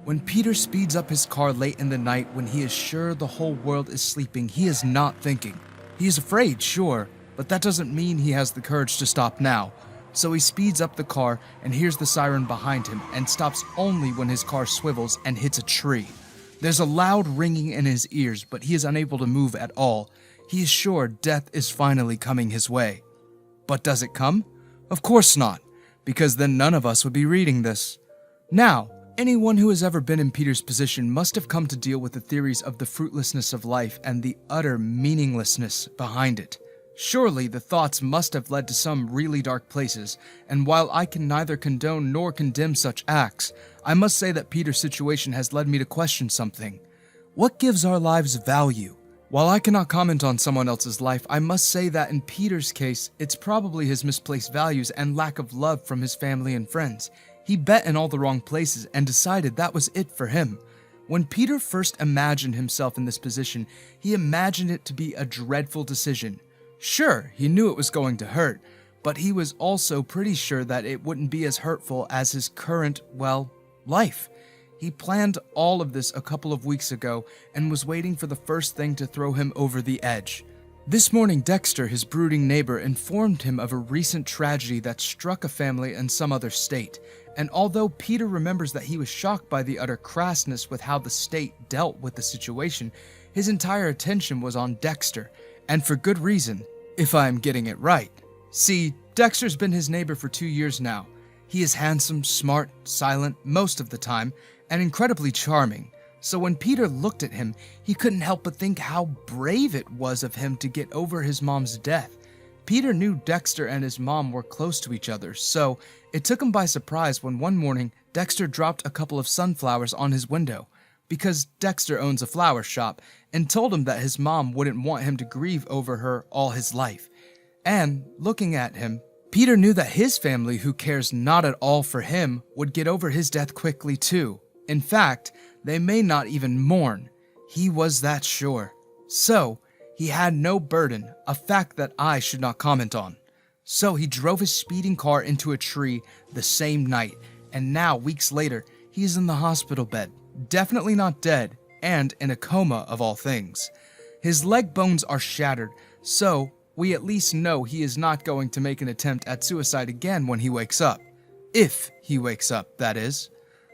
When Peter speeds up his car late in the night when he is sure the whole world is sleeping, he is not thinking. He is afraid, sure, but that doesn't mean he has the courage to stop now. So he speeds up the car and hears the siren behind him and stops only when his car swivels and hits a tree. There's a loud ringing in his ears, but he is unable to move at all. He is sure death is finally coming his way. But does it come? Of course not, because then none of us would be reading this. Now, anyone who has ever been in Peter's position must have come to deal with the theories of the fruitlessness of life and the utter meaninglessness behind it. Surely the thoughts must have led to some really dark places, and while I can neither condone nor condemn such acts, I must say that Peter's situation has led me to question something. What gives our lives value? While I cannot comment on someone else's life, I must say that in Peter's case, it's probably his misplaced values and lack of love from his family and friends. He bet in all the wrong places and decided that was it for him. When Peter first imagined himself in this position, he imagined it to be a dreadful decision. Sure, he knew it was going to hurt, but he was also pretty sure that it wouldn't be as hurtful as his current, life. He planned all of this a couple of weeks ago and was waiting for the first thing to throw him over the edge. This morning, Dexter, his brooding neighbor, informed him of a recent tragedy that struck a family in some other state. And although Peter remembers that he was shocked by the utter crassness with how the state dealt with the situation, his entire attention was on Dexter, and for good reason, if I am getting it right. See, Dexter's been his neighbor for 2 years now. He is handsome, smart, silent most of the time, and incredibly charming. So when Peter looked at him, he couldn't help but think how brave it was of him to get over his mom's death. Peter knew Dexter and his mom were close to each other, so it took him by surprise when one morning Dexter dropped a couple of sunflowers on his window, because Dexter owns a flower shop, and told him that his mom wouldn't want him to grieve over her all his life. And, looking at him, Peter knew that his family, who cares not at all for him, would get over his death quickly too. In fact, they may not even mourn. He was that sure. So, he had no burden, a fact that I should not comment on. So he drove his speeding car into a tree the same night, and now, weeks later, he is in the hospital bed, definitely not dead, and in a coma of all things. His leg bones are shattered, so we at least know he is not going to make an attempt at suicide again when he wakes up. If he wakes up, that is.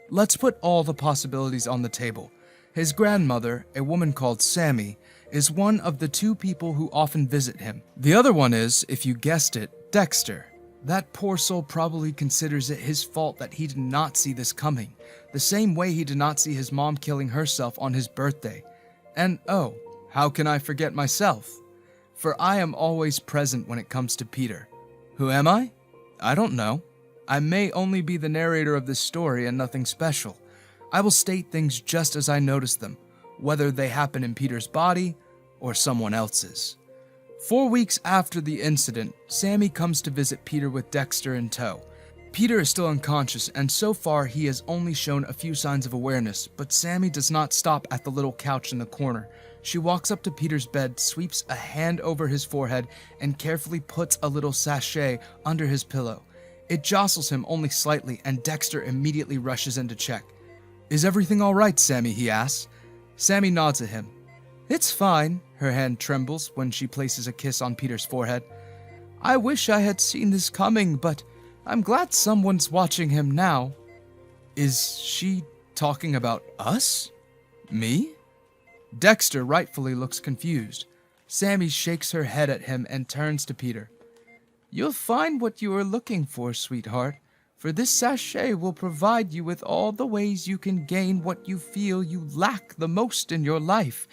Let's put all the possibilities on the table. His grandmother, a woman called Sammie, is one of the 2 people who often visit him. The other one is, if you guessed it, Dexter. That poor soul probably considers it his fault that he did not see this coming, the same way he did not see his mom killing herself on his birthday. And oh, how can I forget myself? For I am always present when it comes to Peter. Who am I? I don't know. I may only be the narrator of this story and nothing special. I will state things just as I notice them, whether they happen in Peter's body or someone else's. 4 weeks after the incident, Sammie comes to visit Peter with Dexter in tow. Peter is still unconscious, and so far he has only shown a few signs of awareness, but Sammie does not stop at the little couch in the corner. She walks up to Peter's bed, sweeps a hand over his forehead, and carefully puts a little sachet under his pillow. It jostles him only slightly, and Dexter immediately rushes in to check. "Is everything all right, Sammie?" he asks. Sammie nods at him. "It's fine." Her hand trembles when she places a kiss on Peter's forehead. "I wish I had seen this coming, but I'm glad someone's watching him now." Is she talking about us? Me? Dexter rightfully looks confused. Sammie shakes her head at him and turns to Peter. "You'll find what you are looking for, sweetheart, for this sachet will provide you with all the ways you can gain what you feel you lack the most in your life,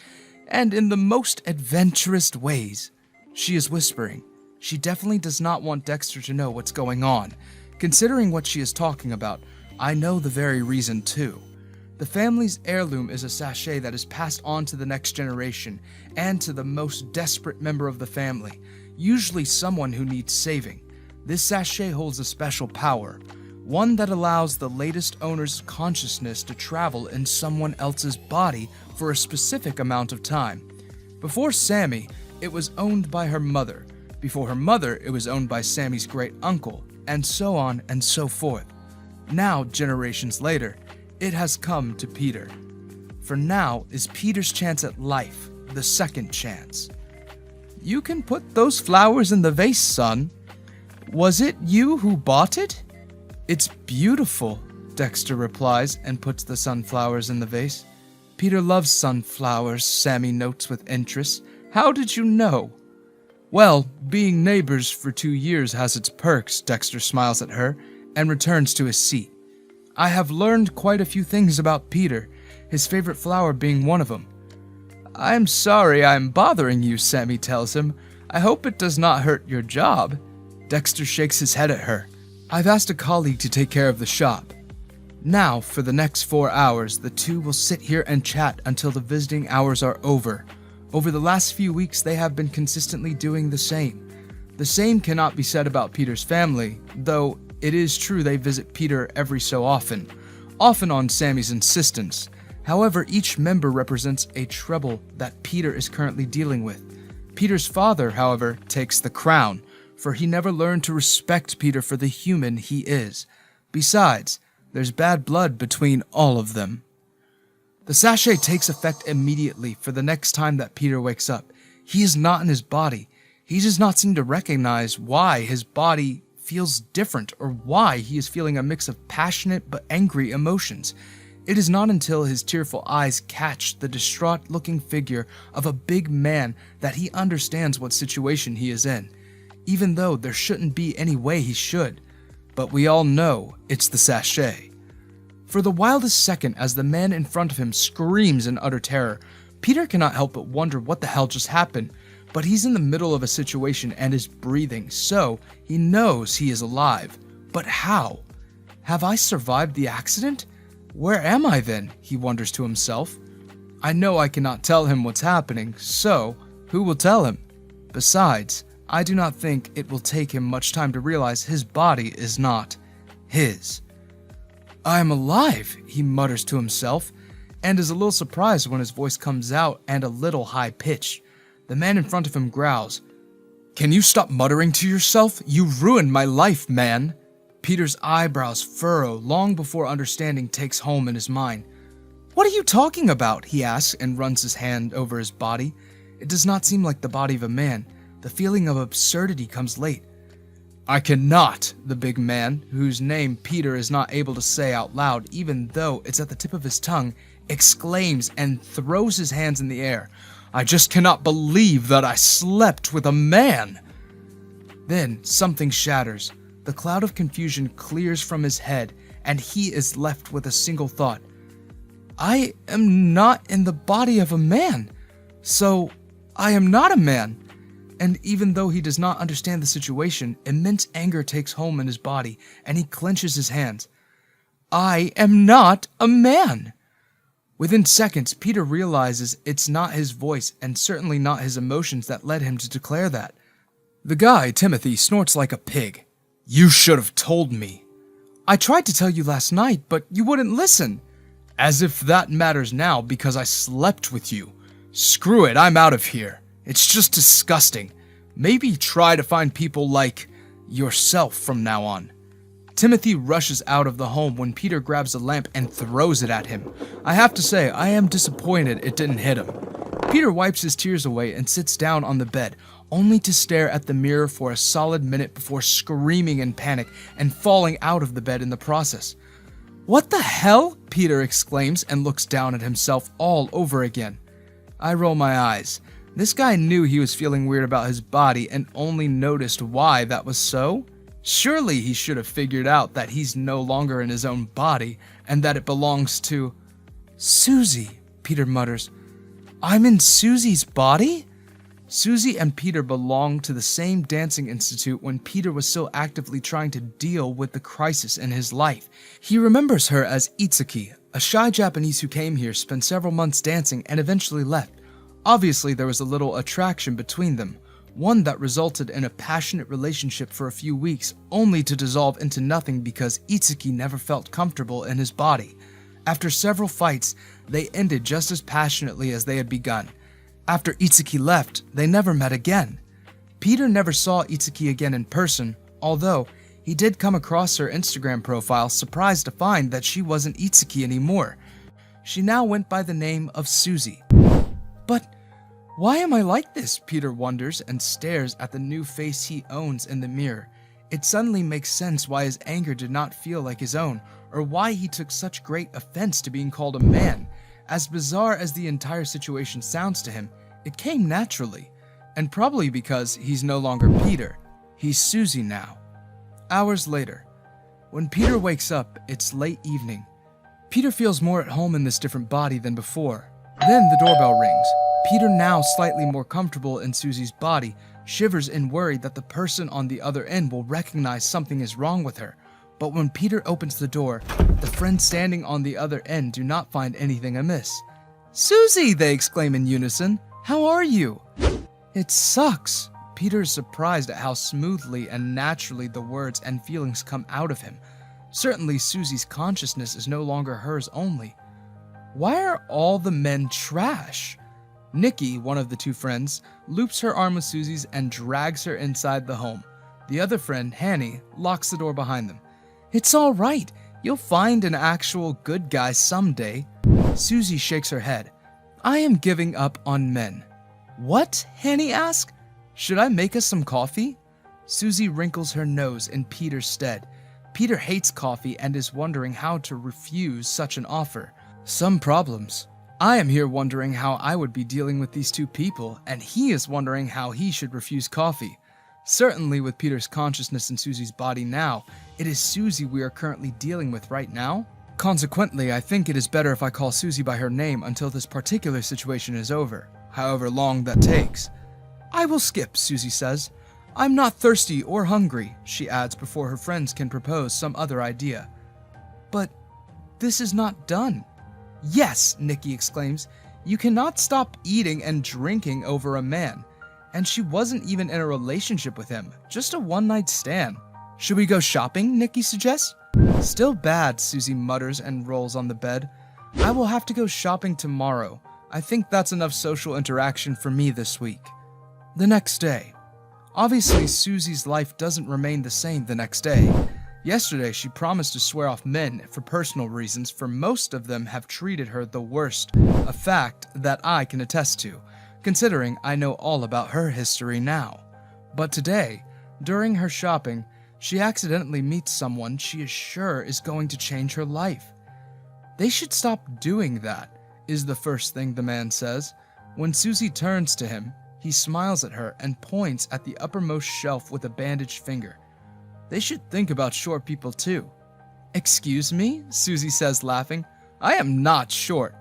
and in the most adventurous ways." She is whispering. She definitely does not want Dexter to know what's going on. Considering what she is talking about, I know the very reason too. The family's heirloom is a sachet that is passed on to the next generation and to the most desperate member of the family, usually someone who needs saving. This sachet holds a special power, one that allows the latest owner's consciousness to travel in someone else's body for a specific amount of time. Before Sammie, it was owned by her mother. Before her mother, it was owned by Sammie's great uncle, and so on and so forth. Now, generations later, It has come to Peter. For now is Peter's chance at life, the second chance. "You can put those flowers in the vase, son. Was it you who bought it?" "It's beautiful," Dexter replies and puts the sunflowers in the vase. "Peter loves sunflowers," Sammie notes with interest. "How did you know?" "Well, being neighbors for 2 years has its perks," Dexter smiles at her and returns to his seat. "I have learned quite a few things about Peter, his favorite flower being one of them." "I'm sorry I'm bothering you," Sammie tells him. "I hope it does not hurt your job." Dexter shakes his head at her. "I've asked a colleague to take care of the shop." Now, for the next 4 hours, the two will sit here and chat until the visiting hours are over. Over the last few weeks, they have been consistently doing the same. The same cannot be said about Peter's family, though it is true they visit Peter every so often on Sammie's insistence. However, each member represents a trouble that Peter is currently dealing with. Peter's father, however, takes the crown, for he never learned to respect Peter for the human he is. Besides, there's bad blood between all of them. The sachet takes effect immediately for the next time that Peter wakes up. He is not in his body. He does not seem to recognize why his body feels different or why he is feeling a mix of passionate but angry emotions. It is not until his tearful eyes catch the distraught-looking figure of a big man that he understands what situation he is in, even though there shouldn't be any way he should. But we all know it's the sachet. For the wildest second, as the man in front of him screams in utter terror, Peter cannot help but wonder what the hell just happened. But he's in the middle of a situation and is breathing, so he knows he is alive. But how? Have I survived the accident? Where am I then? He wonders to himself. I know I cannot tell him what's happening, so who will tell him? Besides, I do not think it will take him much time to realize his body is not his. I am alive, he mutters to himself, and is a little surprised when his voice comes out and a little high-pitched. The man in front of him growls, "Can you stop muttering to yourself? You ruined my life, man." Peter's eyebrows furrow long before understanding takes home in his mind. "What are you talking about?" he asks and runs his hand over his body. It does not seem like the body of a man. The feeling of absurdity comes late. "I cannot," the big man, whose name Peter is not able to say out loud even though it's at the tip of his tongue, exclaims and throws his hands in the air. "I just cannot believe that I slept with a man." Then something shatters. The cloud of confusion clears from his head, and he is left with a single thought. I am not in the body of a man, so I am not a man. And even though he does not understand the situation, immense anger takes home in his body, and he clenches his hands. I am not a man. Within seconds, Peter realizes it's not his voice and certainly not his emotions that led him to declare that. The guy, Timothy, snorts like a pig. "You should have told me." "I tried to tell you last night, but you wouldn't listen." "As if that matters now because I slept with you. Screw it, I'm out of here. It's just disgusting. Maybe try to find people like yourself from now on." Timothy rushes out of the home when Peter grabs a lamp and throws it at him. I have to say, I am disappointed it didn't hit him. Peter wipes his tears away and sits down on the bed, only to stare at the mirror for a solid minute before screaming in panic and falling out of the bed in the process. "What the hell?" Peter exclaims and looks down at himself all over again. I roll my eyes. This guy knew he was feeling weird about his body and only noticed why that was so? Surely he should have figured out that he's no longer in his own body and that it belongs to... Suzy, Peter mutters. I'm in Suzy's body? Suzy and Peter belonged to the same dancing institute when Peter was still actively trying to deal with the crisis in his life. He remembers her as Itsuki, a shy Japanese who came here, spent several months dancing, and eventually left. Obviously, there was a little attraction between them, one that resulted in a passionate relationship for a few weeks, only to dissolve into nothing because Itsuki never felt comfortable in his body. After several fights, they ended just as passionately as they had begun. After Itsuki left, they never met again. Peter never saw Itsuki again in person, although He did come across her Instagram profile, surprised to find that she wasn't Itsuki anymore. She now went by the name of Suzy. But why am I like this? Peter wonders and stares at the new face he owns in the mirror. It suddenly makes sense why his anger did not feel like his own, or why he took such great offense to being called a man. As bizarre as the entire situation sounds to him, it came naturally, and probably because he's no longer Peter. He's Suzy now. Hours later, when Peter wakes up, it's late evening. Peter feels more at home in this different body than before. Then the doorbell rings. Peter, now slightly more comfortable in Suzy's body, shivers in worry that the person on the other end will recognize something is wrong with her. But when Peter opens the door, the friends standing on the other end do not find anything amiss. "Suzy!" they exclaim in unison. "How are you?" "It sucks." Peter is surprised at how smoothly and naturally the words and feelings come out of him. Certainly Suzy's consciousness is no longer hers only. Why are all the men trash? Nikki, one of the two friends, loops her arm with Suzy's and drags her inside the home. The other friend, Hanny, locks the door behind them. "It's all right. You'll find an actual good guy someday." Suzy shakes her head. "I am giving up on men." "What?" Hanny asks. "Should I make us some coffee?" Suzy wrinkles her nose in Peter's stead. Peter hates coffee and is wondering how to refuse such an offer. Some problems. I am here wondering how I would be dealing with these two people, and he is wondering how he should refuse coffee. Certainly with Peter's consciousness in Suzy's body now, it is Suzy we are currently dealing with right now. Consequently, I think it is better if I call Suzy by her name until this particular situation is over, however long that takes. "I will skip," Suzy says. "I'm not thirsty or hungry," she adds before her friends can propose some other idea. "But this is not done." "Yes," Nikki exclaims. "You cannot stop eating and drinking over a man." And she wasn't even in a relationship with him, just a one-night stand. "Should we go shopping?" Nikki suggests. "Still bad," Suzy mutters and rolls on the bed. "I will have to go shopping tomorrow. I think that's enough social interaction for me this week." The next day. Obviously, Suzy's life doesn't remain the same the next day. Yesterday, she promised to swear off men for personal reasons, for most of them have treated her the worst, a fact that I can attest to, considering I know all about her history now. But today, during her shopping, she accidentally meets someone she is sure is going to change her life. "They should stop doing that," is the first thing the man says. When Suzy turns to him, he smiles at her and points at the uppermost shelf with a bandaged finger. "They should think about short people too." "Excuse me?" Suzy says, laughing. "I am not short."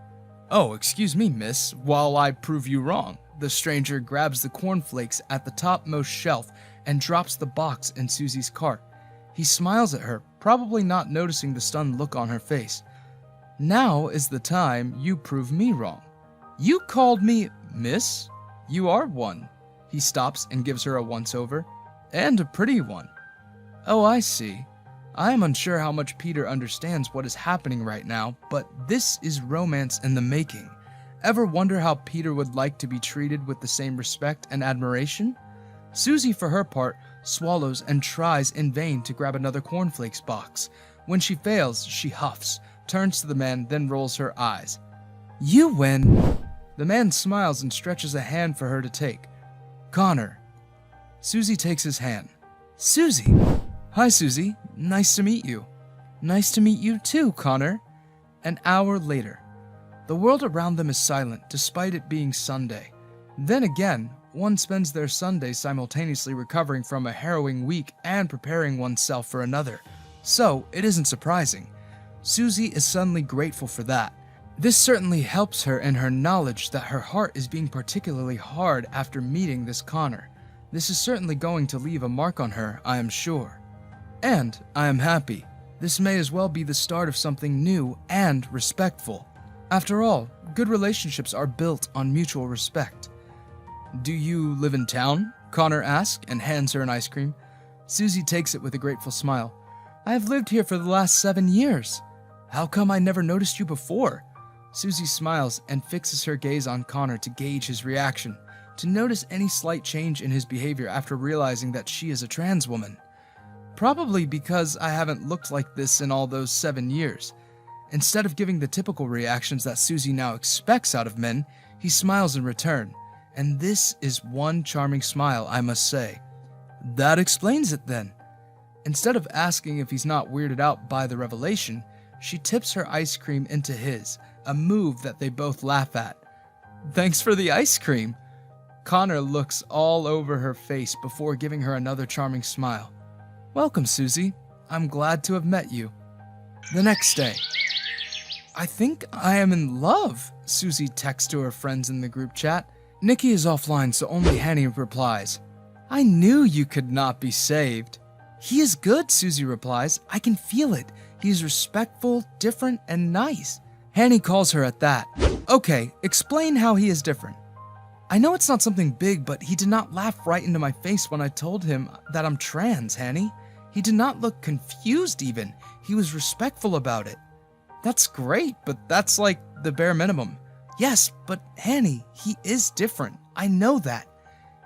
"Oh, excuse me, miss, while I prove you wrong." The stranger grabs the cornflakes at the topmost shelf and drops the box in Suzy's cart. He smiles at her, probably not noticing the stunned look on her face. "Now is the time you prove me wrong." "You called me miss? You are one." He stops and gives her a once-over. "And a pretty one." "Oh, I see. I am unsure how much Peter understands what is happening right now, but this is romance in the making. Ever wonder how Peter would like to be treated with the same respect and admiration?" Suzy, for her part, swallows and tries in vain to grab another cornflakes box. When she fails, she huffs, turns to the man, then rolls her eyes. "You win." The man smiles and stretches a hand for her to take. "Connor." Suzy takes his hand. "Suzy." "Hi, Suzy. Nice to meet you." "Nice to meet you too, Connor." An hour later. The world around them is silent, despite it being Sunday. Then again, one spends their Sunday simultaneously recovering from a harrowing week and preparing oneself for another. So, it isn't surprising. Suzy is suddenly grateful for that. This certainly helps her in her knowledge that her heart is being particularly hard after meeting this Connor. This is certainly going to leave a mark on her, I am sure. And I am happy. This may as well be the start of something new and respectful. After all, good relationships are built on mutual respect. "Do you live in town?" Connor asks and hands her an ice cream. Suzy takes it with a grateful smile. "I have lived here for the last 7 years. How come I never noticed you before?" Suzy smiles and fixes her gaze on Connor to gauge his reaction, to notice any slight change in his behavior after realizing that she is a trans woman. Probably because I haven't looked like this in all those 7 years. Instead of giving the typical reactions that Suzy now expects out of men, he smiles in return. And this is one charming smile, I must say. That explains it then. Instead of asking if he's not weirded out by the revelation, she tips her ice cream into his, a move that they both laugh at. Thanks for the ice cream. Connor looks all over her face before giving her another charming smile. Welcome, Suzy. I'm glad to have met you. The next day. I think I am in love, Suzy texts to her friends in the group chat. Nikki is offline, so only Henny replies. I knew you could not be saved. He is good, Suzy replies. I can feel it. He is respectful, different, and nice. Henny calls her at that. Okay, explain how he is different. I know it's not something big, but he did not laugh right into my face when I told him that I'm trans, Henny. He did not look confused even. He was respectful about it. That's great, but that's like the bare minimum. Yes, but Henny, he is different. I know that.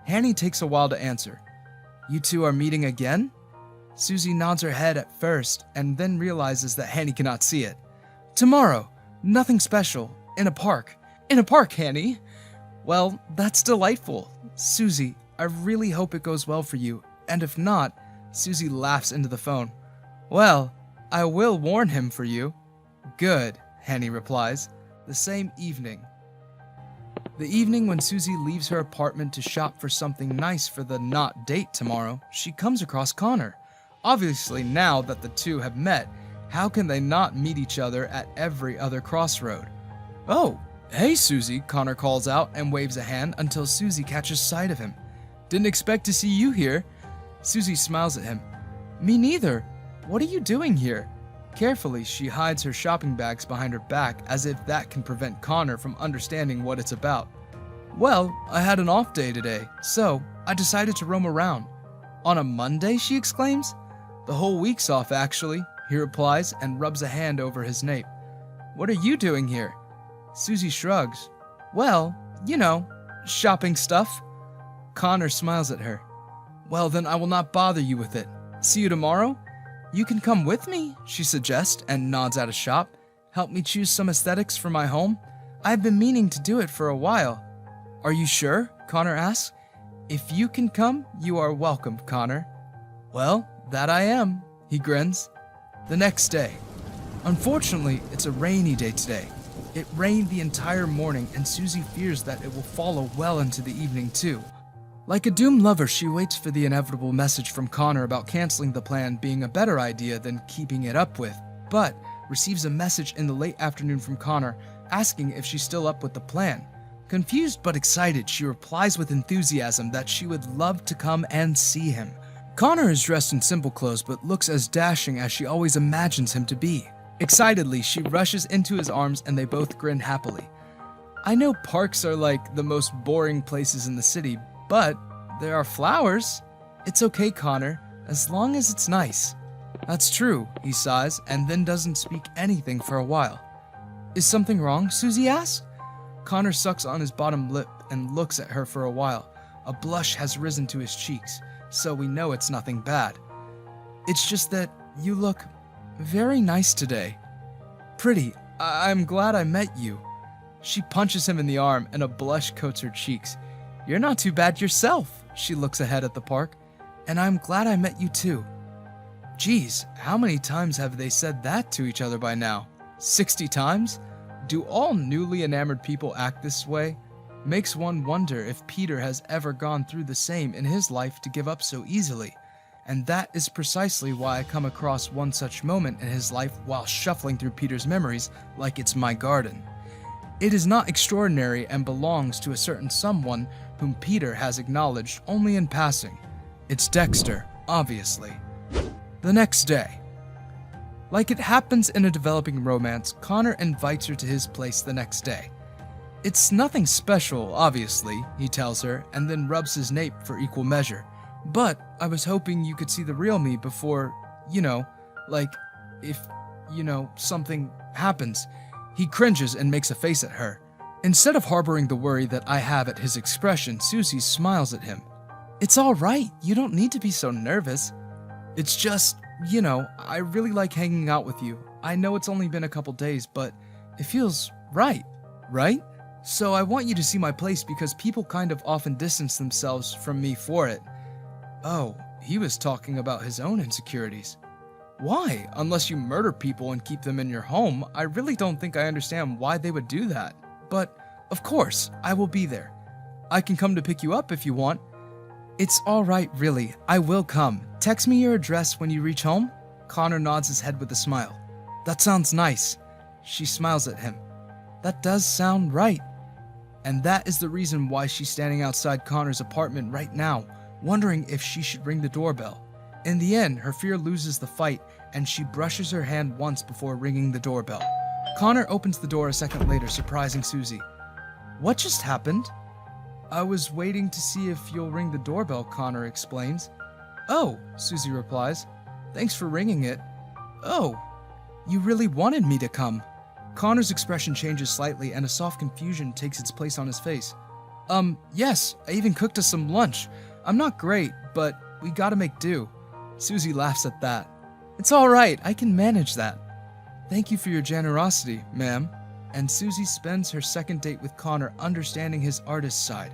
Henny takes a while to answer. You two are meeting again? Suzy nods her head at first and then realizes that Henny cannot see it. Tomorrow. Nothing special. In a park. In a park, Henny. Well, that's delightful. Suzy, I really hope it goes well for you. And if not, Suzy laughs into the phone. Well, I will warn him for you. Good, Henny replies. The same evening. The evening when Suzy leaves her apartment to shop for something nice for the not date tomorrow, she comes across Connor. Obviously, now that the two have met, how can they not meet each other at every other crossroad? Oh, hey Suzy, Connor calls out and waves a hand until Suzy catches sight of him. Didn't expect to see you here. Suzy smiles at him. Me neither. What are you doing here? Carefully, she hides her shopping bags behind her back as if that can prevent Connor from understanding what it's about. Well, I had an off day today, so I decided to roam around. On a Monday, she exclaims. The whole week's off, actually, he replies and rubs a hand over his nape. What are you doing here? Suzy shrugs. Well, you know, shopping stuff. Connor smiles at her. Well, then I will not bother you with it. See you tomorrow? You can come with me, she suggests and nods at a shop. Help me choose some aesthetics for my home? I've been meaning to do it for a while. Are you sure? Connor asks. If you can come, you are welcome, Connor. Well, that I am, he grins. The next day. Unfortunately, it's a rainy day today. It rained the entire morning and Suzy fears that it will follow well into the evening too. Like a doomed lover, she waits for the inevitable message from Connor about canceling the plan being a better idea than keeping it up with, but receives a message in the late afternoon from Connor asking if she's still up with the plan. Confused but excited, she replies with enthusiasm that she would love to come and see him. Connor is dressed in simple clothes but looks as dashing as she always imagines him to be. Excitedly, she rushes into his arms and they both grin happily. I know parks are like the most boring places in the city, but there are flowers. It's okay, Connor, as long as it's nice. That's true, he sighs, and then doesn't speak anything for a while. Is something wrong? Suzy asks. Connor sucks on his bottom lip and looks at her for a while. A blush has risen to his cheeks, so we know it's nothing bad. It's just that you look very nice today. Pretty. I'm glad I met you. She punches him in the arm and a blush coats her cheeks. You're not too bad yourself, she looks ahead at the park. And I'm glad I met you too. Geez, how many times have they said that to each other by now? 60 times? Do all newly enamored people act this way? Makes one wonder if Peter has ever gone through the same in his life to give up so easily. And that is precisely why I come across one such moment in his life while shuffling through Peter's memories like it's my garden. It is not extraordinary and belongs to a certain someone whom Peter has acknowledged only in passing. It's Dexter, obviously. The next day. Like it happens in a developing romance, Connor invites her to his place the next day. It's nothing special, obviously, he tells her, and then rubs his nape for equal measure. But I was hoping you could see the real me before, like, if, something happens. He cringes and makes a face at her. Instead of harboring the worry that I have at his expression, Suzy smiles at him. It's all right, you don't need to be so nervous. It's just, I really like hanging out with you. I know it's only been a couple days, but it feels right, right? So I want you to see my place because people kind of often distance themselves from me for it. Oh, he was talking about his own insecurities. Why? Unless you murder people and keep them in your home, I really don't think I understand why they would do that. But, of course, I will be there. I can come to pick you up if you want. It's alright, really. I will come. Text me your address when you reach home. Connor nods his head with a smile. That sounds nice. She smiles at him. That does sound right. And that is the reason why she's standing outside Connor's apartment right now, wondering if she should ring the doorbell. In the end, her fear loses the fight, and she brushes her hand once before ringing the doorbell. Connor opens the door a second later, surprising Suzy. What just happened? I was waiting to see if you'll ring the doorbell, Connor explains. Oh, Suzy replies. Thanks for ringing it. Oh, you really wanted me to come. Connor's expression changes slightly and a soft confusion takes its place on his face. Yes, I even cooked us some lunch. I'm not great, but we gotta make do. Suzy laughs at that. It's alright, I can manage that. Thank you for your generosity, ma'am. And Suzy spends her second date with Connor understanding his artist side.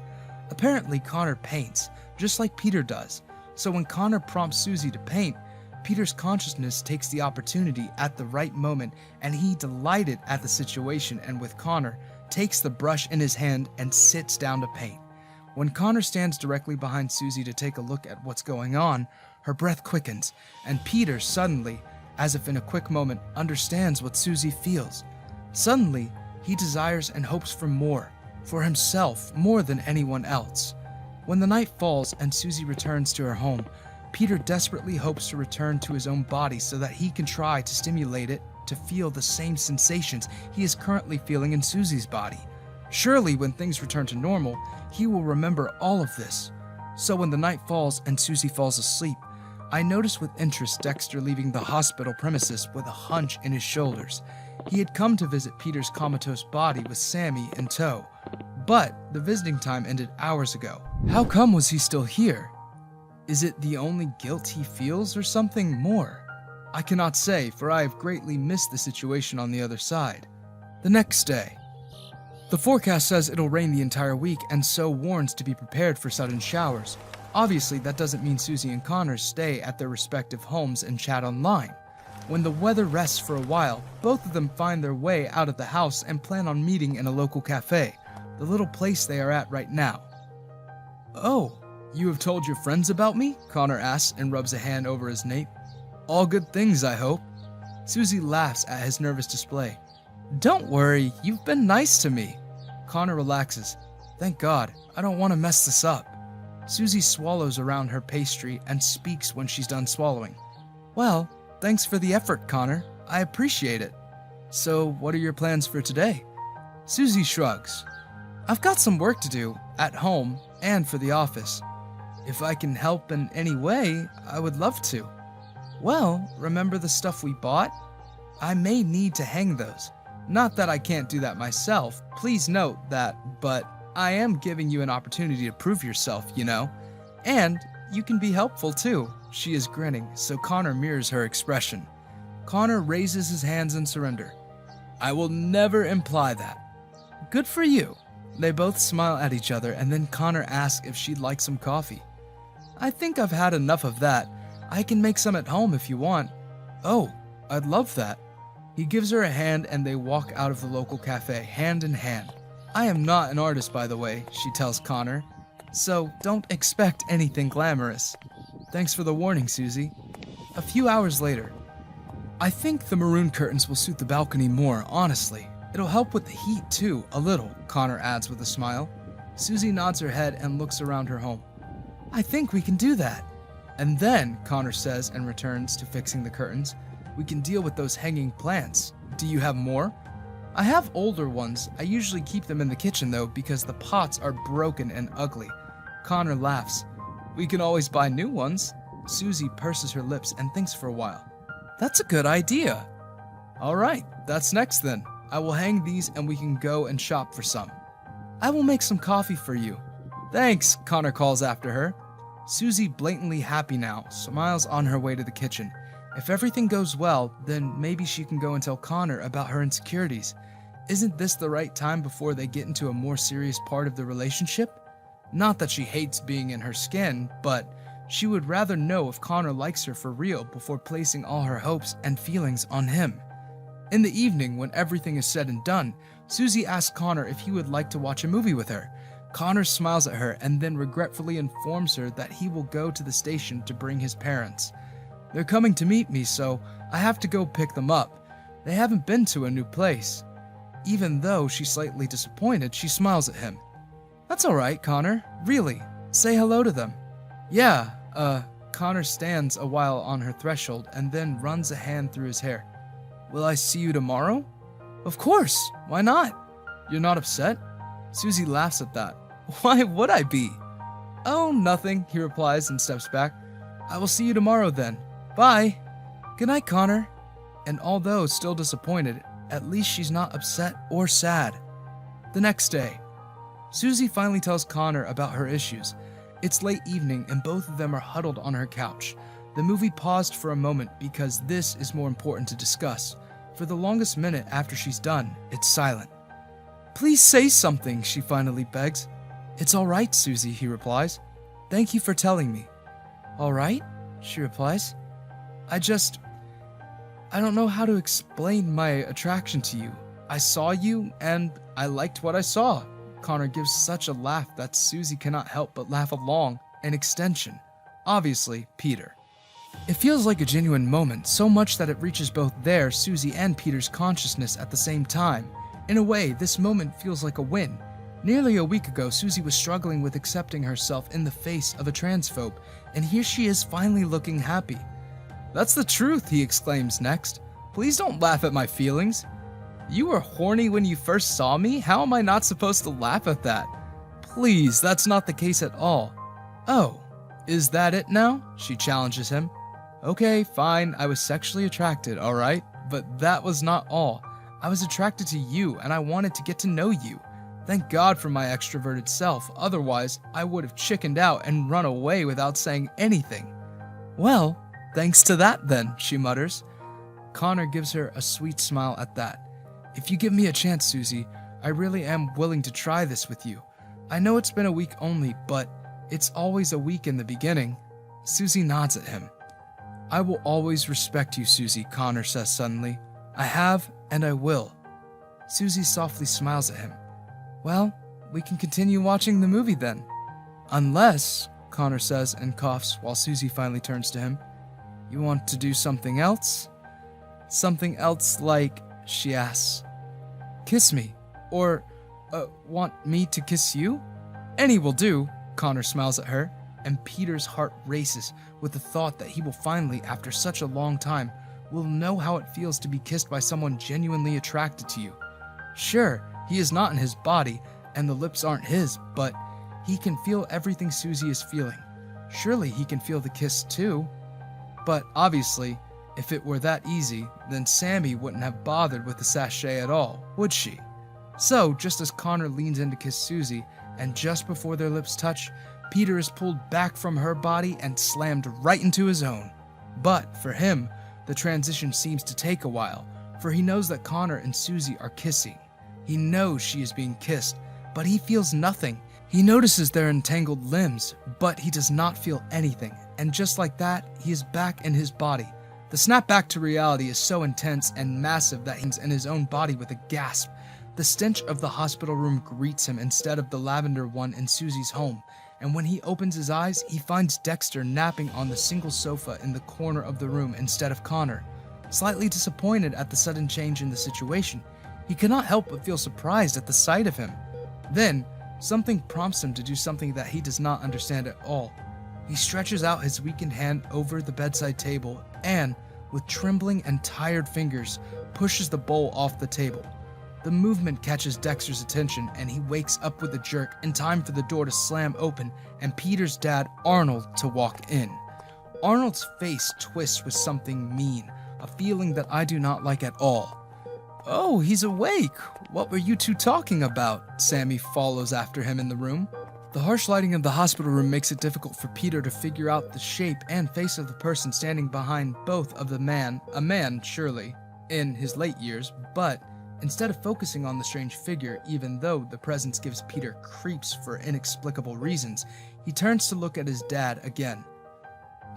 Apparently, Connor paints, just like Peter does. So when Connor prompts Suzy to paint, Peter's consciousness takes the opportunity at the right moment, and he, delighted at the situation and with Connor, takes the brush in his hand and sits down to paint. When Connor stands directly behind Suzy to take a look at what's going on, her breath quickens, and Peter suddenly, as if in a quick moment, understands what Suzy feels. Suddenly, he desires and hopes for more, for himself more than anyone else. When the night falls and Suzy returns to her home, Peter desperately hopes to return to his own body so that he can try to stimulate it to feel the same sensations he is currently feeling in Suzy's body. Surely, when things return to normal, he will remember all of this. So when the night falls and Suzy falls asleep, I notice with interest Dexter leaving the hospital premises with a hunch in his shoulders. He had come to visit Peter's comatose body with Sammie in tow, but the visiting time ended hours ago. How come was he still here? Is it the only guilt he feels or something more? I cannot say, for I have greatly missed the situation on the other side. The next day. The forecast says it'll rain the entire week and so warns to be prepared for sudden showers. Obviously, that doesn't mean Suzy and Connor stay at their respective homes and chat online. When the weather rests for a while, both of them find their way out of the house and plan on meeting in a local cafe, the little place they are at right now. Oh, you have told your friends about me? Connor asks and rubs a hand over his nape. All good things, I hope. Suzy laughs at his nervous display. Don't worry, you've been nice to me. Connor relaxes. Thank God, I don't want to mess this up. Suzy swallows around her pastry and speaks when she's done swallowing. Well, thanks for the effort, Connor. I appreciate it. So, what are your plans for today? Suzy shrugs. I've got some work to do, at home and for the office. If I can help in any way, I would love to. Well, remember the stuff we bought? I may need to hang those. Not that I can't do that myself, please note that, but I am giving you an opportunity to prove yourself, you know? And you can be helpful too. She is grinning, so Connor mirrors her expression. Connor raises his hands in surrender. I will never imply that. Good for you. They both smile at each other, and then Connor asks if she'd like some coffee. I think I've had enough of that. I can make some at home if you want. Oh, I'd love that. He gives her a hand and they walk out of the local cafe, hand in hand. I am not an artist, by the way, she tells Connor, so don't expect anything glamorous. Thanks for the warning, Suzy. A few hours later. I think the maroon curtains will suit the balcony more, honestly. It'll help with the heat too, a little, Connor adds with a smile. Suzy nods her head and looks around her home. I think we can do that. And then, Connor says and returns to fixing the curtains, we can deal with those hanging plants. Do you have more? I have older ones. I usually keep them in the kitchen though because the pots are broken and ugly. Connor laughs. We can always buy new ones. Suzy purses her lips and thinks for a while. That's a good idea. All right, that's next then. I will hang these and we can go and shop for some. I will make some coffee for you. Thanks, Connor calls after her. Suzy, blatantly happy now, smiles on her way to the kitchen. If everything goes well, then maybe she can go and tell Connor about her insecurities. Isn't this the right time before they get into a more serious part of the relationship? Not that she hates being in her skin, but she would rather know if Connor likes her for real before placing all her hopes and feelings on him. In the evening, when everything is said and done, Suzy asks Connor if he would like to watch a movie with her. Connor smiles at her and then regretfully informs her that he will go to the station to bring his parents. They're coming to meet me, so I have to go pick them up. They haven't been to a new place. Even though she's slightly disappointed, she smiles at him. That's alright, Connor. Really. Say hello to them. Yeah, Connor stands a while on her threshold and then runs a hand through his hair. Will I see you tomorrow? Of course. Why not? You're not upset? Suzy laughs at that. Why would I be? Oh, nothing, he replies and steps back. I will see you tomorrow then. Bye. Good night, Connor. And although still disappointed, at least she's not upset or sad. The next day, Suzy finally tells Connor about her issues. It's late evening and both of them are huddled on her couch. The movie paused for a moment because this is more important to discuss. For the longest minute after she's done, it's silent. Please say something, she finally begs. It's all right, Suzy, he replies. Thank you for telling me. All right, she replies. I don't know how to explain my attraction to you. I saw you and I liked what I saw. Connor gives such a laugh that Suzy cannot help but laugh along, an extension. Obviously, Peter. It feels like a genuine moment, so much that it reaches both their, Suzy, and Peter's consciousness at the same time. In a way, this moment feels like a win. Nearly a week ago, Suzy was struggling with accepting herself in the face of a transphobe, and here she is finally looking happy. That's the truth, he exclaims next. Please don't laugh at my feelings. You were horny when you first saw me? How am I not supposed to laugh at that? Please, that's not the case at all. Oh, is that it now? She challenges him. Okay, fine, I was sexually attracted, alright? But that was not all. I was attracted to you, and I wanted to get to know you. Thank God for my extroverted self, otherwise I would have chickened out and run away without saying anything. Well, thanks to that then, she mutters. Connor gives her a sweet smile at that. If you give me a chance, Suzy, I really am willing to try this with you. I know it's been a week only, but it's always a week in the beginning. Suzy nods at him. I will always respect you, Suzy, Connor says suddenly. I have, and I will. Suzy softly smiles at him. Well, we can continue watching the movie then. Unless, Connor says and coughs while Suzy finally turns to him. You want to do something else? Something else like, she asks. Kiss me. Or, want me to kiss you? Any will do, Connor smiles at her, and Peter's heart races with the thought that he will finally, after such a long time, will know how it feels to be kissed by someone genuinely attracted to you. Sure, he is not in his body, and the lips aren't his, but he can feel everything Suzy is feeling. Surely he can feel the kiss too. But obviously, if it were that easy, then Sammie wouldn't have bothered with the sachet at all, would she? So, just as Connor leans in to kiss Suzy, and just before their lips touch, Peter is pulled back from her body and slammed right into his own. But, for him, the transition seems to take a while, for he knows that Connor and Suzy are kissing. He knows she is being kissed, but he feels nothing. He notices their entangled limbs, but he does not feel anything, and just like that, he is back in his body. The snap back to reality is so intense and massive that he's in his own body with a gasp. The stench of the hospital room greets him instead of the lavender one in Suzy's home, and when he opens his eyes, he finds Dexter napping on the single sofa in the corner of the room instead of Connor. Slightly disappointed at the sudden change in the situation, he cannot help but feel surprised at the sight of him. Then, something prompts him to do something that he does not understand at all. He stretches out his weakened hand over the bedside table and, with trembling and tired fingers, pushes the bowl off the table. The movement catches Dexter's attention and he wakes up with a jerk in time for the door to slam open and Peter's dad, Arnold, to walk in. Arnold's face twists with something mean, a feeling that I do not like at all. Oh, he's awake. What were you two talking about? Sammie follows after him in the room. The harsh lighting of the hospital room makes it difficult for Peter to figure out the shape and face of the person standing behind both of a man surely, in his late years, but instead of focusing on the strange figure, even though the presence gives Peter creeps for inexplicable reasons, he turns to look at his dad again.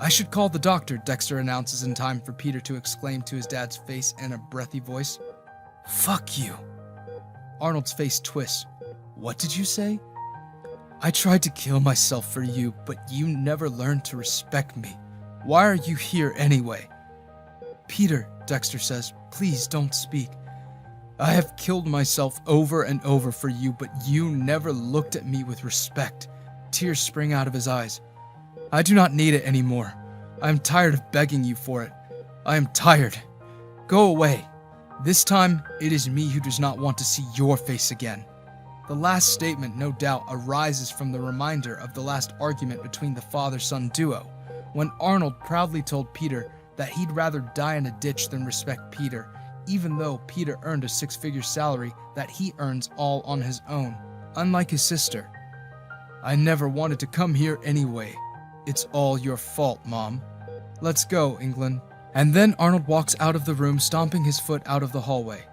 "I should call the doctor," Dexter announces in time for Peter to exclaim to his dad's face in a breathy voice. "Fuck you." Arnold's face twists. "What did you say?" "I tried to kill myself for you, but you never learned to respect me. Why are you here anyway?" "Peter," Dexter says, "please don't speak. I have killed myself over and over for you, but you never looked at me with respect." Tears spring out of his eyes. "I do not need it anymore. I am tired of begging you for it. I am tired. Go away. This time, it is me who does not want to see your face again." The last statement, no doubt, arises from the reminder of the last argument between the father-son duo, when Arnold proudly told Peter that he'd rather die in a ditch than respect Peter, even though Peter earned a six-figure salary that he earns all on his own, unlike his sister. "I never wanted to come here anyway. It's all your fault, Mom. Let's go, England." And then Arnold walks out of the room, stomping his foot out of the hallway.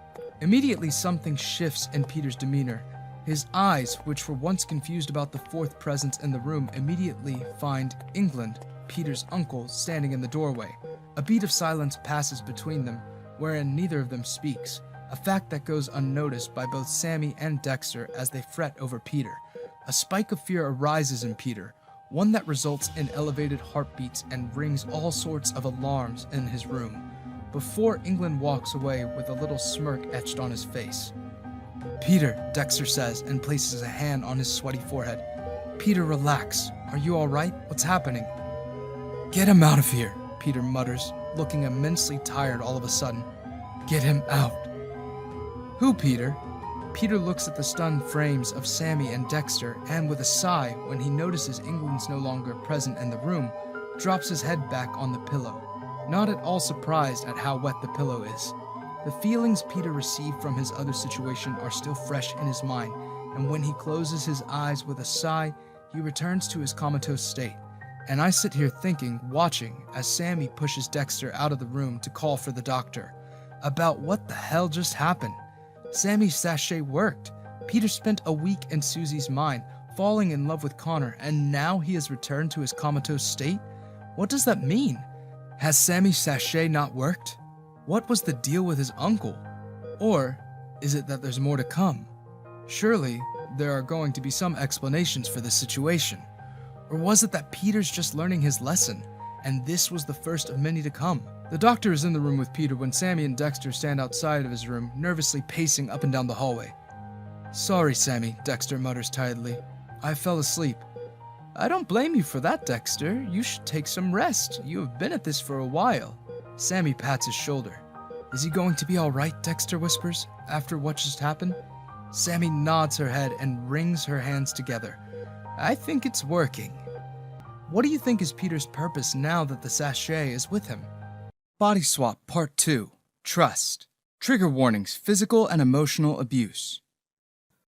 Immediately, something shifts in Peter's demeanor. His eyes, which were once confused about the fourth presence in the room, immediately find England, Peter's uncle, standing in the doorway. A beat of silence passes between them, wherein neither of them speaks, a fact that goes unnoticed by both Sammie and Dexter as they fret over Peter. A spike of fear arises in Peter, one that results in elevated heartbeats and rings all sorts of alarms in his room, before England walks away with a little smirk etched on his face. "Peter," Dexter says, and places a hand on his sweaty forehead. "Peter, relax. Are you all right? What's happening?" "Get him out of here," Peter mutters, looking immensely tired all of a sudden. "Get him out." "Who, Peter?" Peter looks at the stunned frames of Sammie and Dexter, and with a sigh, when he notices England's no longer present in the room, drops his head back on the pillow, not at all surprised at how wet the pillow is. The feelings Peter received from his other situation are still fresh in his mind, and when he closes his eyes with a sigh, he returns to his comatose state. And I sit here thinking, watching, as Sammie pushes Dexter out of the room to call for the doctor, about what the hell just happened. Sammie's sachet worked. Peter spent a week in Susie's mind, falling in love with Connor, and now he has returned to his comatose state? What does that mean? Has Sammie's sachet not worked? What was the deal with his uncle? Or is it that there's more to come? Surely, there are going to be some explanations for this situation. Or was it that Peter's just learning his lesson, and this was the first of many to come? The doctor is in the room with Peter when Sammie and Dexter stand outside of his room, nervously pacing up and down the hallway. "Sorry, Sammie," Dexter mutters tiredly. "I fell asleep." "I don't blame you for that, Dexter. You should take some rest. You have been at this for a while." Sammie pats his shoulder. "Is he going to be all right?" Dexter whispers, "after what just happened?" Sammie nods her head and wrings her hands together. "I think it's working." What do you think is Peter's purpose now that the sachet is with him? Body Swap Part 2. Trust. Trigger warnings: physical and emotional abuse.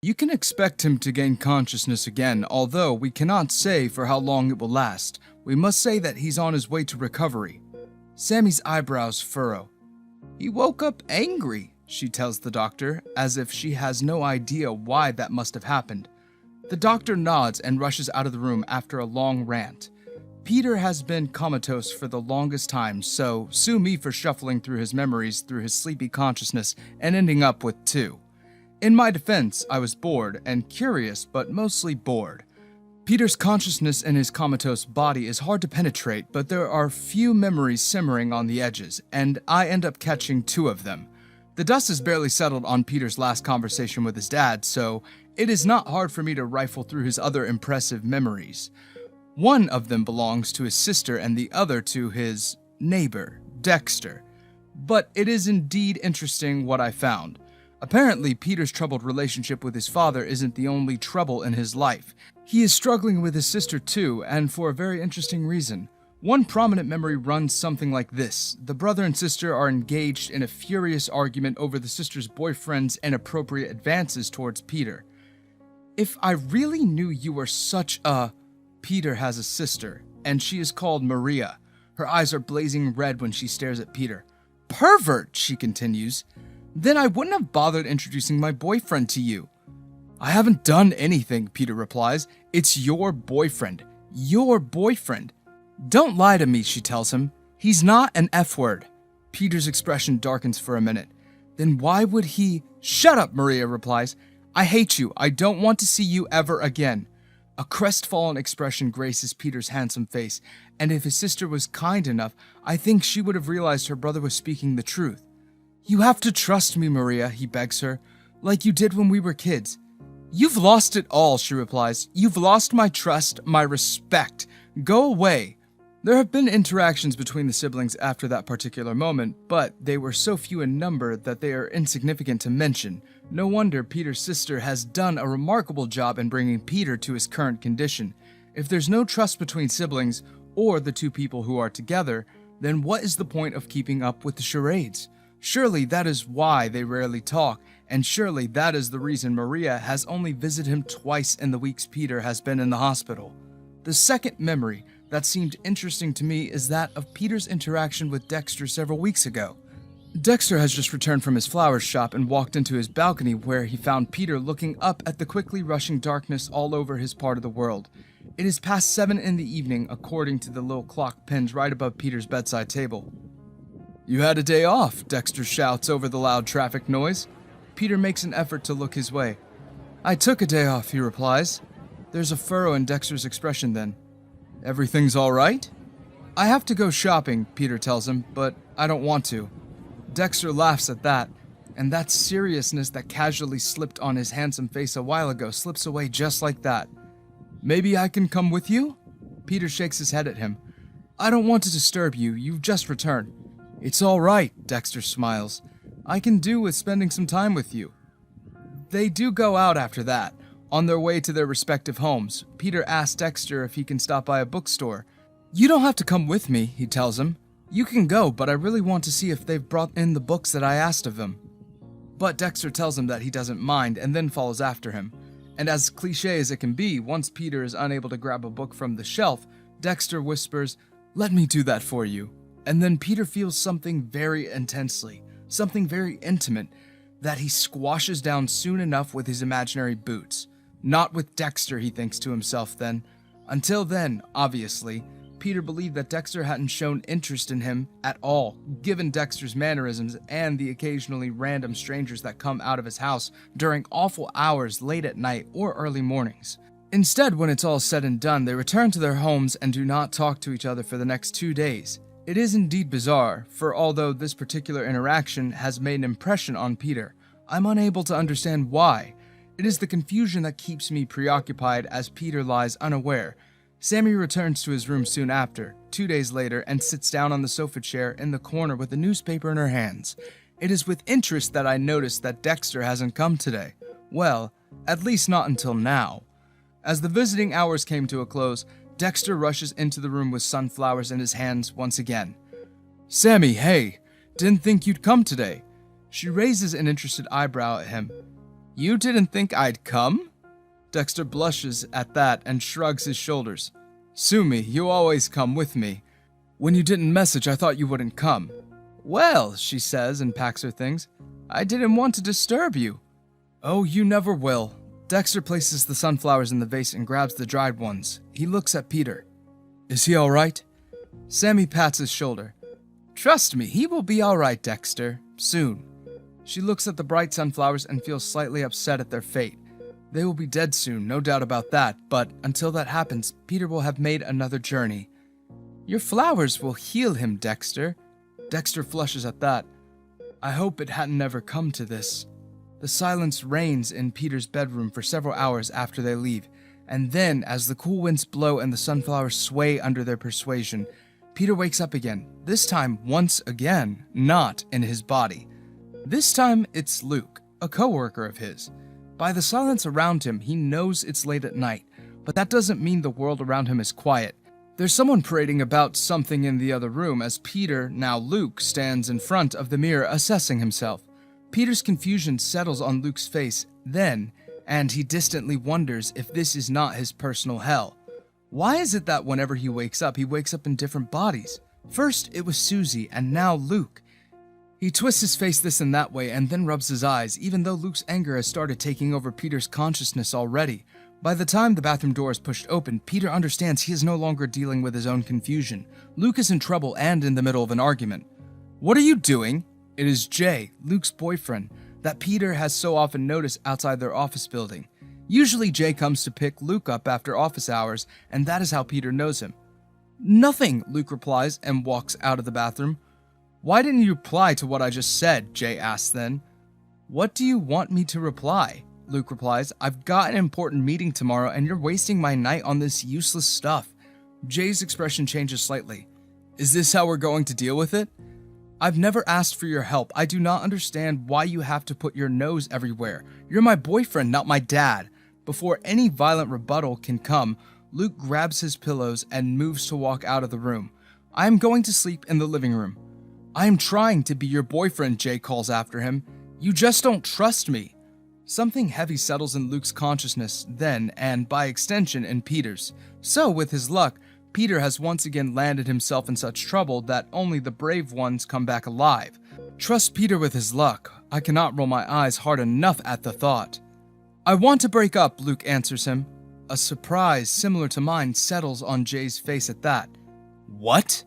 You can expect him to gain consciousness again, although we cannot say for how long it will last. We must say that he's on his way to recovery. Sammie's eyebrows furrow. "He woke up angry," she tells the doctor, as if she has no idea why that must have happened. The doctor nods and rushes out of the room after a long rant. Peter has been comatose for the longest time, so sue me for shuffling through his memories through his sleepy consciousness and ending up with two. In my defense, I was bored and curious, but mostly bored. Peter's consciousness in his comatose body is hard to penetrate, but there are few memories simmering on the edges, and I end up catching two of them. The dust is barely settled on Peter's last conversation with his dad, so it is not hard for me to rifle through his other impressive memories. One of them belongs to his sister and the other to his neighbor, Dexter. But it is indeed interesting what I found. Apparently, Peter's troubled relationship with his father isn't the only trouble in his life. He is struggling with his sister too, and for a very interesting reason. One prominent memory runs something like this. The brother and sister are engaged in a furious argument over the sister's boyfriend's inappropriate advances towards Peter. If I really knew you were such a... Peter has a sister, and she is called Maria. Her eyes are blazing red when she stares at Peter. Pervert, she continues. Then I wouldn't have bothered introducing my boyfriend to you. I haven't done anything, Peter replies. It's your boyfriend. Your boyfriend. Don't lie to me, she tells him. He's not an F word. Peter's expression darkens for a minute. Then why would he... Shut up, Maria replies. I hate you. I don't want to see you ever again. A crestfallen expression graces Peter's handsome face, and if his sister was kind enough, I think she would have realized her brother was speaking the truth. You have to trust me, Maria, he begs her, like you did when we were kids. You've lost it all, she replies. You've lost my trust, my respect. Go away. There have been interactions between the siblings after that particular moment, but they were so few in number that they are insignificant to mention. No wonder Peter's sister has done a remarkable job in bringing Peter to his current condition. If there's no trust between siblings, or the two people who are together, then what is the point of keeping up with the charades? Surely that is why they rarely talk, and surely that is the reason Maria has only visited him twice in the weeks Peter has been in the hospital. The second memory that seemed interesting to me is that of Peter's interaction with Dexter several weeks ago. Dexter has just returned from his flowers shop and walked into his balcony where he found Peter looking up at the quickly rushing darkness all over his part of the world. It is past 7 in the evening according to the little clock pinned right above Peter's bedside table. You had a day off, Dexter shouts over the loud traffic noise. Peter makes an effort to look his way. I took a day off, he replies. There's a furrow in Dexter's expression then. Everything's all right? I have to go shopping, Peter tells him, but I don't want to. Dexter laughs at that, and that seriousness that casually slipped on his handsome face a while ago slips away just like that. Maybe I can come with you? Peter shakes his head at him. I don't want to disturb you, you've just returned. It's all right, Dexter smiles. I can do with spending some time with you. They do go out after that. On their way to their respective homes, Peter asks Dexter if he can stop by a bookstore. You don't have to come with me, he tells him. You can go, but I really want to see if they've brought in the books that I asked of them. But Dexter tells him that he doesn't mind and then follows after him. And as cliché as it can be, once Peter is unable to grab a book from the shelf, Dexter whispers, "Let me do that for you." And then Peter feels something very intensely, something very intimate, that he squashes down soon enough with his imaginary boots. Not with Dexter, he thinks to himself then. Until then, obviously, Peter believed that Dexter hadn't shown interest in him at all, given Dexter's mannerisms and the occasionally random strangers that come out of his house during awful hours late at night or early mornings. Instead, when it's all said and done, they return to their homes and do not talk to each other for the next 2 days. It is indeed bizarre, for although this particular interaction has made an impression on Peter, I'm unable to understand why. It is the confusion that keeps me preoccupied as Peter lies unaware. Sammie returns to his room soon after, 2 days later, and sits down on the sofa chair in the corner with a newspaper in her hands. It is with interest that I notice that Dexter hasn't come today. Well, at least not until now. As the visiting hours came to a close, Dexter rushes into the room with sunflowers in his hands once again. Sammie, hey, didn't think you'd come today. She raises an interested eyebrow at him. You didn't think I'd come? Dexter blushes at that and shrugs his shoulders. Sue me, you always come with me. When you didn't message, I thought you wouldn't come. Well, she says and packs her things. I didn't want to disturb you. Oh, you never will. Dexter places the sunflowers in the vase and grabs the dried ones. He looks at Peter. Is he all right? Sammie pats his shoulder. Trust me, he will be all right, Dexter. Soon. She looks at the bright sunflowers and feels slightly upset at their fate. They will be dead soon, no doubt about that, but until that happens, Peter will have made another journey. Your flowers will heal him, Dexter. Dexter flushes at that. I hope it hadn't never come to this. The silence reigns in Peter's bedroom for several hours after they leave, and then, as the cool winds blow and the sunflowers sway under their persuasion, Peter wakes up again, this time once again, not in his body. This time, it's Luke, a co-worker of his. By the silence around him, he knows it's late at night, but that doesn't mean the world around him is quiet. There's someone parading about something in the other room as Peter, now Luke, stands in front of the mirror assessing himself. Peter's confusion settles on Luke's face. Then, and he distantly wonders if this is not his personal hell. Why is it that whenever he wakes up in different bodies? First, it was Suzy, and now Luke. He twists his face this and that way and then rubs his eyes, even though Luke's anger has started taking over Peter's consciousness already. By the time the bathroom door is pushed open, Peter understands he is no longer dealing with his own confusion. Luke is in trouble and in the middle of an argument. "What are you doing?" It is Jay, Luke's boyfriend, that Peter has so often noticed outside their office building. Usually Jay comes to pick Luke up after office hours, and that is how Peter knows him. "Nothing," Luke replies and walks out of the bathroom. "Why didn't you reply to what I just said?" Jay asks then. "What do you want me to reply?" Luke replies. "I've got an important meeting tomorrow and you're wasting my night on this useless stuff." Jay's expression changes slightly. "Is this how we're going to deal with it?" "I've never asked for your help. I do not understand why you have to put your nose everywhere. You're my boyfriend, not my dad." Before any violent rebuttal can come, Luke grabs his pillows and moves to walk out of the room. "I am going to sleep in the living room." "I am trying to be your boyfriend," Jay calls after him. "You just don't trust me." Something heavy settles in Luke's consciousness then, and by extension in Peter's. So, with his luck, Peter has once again landed himself in such trouble that only the brave ones come back alive. Trust Peter with his luck. I cannot roll my eyes hard enough at the thought. "I want to break up," Luke answers him. A surprise similar to mine settles on Jay's face at that. "What?"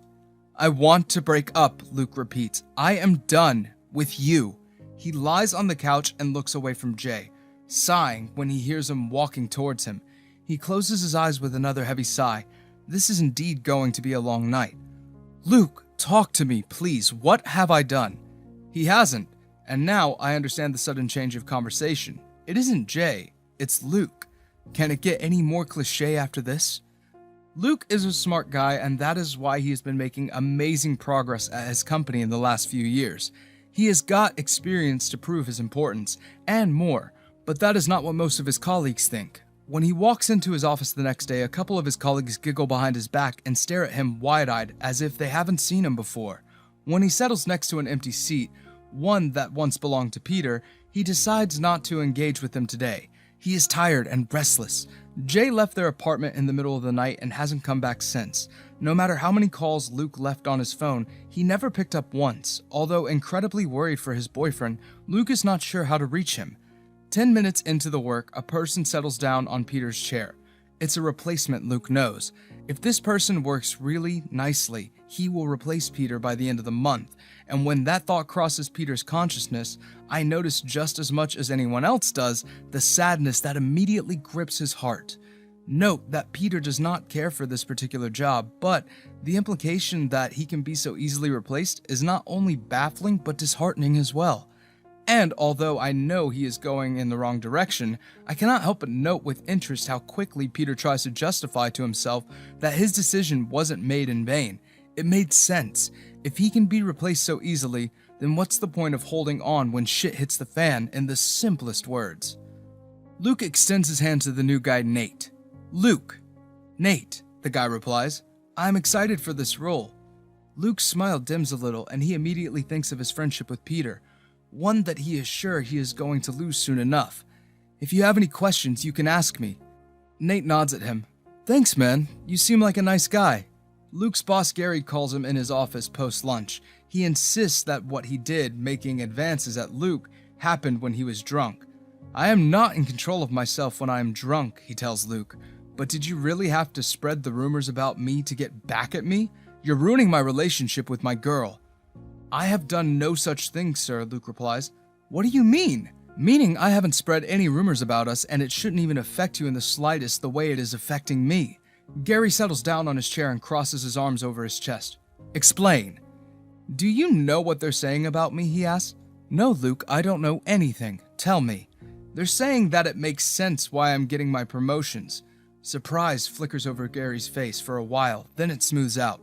"I want to break up," Luke repeats. "I am done with you." He lies on the couch and looks away from Jay, sighing when he hears him walking towards him. He closes his eyes with another heavy sigh. This is indeed going to be a long night. "Luke, talk to me, please. What have I done?" He hasn't, and now I understand the sudden change of conversation. It isn't Jay, it's Luke. Can it get any more cliche after this? Luke is a smart guy, and that is why he has been making amazing progress at his company in the last few years. He has got experience to prove his importance, and more, but that is not what most of his colleagues think. When he walks into his office the next day, a couple of his colleagues giggle behind his back and stare at him wide-eyed as if they haven't seen him before. When he settles next to an empty seat, one that once belonged to Peter, he decides not to engage with him today. He is tired and restless. Jay left their apartment in the middle of the night and hasn't come back since. No matter how many calls Luke left on his phone, he never picked up once. Although incredibly worried for his boyfriend, Luke is not sure how to reach him. 10 minutes into the work, a person settles down on Peter's chair. It's a replacement, Luke knows. If this person works really nicely, he will replace Peter by the end of the month. And when that thought crosses Peter's consciousness, I notice just as much as anyone else does, the sadness that immediately grips his heart. Note that Peter does not care for this particular job, but the implication that he can be so easily replaced is not only baffling but disheartening as well. And although I know he is going in the wrong direction, I cannot help but note with interest how quickly Peter tries to justify to himself that his decision wasn't made in vain. It made sense. If he can be replaced so easily, then what's the point of holding on when shit hits the fan, in the simplest words? Luke extends his hand to the new guy, Nate. "Luke." "Nate," the guy replies. "I'm excited for this role." Luke's smile dims a little, and he immediately thinks of his friendship with Peter, one that he is sure he is going to lose soon enough. "If you have any questions, you can ask me." Nate nods at him. "Thanks, man. You seem like a nice guy." Luke's boss Gary calls him in his office post-lunch. He insists that what he did, making advances at Luke, happened when he was drunk. "I am not in control of myself when I am drunk," he tells Luke. "But did you really have to spread the rumors about me to get back at me? You're ruining my relationship with my girl." "I have done no such thing, sir," Luke replies. "What do you mean?" "Meaning I haven't spread any rumors about us, and it shouldn't even affect you in the slightest the way it is affecting me." Gary settles down on his chair and crosses his arms over his chest. "Explain." "Do you know what they're saying about me?" he asks. "No, Luke, I don't know anything. Tell me." "They're saying that it makes sense why I'm getting my promotions." Surprise flickers over Gary's face for a while, then it smooths out.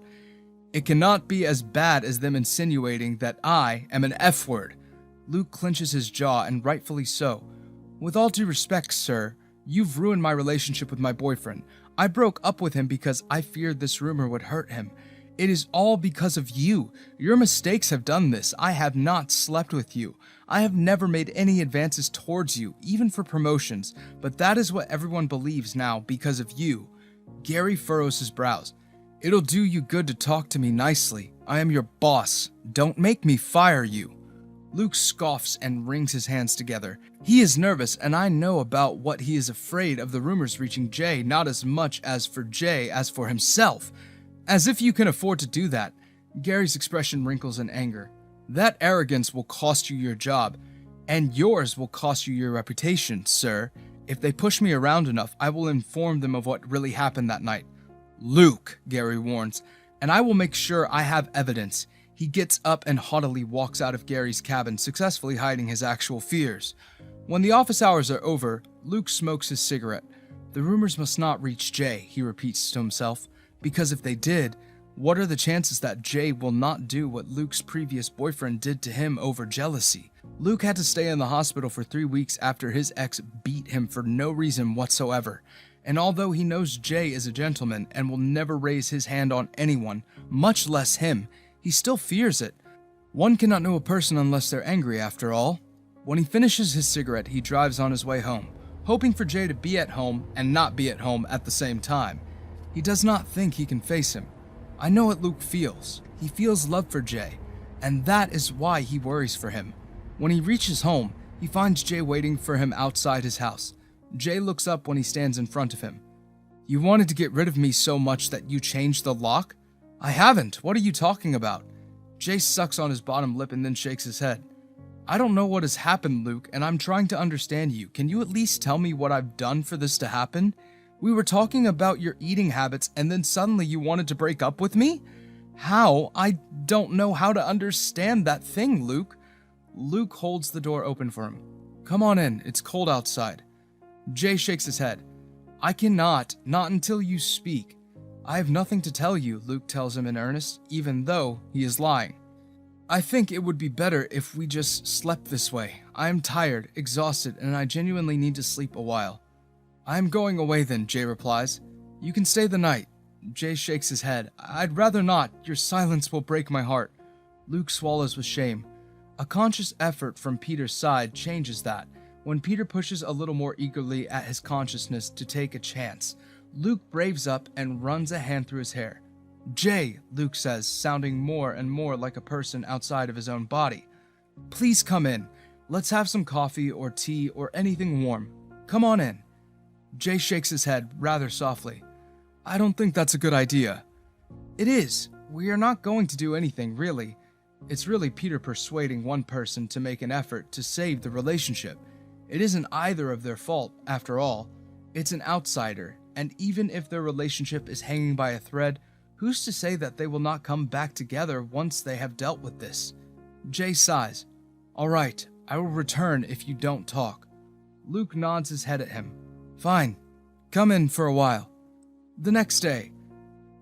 "It cannot be as bad as them insinuating that I am an F-word." Luke clenches his jaw, and rightfully so. "With all due respect, sir, you've ruined my relationship with my boyfriend. I broke up with him because I feared this rumor would hurt him. It is all because of you. Your mistakes have done this. I have not slept with you. I have never made any advances towards you, even for promotions, but that is what everyone believes now because of you. Gary furrows his brows. It'll do you good to talk to me nicely. I am your boss. Don't make me fire you. Luke scoffs and wrings his hands together. He is nervous, and I know about what he is afraid of the rumors reaching Jay, not as much as for Jay as for himself. As if you can afford to do that. Gary's expression wrinkles in anger. That arrogance will cost you your job, and yours will cost you your reputation, sir. If they push me around enough, I will inform them of what really happened that night. Luke, Gary warns, and I will make sure I have evidence. He gets up and haughtily walks out of Gary's cabin, successfully hiding his actual fears. When the office hours are over, Luke smokes his cigarette. The rumors must not reach Jay, he repeats to himself, because if they did, what are the chances that Jay will not do what Luke's previous boyfriend did to him over jealousy? Luke had to stay in the hospital for 3 weeks after his ex beat him for no reason whatsoever. And although he knows Jay is a gentleman and will never raise his hand on anyone, much less him, he still fears it. One cannot know a person unless they're angry, after all. When he finishes his cigarette, he drives on his way home, hoping for Jay to be at home and not be at home at the same time. He does not think he can face him. I know what Luke feels. He feels love for Jay, and that is why he worries for him. When he reaches home, he finds Jay waiting for him outside his house. Jay looks up when he stands in front of him. You wanted to get rid of me so much that you changed the lock? I haven't. What are you talking about? Jay sucks on his bottom lip and then shakes his head. I don't know what has happened, Luke, and I'm trying to understand you. Can you at least tell me what I've done for this to happen? We were talking about your eating habits and then suddenly you wanted to break up with me? How? I don't know how to understand that thing, Luke. Luke holds the door open for him. Come on in. It's cold outside. Jay shakes his head. I cannot. Not until you speak. I have nothing to tell you, Luke tells him in earnest, even though he is lying. I think it would be better if we just slept this way. I am tired, exhausted, and I genuinely need to sleep a while. I am going away then, Jay replies. You can stay the night. Jay shakes his head. I'd rather not. Your silence will break my heart. Luke swallows with shame. A conscious effort from Peter's side changes that. When Peter pushes a little more eagerly at his consciousness to take a chance, Luke braves up and runs a hand through his hair. Jay, Luke says, sounding more and more like a person outside of his own body. Please come in. Let's have some coffee or tea or anything warm. Come on in. Jay shakes his head rather softly. I don't think that's a good idea. It is. We are not going to do anything, really. It's really Peter persuading one person to make an effort to save the relationship. It isn't either of their fault, after all. It's an outsider, and even if their relationship is hanging by a thread, who's to say that they will not come back together once they have dealt with this? Jay sighs. All right, I will return if you don't talk. Luke nods his head at him. Fine. Come in for a while. The next day,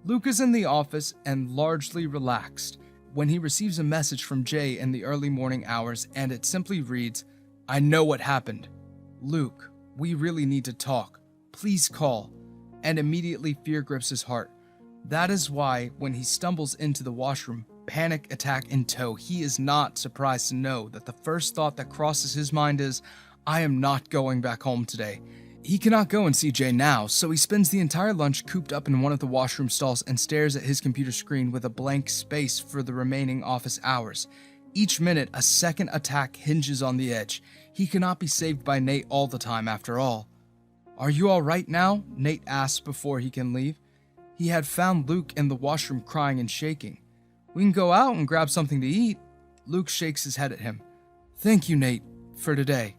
Luke is in the office and largely relaxed when he receives a message from Jay in the early morning hours, and it simply reads, I know what happened. Luke, we really need to talk. Please call. And immediately fear grips his heart. That is why, when he stumbles into the washroom, panic attack in tow, he is not surprised to know that the first thought that crosses his mind is, I am not going back home today. He cannot go and see Jay now, so he spends the entire lunch cooped up in one of the washroom stalls and stares at his computer screen with a blank space for the remaining office hours. Each minute, a second attack hinges on the edge. He cannot be saved by Nate all the time, after all. Are you all right now? Nate asks before he can leave. He had found Luke in the washroom crying and shaking. We can go out and grab something to eat. Luke shakes his head at him. Thank you, Nate, for today.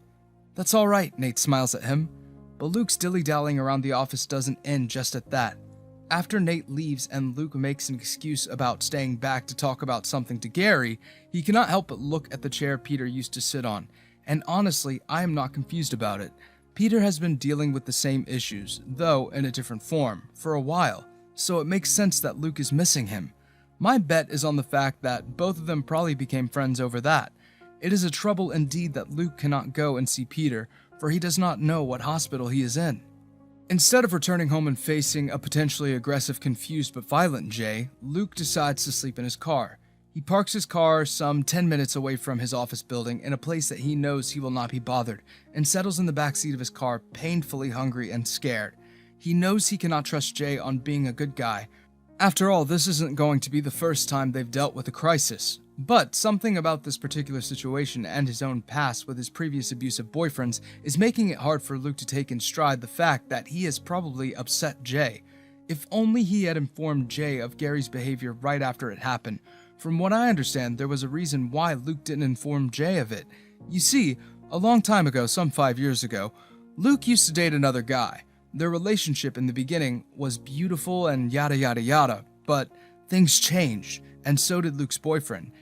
That's all right, Nate smiles at him. But Luke's dilly-dallying around the office doesn't end just at that. After Nate leaves and Luke makes an excuse about staying back to talk about something to Gary, he cannot help but look at the chair Peter used to sit on. And honestly, I am not confused about it. Peter has been dealing with the same issues, though in a different form, for a while, so it makes sense that Luke is missing him. My bet is on the fact that both of them probably became friends over that. It is a trouble indeed that Luke cannot go and see Peter, for he does not know what hospital he is in. Instead of returning home and facing a potentially aggressive, confused but violent Jay, Luke decides to sleep in his car. He parks his car some 10 minutes away from his office building in a place that he knows he will not be bothered, and settles in the back seat of his car, painfully hungry and scared. He knows he cannot trust Jay on being a good guy. After all, this isn't going to be the first time they've dealt with a crisis. But something about this particular situation and his own past with his previous abusive boyfriends is making it hard for Luke to take in stride the fact that he has probably upset Jay. If only he had informed Jay of Gary's behavior right after it happened. From what I understand, there was a reason why Luke didn't inform Jay of it. You see, a long time ago, some 5 years ago, Luke used to date another guy. Their relationship in the beginning was beautiful and yada yada yada, but things changed, and so did Luke's boyfriend.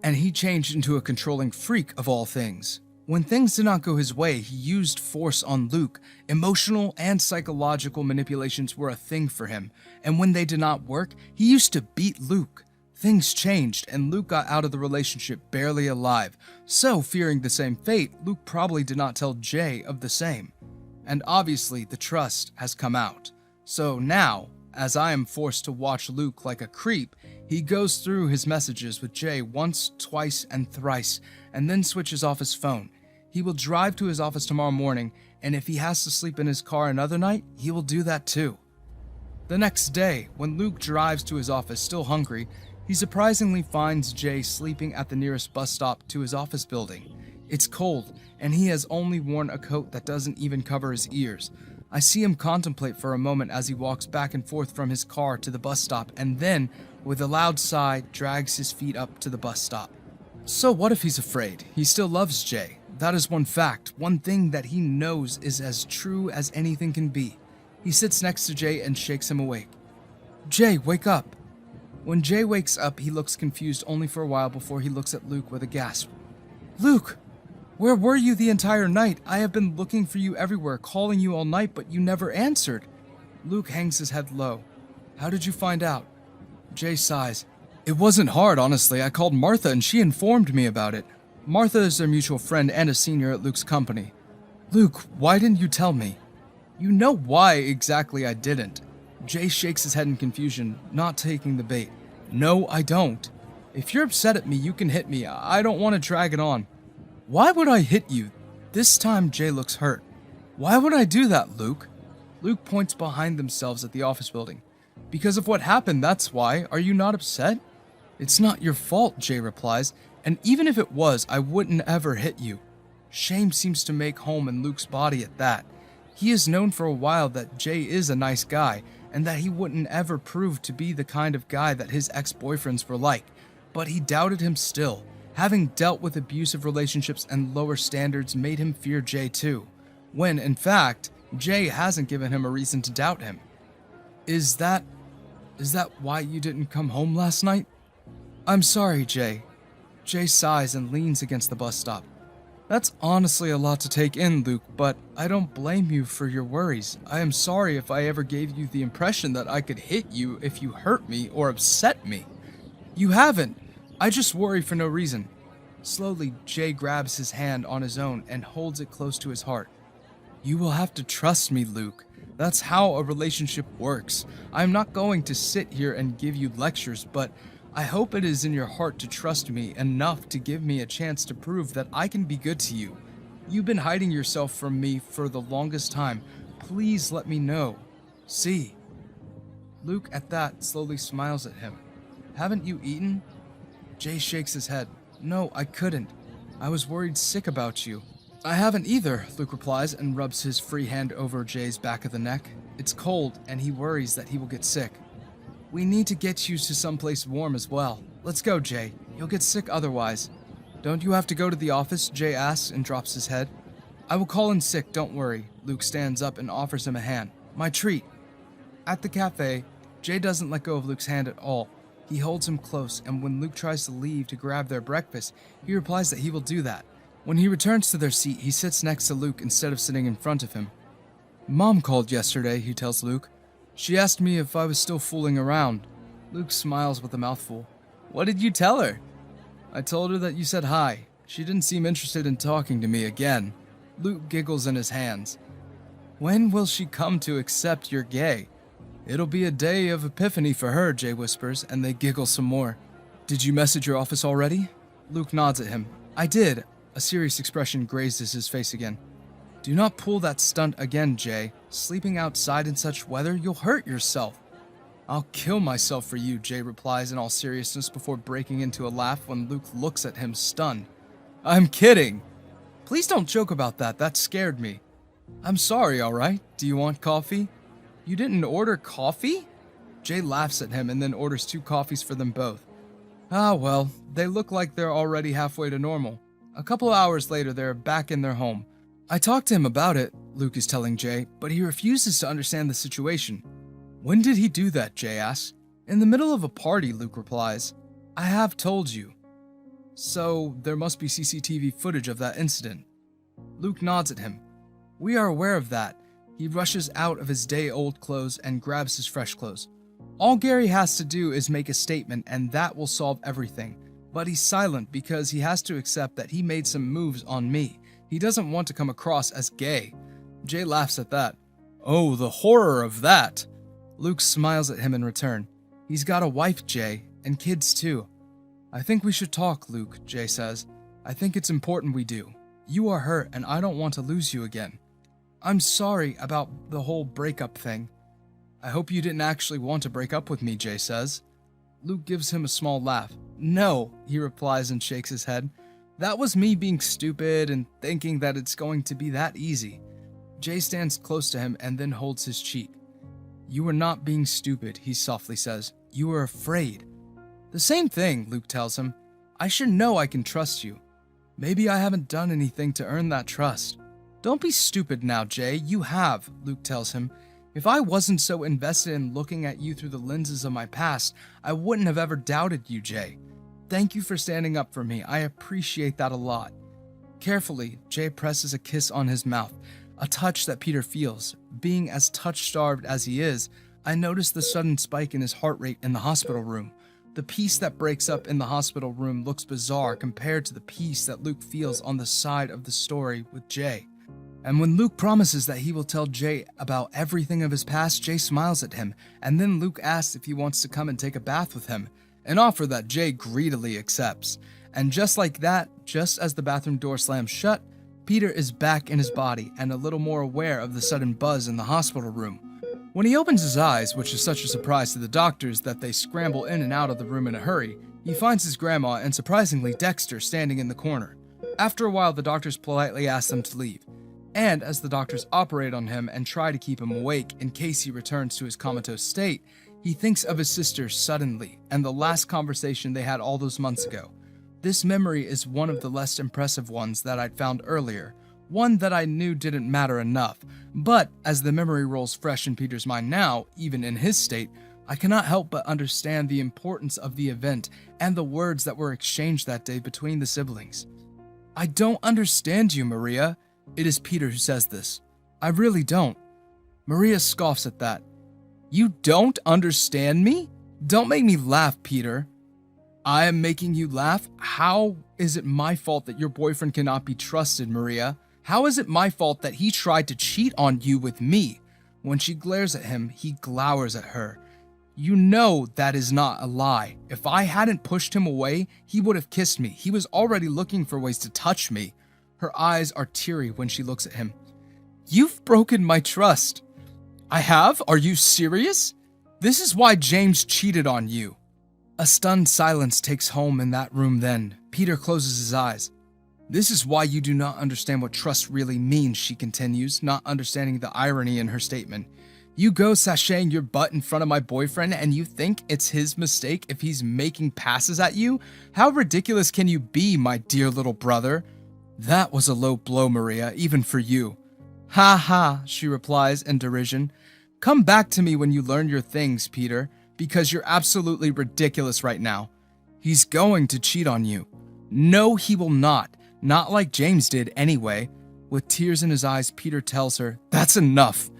And he changed into a controlling freak of all things. When things did not go his way, he used force on Luke. Emotional and psychological manipulations were a thing for him, and when they did not work, he used to beat Luke. Things changed, and Luke got out of the relationship barely alive. So, fearing the same fate, Luke probably did not tell Jay of the same. And obviously, the trust has come out. So now, as I am forced to watch Luke like a creep, he goes through his messages with Jay once, twice, and thrice, and then switches off his phone. He will drive to his office tomorrow morning, and if he has to sleep in his car another night, he will do that too. The next day, when Luke drives to his office still hungry, he surprisingly finds Jay sleeping at the nearest bus stop to his office building. It's cold, and he has only worn a coat that doesn't even cover his ears. I see him contemplate for a moment as he walks back and forth from his car to the bus stop, and then, with a loud sigh, drags his feet up to the bus stop. So what if he's afraid? He still loves Jay. That is one fact, one thing that he knows is as true as anything can be. He sits next to Jay and shakes him awake. Jay, wake up! When Jay wakes up, he looks confused only for a while before he looks at Luke with a gasp. Luke! Where were you the entire night? I have been looking for you everywhere, calling you all night, but you never answered. Luke hangs his head low. How did you find out? Jay sighs. It wasn't hard, honestly. I called Martha and she informed me about it. Martha is their mutual friend and a senior at Luke's company. Luke, why didn't you tell me? You know why exactly I didn't. Jay shakes his head in confusion, not taking the bait. No, I don't. If you're upset at me, you can hit me. I don't want to drag it on. Why would I hit you? This time Jay looks hurt. Why would I do that, Luke? Luke points behind themselves at the office building. Because of what happened, that's why. Are you not upset? It's not your fault, Jay replies, and even if it was, I wouldn't ever hit you. Shame seems to make home in Luke's body at that. He has known for a while that Jay is a nice guy, and that he wouldn't ever prove to be the kind of guy that his ex-boyfriends were like, but he doubted him still. Having dealt with abusive relationships and lower standards made him fear Jay too, when, in fact, Jay hasn't given him a reason to doubt him. Is that why you didn't come home last night? I'm sorry, Jay. Jay sighs and leans against the bus stop. That's honestly a lot to take in, Luke, but I don't blame you for your worries. I am sorry if I ever gave you the impression that I could hit you if you hurt me or upset me. You haven't. I just worry for no reason. Slowly, Jay grabs his hand on his own and holds it close to his heart. You will have to trust me, Luke. That's how a relationship works. I'm not going to sit here and give you lectures, but I hope it is in your heart to trust me enough to give me a chance to prove that I can be good to you. You've been hiding yourself from me for the longest time. Please let me know. See. Luke, at that, slowly smiles at him. Haven't you eaten? Jay shakes his head. No, I couldn't. I was worried sick about you. I haven't either, Luke replies and rubs his free hand over Jay's back of the neck. It's cold, and he worries that he will get sick. We need to get you to someplace warm as well. Let's go, Jay. You'll get sick otherwise. Don't you have to go to the office? Jay asks and drops his head. I will call in sick, don't worry. Luke stands up and offers him a hand. My treat. At the cafe, Jay doesn't let go of Luke's hand at all. He holds him close, and when Luke tries to leave to grab their breakfast, he replies that he will do that. When he returns to their seat, he sits next to Luke instead of sitting in front of him. Mom called yesterday, he tells Luke. She asked me if I was still fooling around. Luke smiles with a mouthful. What did you tell her? I told her that you said hi. She didn't seem interested in talking to me again. Luke giggles in his hands. When will she come to accept you're gay? It'll be a day of epiphany for her, Jay whispers, and they giggle some more. Did you message your office already? Luke nods at him. I did. A serious expression grazes his face again. Do not pull that stunt again, Jay. Sleeping outside in such weather, you'll hurt yourself. I'll kill myself for you, Jay replies in all seriousness before breaking into a laugh when Luke looks at him stunned. I'm kidding. Please don't joke about that. That scared me. I'm sorry, all right? Do you want coffee? You didn't order coffee? Jay laughs at him and then orders 2 coffees for them both. Ah, well, they look like they're already halfway to normal. A couple hours later, they're back in their home. I talked to him about it, Luke is telling Jay, but he refuses to understand the situation. When did he do that, Jay asks. In the middle of a party, Luke replies. I have told you. So, there must be CCTV footage of that incident. Luke nods at him. We are aware of that. He rushes out of his day-old clothes and grabs his fresh clothes. All Gary has to do is make a statement and that will solve everything. But he's silent because he has to accept that he made some moves on me. He doesn't want to come across as gay. Jay laughs at that. Oh, the horror of that. Luke smiles at him in return. He's got a wife, Jay, and kids too. I think we should talk, Luke, Jay says. I think it's important we do. You are hurt and I don't want to lose you again. I'm sorry about the whole breakup thing. I hope you didn't actually want to break up with me, Jay says. Luke gives him a small laugh. No, he replies and shakes his head. That was me being stupid and thinking that it's going to be that easy. Jay stands close to him and then holds his cheek. You were not being stupid, he softly says. You were afraid. The same thing, Luke tells him. I should know I can trust you. Maybe I haven't done anything to earn that trust. Don't be stupid now, Jay. You have, Luke tells him. If I wasn't so invested in looking at you through the lenses of my past, I wouldn't have ever doubted you, Jay. Thank you for standing up for me. I appreciate that a lot. Carefully, Jay presses a kiss on his mouth, a touch that Peter feels. Being as touch-starved as he is, I notice the sudden spike in his heart rate in the hospital room. The peace that breaks up in the hospital room looks bizarre compared to the peace that Luke feels on the side of the story with Jay. And when Luke promises that he will tell Jay about everything of his past, Jay smiles at him, and then Luke asks if he wants to come and take a bath with him, an offer that Jay greedily accepts. And just like that, just as the bathroom door slams shut, Peter is back in his body and a little more aware of the sudden buzz in the hospital room. When he opens his eyes, which is such a surprise to the doctors that they scramble in and out of the room in a hurry, he finds his grandma and surprisingly Dexter standing in the corner. After a while, the doctors politely ask them to leave. And as the doctors operate on him and try to keep him awake in case he returns to his comatose state, he thinks of his sister suddenly and the last conversation they had all those months ago. This memory is one of the less impressive ones that I'd found earlier, one that I knew didn't matter enough. But as the memory rolls fresh in Peter's mind now, even in his state, I cannot help but understand the importance of the event and the words that were exchanged that day between the siblings. I don't understand you, Maria. It is Peter who says this. I really don't. Maria scoffs at that. You don't understand me? Don't make me laugh, Peter. I am making you laugh? How is it my fault that your boyfriend cannot be trusted, Maria? How is it my fault that he tried to cheat on you with me? When she glares at him, he glowers at her. You know that is not a lie. If I hadn't pushed him away, he would have kissed me. He was already looking for ways to touch me. Her eyes are teary when she looks at him. You've broken my trust. I have? Are you serious? This is why James cheated on you. A stunned silence takes home in that room then. Peter closes his eyes. This is why you do not understand what trust really means, she continues, not understanding the irony in her statement. You go sashaying your butt in front of my boyfriend and you think it's his mistake if he's making passes at you? How ridiculous can you be, my dear little brother? That was a low blow, Maria, even for you. Ha ha, she replies in derision. Come back to me when you learn your things, Peter, because you're absolutely ridiculous right now. He's going to cheat on you. No, he will not. Not like James did anyway. With tears in his eyes, Peter tells her, that's enough.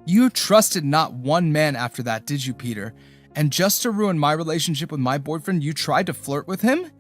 You trusted not one man after that, did you, Peter? And just to ruin my relationship with my boyfriend, you tried to flirt with him?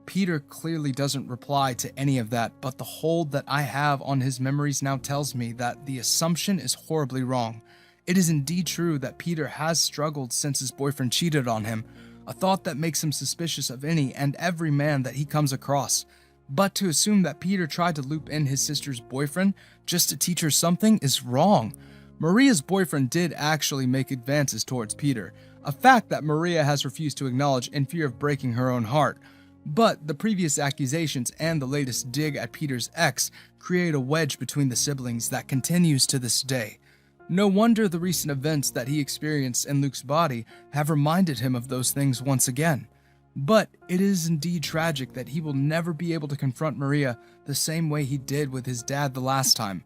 Peter clearly doesn't reply to any of that, but the hold that I have on his memories now tells me that the assumption is horribly wrong. It is indeed true that Peter has struggled since his boyfriend cheated on him, a thought that makes him suspicious of any and every man that he comes across. But to assume that Peter tried to loop in his sister's boyfriend just to teach her something is wrong. Maria's boyfriend did actually make advances towards Peter, a fact that Maria has refused to acknowledge in fear of breaking her own heart. But the previous accusations and the latest dig at Peter's ex create a wedge between the siblings that continues to this day. No wonder the recent events that he experienced in Luke's body have reminded him of those things once again. But it is indeed tragic that he will never be able to confront Maria the same way he did with his dad the last time.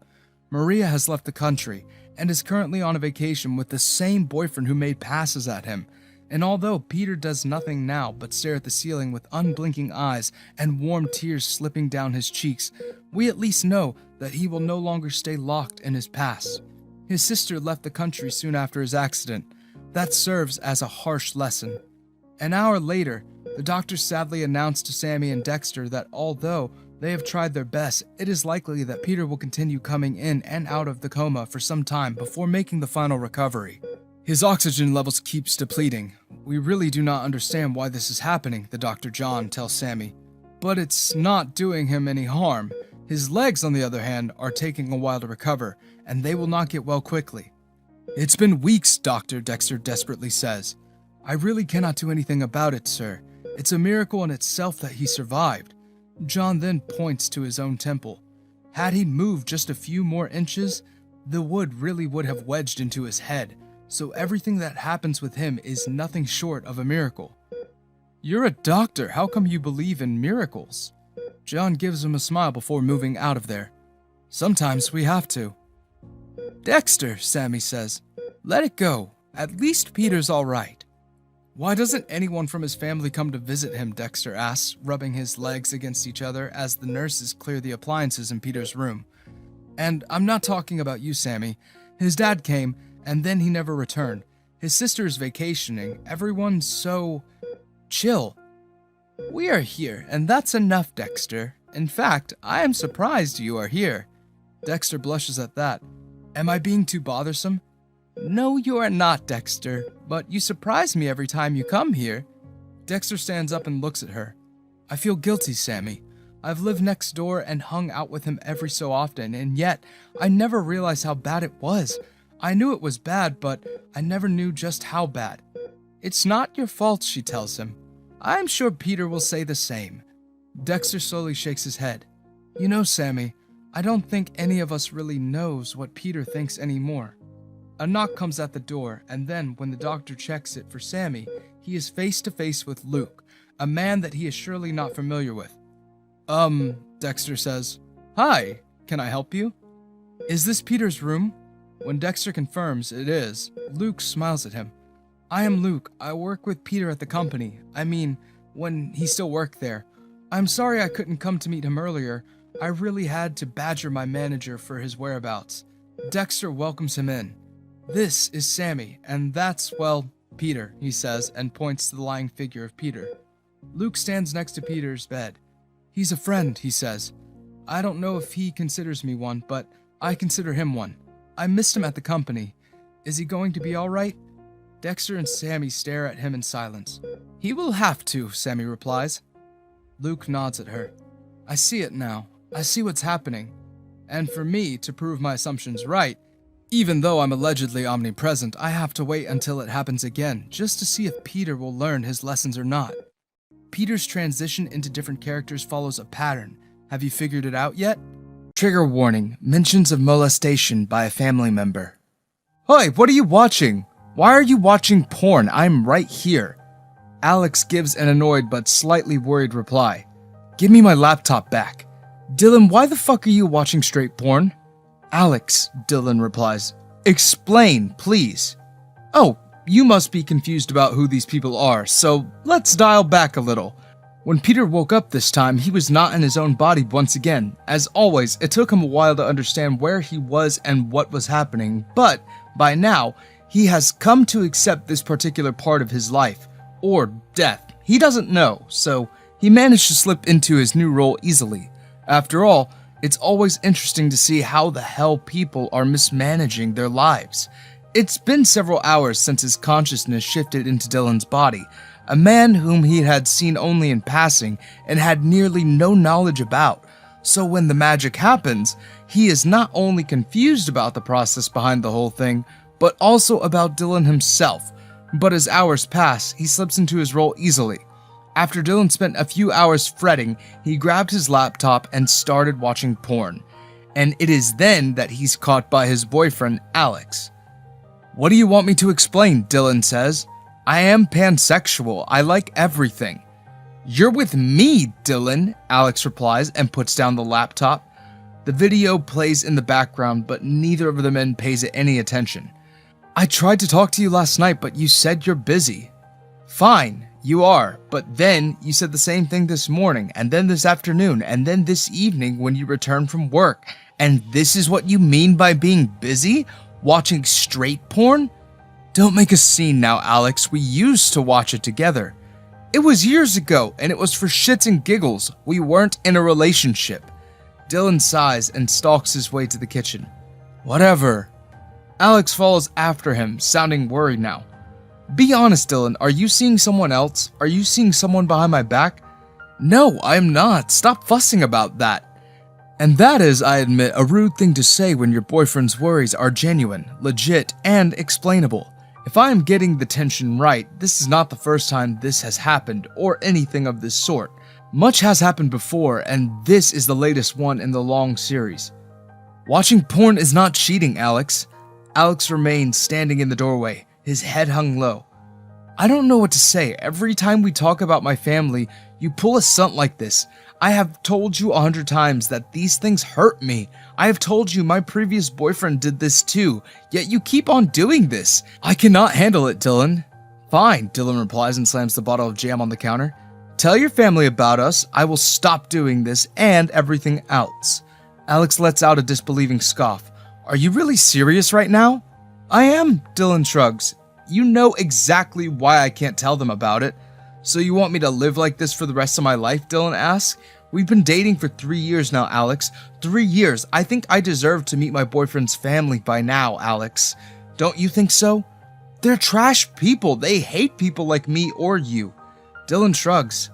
Maria has left the country and is currently on a vacation with the same boyfriend who made passes at him. And although Peter does nothing now but stare at the ceiling with unblinking eyes and warm tears slipping down his cheeks, we at least know that he will no longer stay locked in his past. His sister left the country soon after his accident. That serves as a harsh lesson. An hour later, the doctor sadly announced to Sammie and Dexter that although they have tried their best, it is likely that Peter will continue coming in and out of the coma for some time before making the final recovery. His oxygen levels keeps depleting. We really do not understand why this is happening, the Dr. John tells Sammie. But it's not doing him any harm. His legs, on the other hand, are taking a while to recover, and they will not get well quickly. It's been weeks, Doctor, Dexter desperately says. I really cannot do anything about it, sir. It's a miracle in itself that he survived. John then points to his own temple. Had he moved just a few more inches, the wood really would have wedged into his head, so everything that happens with him is nothing short of a miracle. You're a doctor, how come you believe in miracles? John gives him a smile before moving out of there. Sometimes we have to. Dexter, Sammie says, let it go. At least Peter's all right. Why doesn't anyone from his family come to visit him, Dexter asks, rubbing his legs against each other as the nurses clear the appliances in Peter's room. And I'm not talking about you, Sammie. His dad came, and then he never returned. His sister is vacationing. Everyone's so chill. We are here, and that's enough, Dexter. In fact, I am surprised you are here. Dexter blushes at that. Am I being too bothersome? No, you are not, Dexter, but you surprise me every time you come here. Dexter stands up and looks at her. I feel guilty, Sammie. I've lived next door and hung out with him every so often, and yet I never realized how bad it was. I knew it was bad, but I never knew just how bad. It's not your fault, she tells him. I'm sure Peter will say the same. Dexter slowly shakes his head. You know, Sammie, I don't think any of us really knows what Peter thinks anymore. A knock comes at the door, and then when the doctor checks it for Sammie, he is face to face with Luke, a man that he is surely not familiar with. Dexter says, Hi, can I help you? Is this Peter's room? When Dexter confirms it is, Luke smiles at him. I am Luke. I work with Peter at the company. I mean, when he still worked there. I'm sorry I couldn't come to meet him earlier. I really had to badger my manager for his whereabouts. Dexter welcomes him in. This is Sammie, and that's, well, Peter, he says, and points to the lying figure of Peter. Luke stands next to Peter's bed. He's a friend, he says. I don't know if he considers me one, but I consider him one. I missed him at the company. Is he going to be all right? Dexter and Sammie stare at him in silence. He will have to, Sammie replies. Luke nods at her. I see it now. I see what's happening. And for me to prove my assumptions right, even though I'm allegedly omnipresent, I have to wait until it happens again, just to see if Peter will learn his lessons or not. Peter's transition into different characters follows a pattern. Have you figured it out yet? Trigger warning, mentions of molestation by a family member. Hey, what are you watching? Why are you watching porn? I'm right here. Alex gives an annoyed but slightly worried reply. Give me my laptop back. Dylan, why the fuck are you watching straight porn? Alex, Dylan replies. Explain, please. Oh, you must be confused about who these people are, so let's dial back a little. When Peter woke up this time, he was not in his own body once again. As always, it took him a while to understand where he was and what was happening, but by now, he has come to accept this particular part of his life, or death. He doesn't know, so He managed to slip into his new role easily. After all, it's always interesting to see how the hell people are mismanaging their lives. It's been several hours since his consciousness shifted into Dylan's body, a man whom he had seen only in passing and had nearly no knowledge about. So when the magic happens, he is not only confused about the process behind the whole thing, but also about Dylan himself. But as hours pass, he slips into his role easily. After Dylan spent a few hours fretting, he grabbed his laptop and started watching porn. And it is then that he's caught by his boyfriend, Alex. "What do you want me to explain?" Dylan says. "I am pansexual. I like everything." "You're with me, Dylan," Alex replies and puts down the laptop. The video plays in the background, but neither of the men pays it any attention. "I tried to talk to you last night, but you said you're busy." "Fine. You are, but then you said the same thing this morning, and then this afternoon, and then this evening when you returned from work. And this is what you mean by being busy? Watching straight porn?" "Don't make a scene now, Alex. We used to watch it together." "It was years ago, and it was for shits and giggles. We weren't in a relationship." Dylan sighs and stalks his way to the kitchen. "Whatever." Alex follows after him, sounding worried now. "Be honest, Dylan, are you seeing someone else? Are you seeing someone behind my back?" "No, I am not. Stop fussing about that." And that is, I admit, a rude thing to say when your boyfriend's worries are genuine, legit, and explainable. If I am getting the tension right, this is not the first time this has happened, or anything of this sort. Much has happened before, and this is the latest one in the long series. "Watching porn is not cheating, Alex." Alex remains standing in the doorway, his head hung low. "I don't know what to say. Every time we talk about my family, you pull a stunt like this. I have told you 100 times that these things hurt me. I have told you my previous boyfriend did this too, yet you keep on doing this. I cannot handle it, Dylan." "Fine," Dylan replies and slams the bottle of jam on the counter. "Tell your family about us. I will stop doing this and everything else." Alex lets out a disbelieving scoff. "Are you really serious right now?" "I am," Dylan shrugs. "You know exactly why I can't tell them about it." "So you want me to live like this for the rest of my life?" Dylan asks. "We've been dating for 3 years now, Alex. 3 years. I think I deserve to meet my boyfriend's family by now, Alex. Don't you think so?" "They're trash people. They hate people like me or you." Dylan shrugs.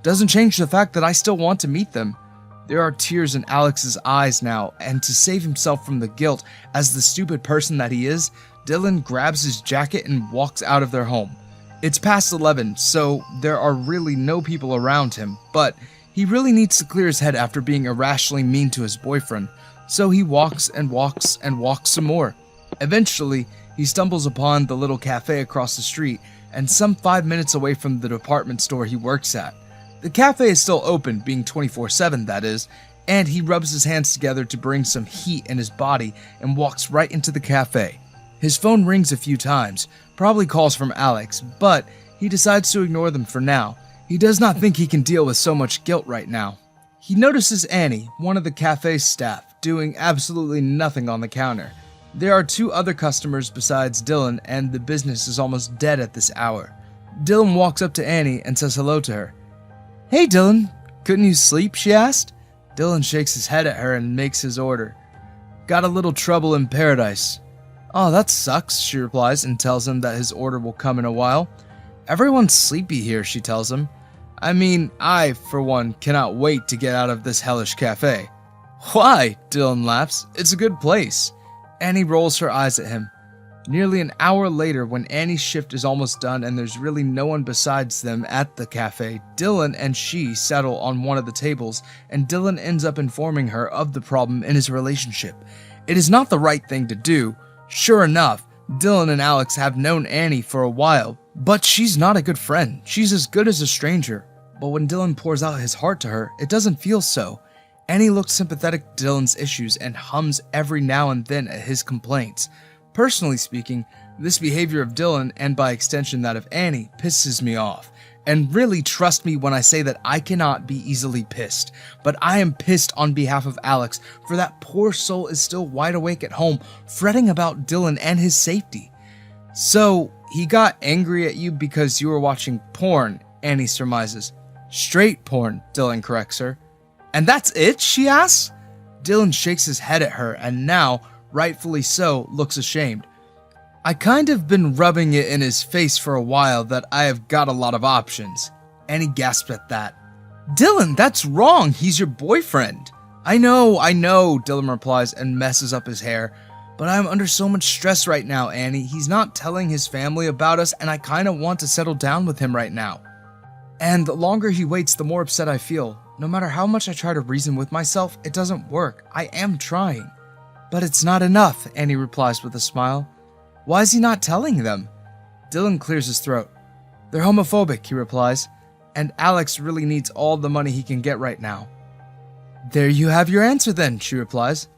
"Doesn't change the fact that I still want to meet them." There are tears in Alex's eyes now, and to save himself from the guilt as the stupid person that he is, Dylan grabs his jacket and walks out of their home. It's past 11, so there are really no people around him, but he really needs to clear his head after being irrationally mean to his boyfriend, so he walks and walks and walks some more. Eventually, he stumbles upon the little cafe across the street and some 5 minutes away from the department store he works at. The cafe is still open, being 24/7 that is, and he rubs his hands together to bring some heat in his body and walks right into the cafe. His phone rings a few times, probably calls from Alex, but he decides to ignore them for now. He does not think he can deal with so much guilt right now. He notices Annie, one of the cafe's staff, doing absolutely nothing on the counter. There are 2 other customers besides Dylan, and the business is almost dead at this hour. Dylan walks up to Annie and says hello to her. "Hey Dylan, couldn't you sleep?" she asked. Dylan shakes his head at her and makes his order. "Got a little trouble in paradise." "Oh, that sucks," she replies and tells him that his order will come in a while. "Everyone's sleepy here," she tells him. "I mean, I, for one, cannot wait to get out of this hellish cafe." "Why?" Dylan laughs. "It's a good place." Annie rolls her eyes at him. Nearly an hour later, when Annie's shift is almost done and there's really no one besides them at the cafe, Dylan and she settle on one of the tables, and Dylan ends up informing her of the problem in his relationship. It is not the right thing to do. Sure enough, Dylan and Alex have known Annie for a while, but she's not a good friend. She's as good as a stranger. But when Dylan pours out his heart to her, it doesn't feel so. Annie looks sympathetic to Dylan's issues and hums every now and then at his complaints. Personally speaking, this behavior of Dylan, and by extension that of Annie, pisses me off. And really, trust me when I say that I cannot be easily pissed. But I am pissed on behalf of Alex, for that poor soul is still wide awake at home, fretting about Dylan and his safety. "So, he got angry at you because you were watching porn," Annie surmises. Straight porn, Dylan corrects her. And that's it, she asks? Dylan shakes his head at her and now, rightfully so, looks ashamed. I kind of been rubbing it in his face for a while that I have got a lot of options. And he gasped at that. Dylan, that's wrong, he's your boyfriend. I know, Dylan replies and messes up his hair. But I'm under so much stress right now, Annie. He's not telling his family about us and I kinda want to settle down with him right now. And the longer he waits, the more upset I feel. No matter how much I try to reason with myself, it doesn't work. I am trying. But it's not enough, Annie replies with a smile. Why is he not telling them? Dylan clears his throat. They're homophobic, he replies, and Alex really needs all the money he can get right now. There you have your answer then, she replies.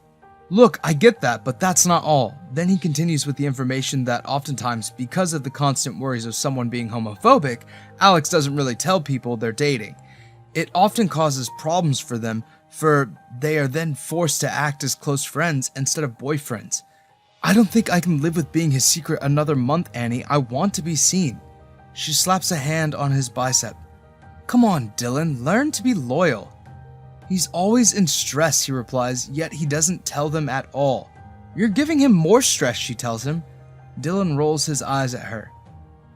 Look, I get that, but that's not all. Then he continues with the information that oftentimes, because of the constant worries of someone being homophobic, Alex doesn't really tell people they're dating. It often causes problems for them, for they are then forced to act as close friends instead of boyfriends. I don't think I can live with being his secret another month, Annie. I want to be seen. She slaps a hand on his bicep. Come on, Dylan, learn to be loyal. He's always in stress, he replies, yet he doesn't tell them at all. You're giving him more stress, she tells him. Dylan rolls his eyes at her.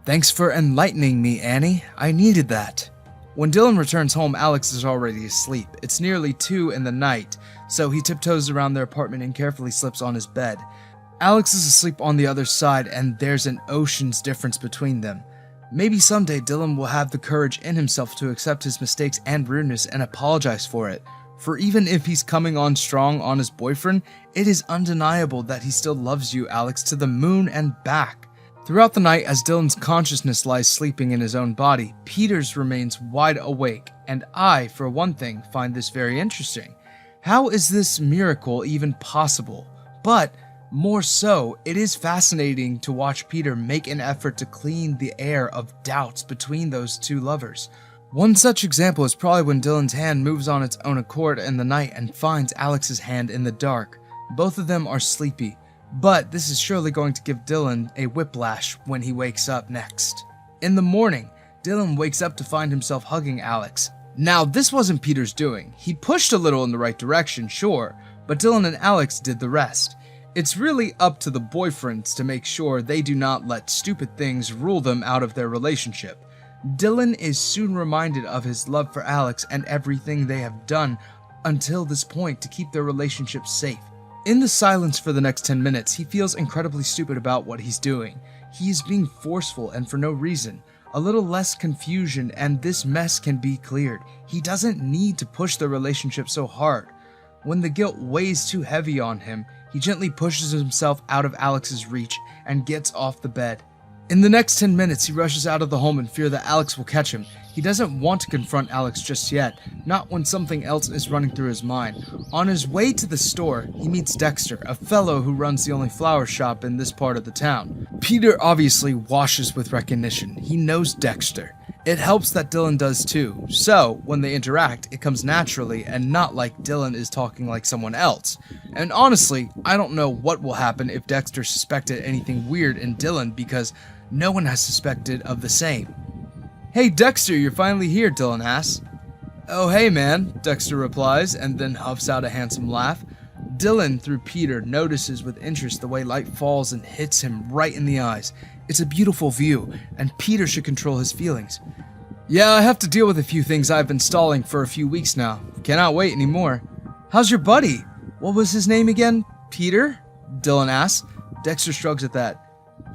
Thanks for enlightening me, Annie. I needed that. When Dylan returns home, Alex is already asleep. It's nearly 2 in the night, so he tiptoes around their apartment and carefully slips on his bed. Alex is asleep on the other side, and there's an ocean's difference between them. Maybe someday Dylan will have the courage in himself to accept his mistakes and rudeness and apologize for it. For even if he's coming on strong on his boyfriend, it is undeniable that he still loves you, Alex, to the moon and back. Throughout the night, as Dylan's consciousness lies sleeping in his own body, Peter's remains wide awake, and I, for one thing, find this very interesting. How is this miracle even possible? But more so, it is fascinating to watch Peter make an effort to clean the air of doubts between those two lovers. One such example is probably when Dylan's hand moves on its own accord in the night and finds Alex's hand in the dark. Both of them are sleepy, but this is surely going to give Dylan a whiplash when he wakes up next. In the morning, Dylan wakes up to find himself hugging Alex. Now, this wasn't Peter's doing. He pushed a little in the right direction, sure, but Dylan and Alex did the rest. It's really up to the boyfriends to make sure they do not let stupid things rule them out of their relationship. Dylan is soon reminded of his love for Alex and everything they have done until this point to keep their relationship safe. In the silence for the next 10 minutes, he feels incredibly stupid about what he's doing. He is being forceful and for no reason. A little less confusion and this mess can be cleared. He doesn't need to push the relationship so hard. When the guilt weighs too heavy on him, he gently pushes himself out of Alex's reach and gets off the bed. In the next 10 minutes, he rushes out of the home in fear that Alex will catch him. He doesn't want to confront Alex just yet, not when something else is running through his mind. On his way to the store, he meets Dexter, a fellow who runs the only flower shop in this part of the town. Peter obviously washes with recognition. He knows Dexter. It helps that Dylan does too, so when they interact, it comes naturally and not like Dylan is talking like someone else. And honestly, I don't know what will happen if Dexter suspected anything weird in Dylan because no one has suspected of the same. Hey Dexter, you're finally here, Dylan asks. Oh hey man, Dexter replies and then huffs out a handsome laugh. Dylan, through Peter, notices with interest the way light falls and hits him right in the eyes. It's a beautiful view, and Peter should control his feelings. Yeah, I have to deal with a few things I've been stalling for a few weeks now. Cannot wait anymore. How's your buddy? What was his name again? Peter? Dylan asks. Dexter shrugs at that.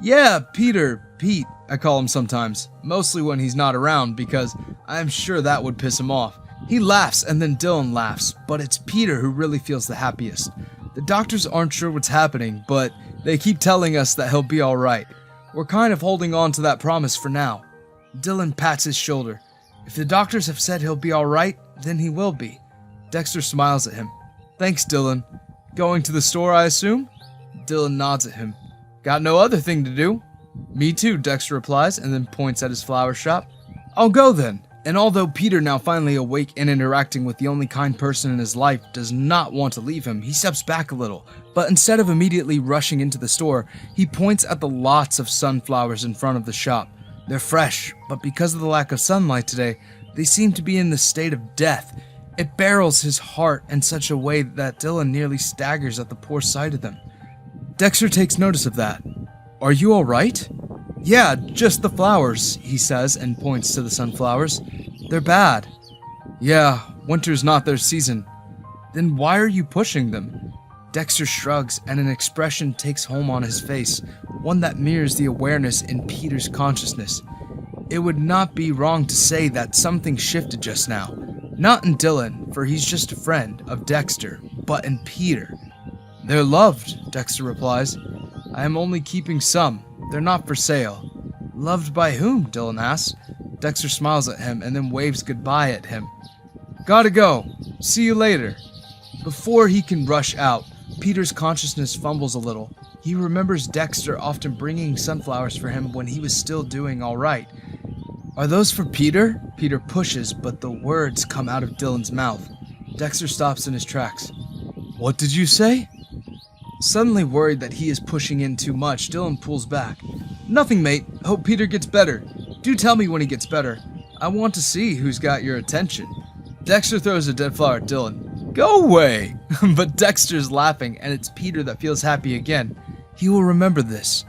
Yeah, Pete, I call him sometimes. Mostly when he's not around, because I'm sure that would piss him off. He laughs, and then Dylan laughs, but it's Peter who really feels the happiest. The doctors aren't sure what's happening, but they keep telling us that he'll be alright. We're kind of holding on to that promise for now. Dylan pats his shoulder. If the doctors have said he'll be alright, then he will be. Dexter smiles at him. Thanks, Dylan. Going to the store, I assume? Dylan nods at him. Got no other thing to do. Me too, Dexter replies, and then points at his flower shop. I'll go then. And although Peter, now finally awake and interacting with the only kind person in his life, does not want to leave him, he steps back a little. But instead of immediately rushing into the store, he points at the lots of sunflowers in front of the shop. They're fresh, but because of the lack of sunlight today, They seem to be in the state of death. It barrels his heart in such a way that Dylan nearly staggers at the poor sight of them. Dexter takes notice of that. Are you alright? Yeah, just the flowers, he says and points to the sunflowers. They're bad. Yeah, winter's not their season. Then why are you pushing them? Dexter shrugs and an expression takes home on his face, one that mirrors the awareness in Peter's consciousness. It would not be wrong to say that something shifted just now. Not in Dylan, for he's just a friend of Dexter, but in Peter. They're loved, Dexter replies. I am only keeping some. They're not for sale. Loved by whom? Dylan asks. Dexter smiles at him and then waves goodbye at him. Gotta go. See you later. Before he can rush out, Peter's consciousness fumbles a little. He remembers Dexter often bringing sunflowers for him when he was still doing all right. Are those for Peter? Peter pushes, but the words come out of Dylan's mouth. Dexter stops in his tracks. What did you say? Suddenly worried that he is pushing in too much, Dylan pulls back. Nothing, mate. Hope Peter gets better. Do tell me when he gets better. I want to see who's got your attention. Dexter throws a dead flower at Dylan. Go away! But Dexter's laughing, and it's Peter that feels happy again. He will remember this.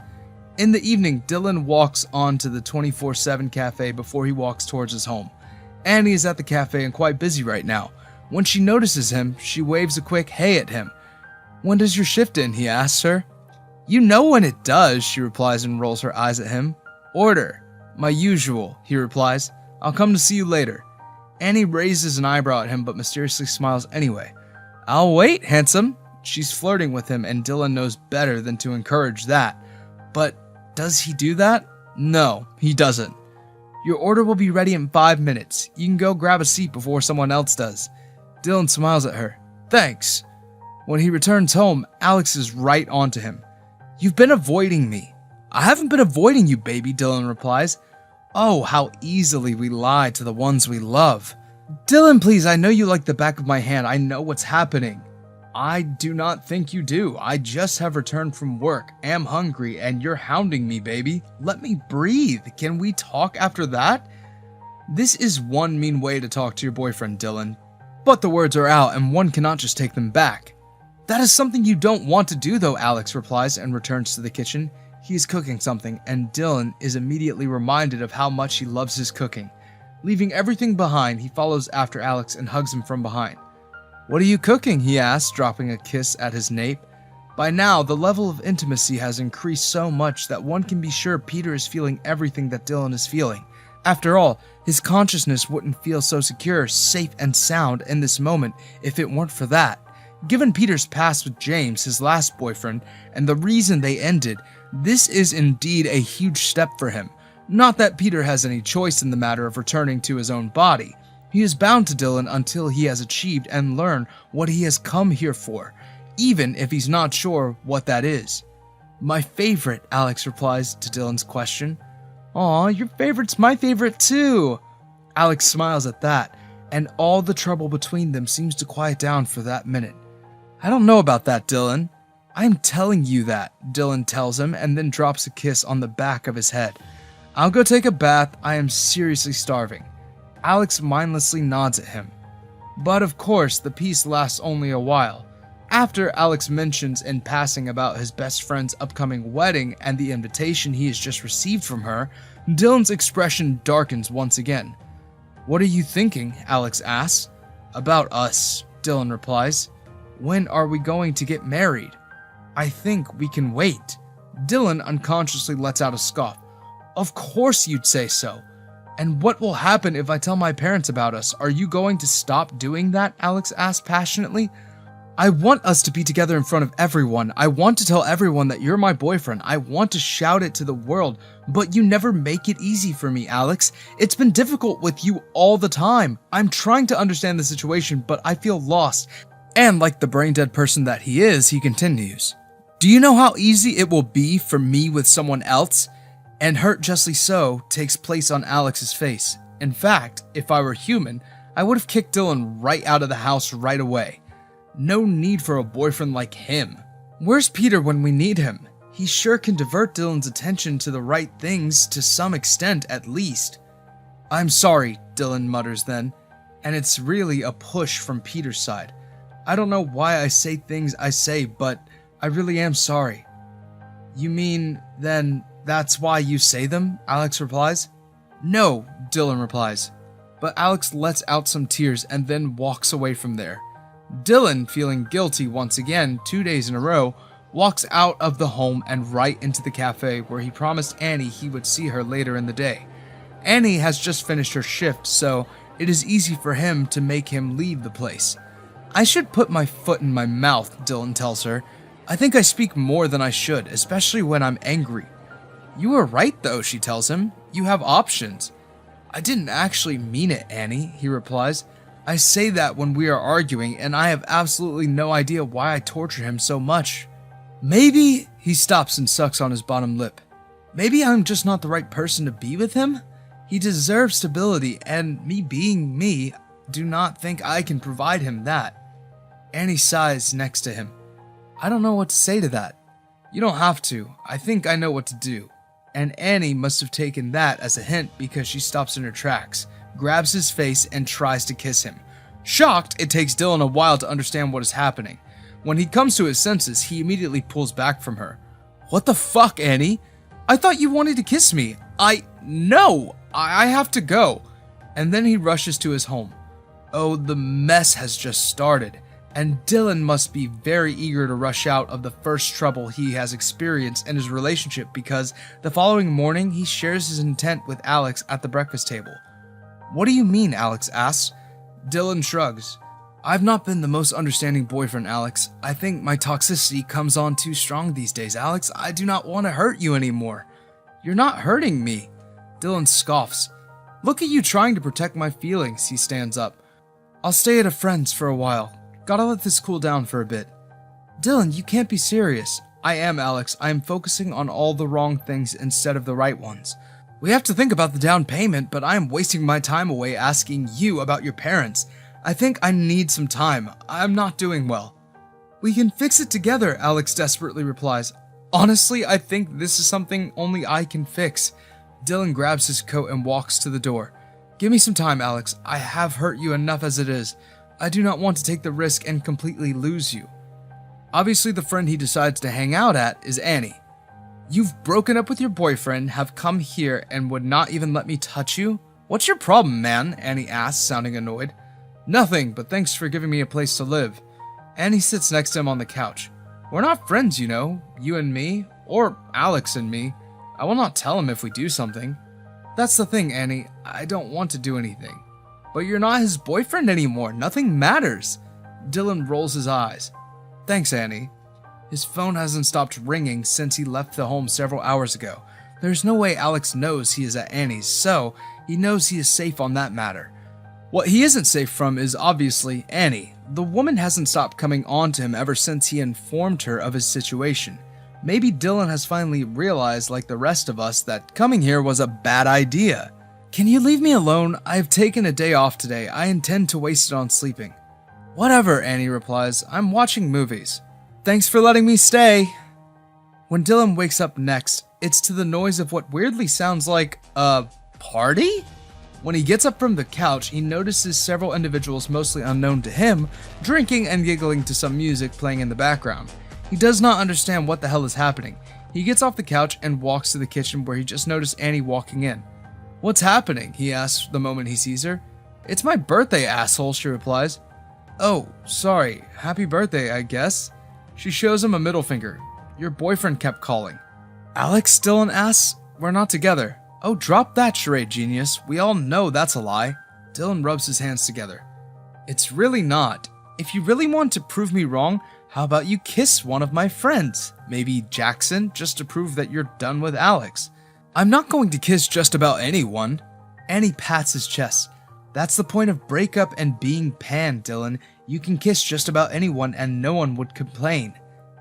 In the evening, Dylan walks on to the 24/7 cafe before he walks towards his home. Annie is at the cafe and quite busy right now. When she notices him, she waves a quick hey at him. When does your shift end? He asks her. You know when it does, she replies and rolls her eyes at him. Order. My usual, he replies. I'll come to see you later. Annie raises an eyebrow at him but mysteriously smiles anyway. I'll wait, handsome. She's flirting with him and Dylan knows better than to encourage that. But does he do that? No, he doesn't. Your order will be ready in 5 minutes. You can go grab a seat before someone else does. Dylan smiles at her. Thanks. When he returns home, Alex is right onto him. You've been avoiding me. I haven't been avoiding you, baby, Dylan replies. Oh, how easily we lie to the ones we love. Dylan, please, I know you like the back of my hand. I know what's happening. I do not think you do. I just have returned from work, am hungry, and you're hounding me, baby. Let me breathe. Can we talk after that? This is one mean way to talk to your boyfriend, Dylan. But the words are out, and one cannot just take them back. That is something you don't want to do, though, Alex replies and returns to the kitchen. He is cooking something, and Dylan is immediately reminded of how much he loves his cooking. Leaving everything behind, he follows after Alex and hugs him from behind. What are you cooking? He asks, dropping a kiss at his nape. By now, the level of intimacy has increased so much that one can be sure Peter is feeling everything that Dylan is feeling. After all, his consciousness wouldn't feel so secure, safe, and sound in this moment if it weren't for that. Given Peter's past with James, his last boyfriend, and the reason they ended, this is indeed a huge step for him. Not that Peter has any choice in the matter of returning to his own body. He is bound to Dylan until he has achieved and learned what he has come here for, even if he's not sure what that is. My favorite, Alex replies to Dylan's question. Aw, your favorite's my favorite too. Alex smiles at that, and all the trouble between them seems to quiet down for that minute. I don't know about that, Dylan. I'm telling you that, Dylan tells him and then drops a kiss on the back of his head. I'll go take a bath. I am seriously starving. Alex mindlessly nods at him. But of course, the peace lasts only a while. After Alex mentions in passing about his best friend's upcoming wedding and the invitation he has just received from her, Dylan's expression darkens once again. What are you thinking? Alex asks. About us, Dylan replies. When are we going to get married? I think we can wait. Dylan unconsciously lets out a scoff. Of course you'd say so. And what will happen if I tell my parents about us? Are you going to stop doing that? Alex asked passionately. I want us to be together in front of everyone. I want to tell everyone that you're my boyfriend. I want to shout it to the world, but you never make it easy for me, Alex. It's been difficult with you all the time. I'm trying to understand the situation, but I feel lost. And like the brain-dead person that he is, he continues. Do you know how easy it will be for me with someone else? And hurt justly so takes place on Alex's face. In fact, if I were human, I would have kicked Dylan right out of the house right away. No need for a boyfriend like him. Where's Peter when we need him? He sure can divert Dylan's attention to the right things to some extent at least. I'm sorry, Dylan mutters then, and it's really a push from Peter's side. I don't know why I say things I say, but I really am sorry. You mean, then, that's why you say them? Alex replies. No, Dylan replies. But Alex lets out some tears and then walks away from there. Dylan, feeling guilty once again, 2 days in a row, walks out of the home and right into the cafe where he promised Annie he would see her later in the day. Annie has just finished her shift, so it is easy for him to make him leave the place. I should put my foot in my mouth, Dylan tells her. I think I speak more than I should, especially when I'm angry. You were right though, she tells him. You have options. I didn't actually mean it, Annie, he replies. I say that when we are arguing, and I have absolutely no idea why I torture him so much. Maybe, he stops and sucks on his bottom lip. Maybe I'm just not the right person to be with him? He deserves stability, and me being me, do not think I can provide him that. Annie sighs next to him. I don't know what to say to that. You don't have to. I think I know what to do. And Annie must have taken that as a hint because she stops in her tracks, grabs his face, and tries to kiss him. Shocked, it takes Dylan a while to understand what is happening. When he comes to his senses, he immediately pulls back from her. What the fuck, Annie? I thought you wanted to kiss me. No! I have to go. And then he rushes to his home. Oh, the mess has just started, and Dylan must be very eager to rush out of the first trouble he has experienced in his relationship because the following morning he shares his intent with Alex at the breakfast table. What do you mean? Alex asks. Dylan shrugs. I've not been the most understanding boyfriend, Alex. I think my toxicity comes on too strong these days, Alex. I do not want to hurt you anymore. You're not hurting me. Dylan scoffs. Look at you trying to protect my feelings, he stands up. I'll stay at a friend's for a while. Gotta let this cool down for a bit. Dylan, you can't be serious. I am, Alex. I am focusing on all the wrong things instead of the right ones. We have to think about the down payment, but I am wasting my time away asking you about your parents. I think I need some time. I'm not doing well. We can fix it together, Alex desperately replies. Honestly, I think this is something only I can fix. Dylan grabs his coat and walks to the door. Give me some time, Alex. I have hurt you enough as it is. I do not want to take the risk and completely lose you. Obviously, the friend he decides to hang out at is Annie. You've broken up with your boyfriend, have come here, and would not even let me touch you? What's your problem, man? Annie asks, sounding annoyed. Nothing, but thanks for giving me a place to live. Annie sits next to him on the couch. We're not friends, you know, you and me, or Alex and me. I will not tell him if we do something. That's the thing, Annie. I don't want to do anything. But you're not his boyfriend anymore. Nothing matters. Dylan rolls his eyes. Thanks, Annie. His phone hasn't stopped ringing since he left the home several hours ago. There's no way Alex knows he is at Annie's, so he knows he is safe on that matter. What he isn't safe from is obviously Annie. The woman hasn't stopped coming on to him ever since he informed her of his situation. Maybe Dylan has finally realized, like the rest of us, that coming here was a bad idea. Can you leave me alone? I have taken a day off today. I intend to waste it on sleeping. Whatever, Annie replies. I'm watching movies. Thanks for letting me stay. When Dylan wakes up next, it's to the noise of what weirdly sounds like a party? When he gets up from the couch, he notices several individuals mostly unknown to him, drinking and giggling to some music playing in the background. He does not understand what the hell is happening. He gets off the couch and walks to the kitchen where he just noticed Annie walking in. What's happening? He asks the moment he sees her. It's my birthday, asshole, she replies. Oh, sorry. Happy birthday, I guess. She shows him a middle finger. Your boyfriend kept calling. Alex, Dylan asks. We're not together. Oh, drop that charade, genius. We all know that's a lie. Dylan rubs his hands together. It's really not. If you really want to prove me wrong, how about you kiss one of my friends? Maybe Jackson, just to prove that you're done with Alex. I'm not going to kiss just about anyone. Annie pats his chest. That's the point of breakup and being panned, Dylan. You can kiss just about anyone and no one would complain.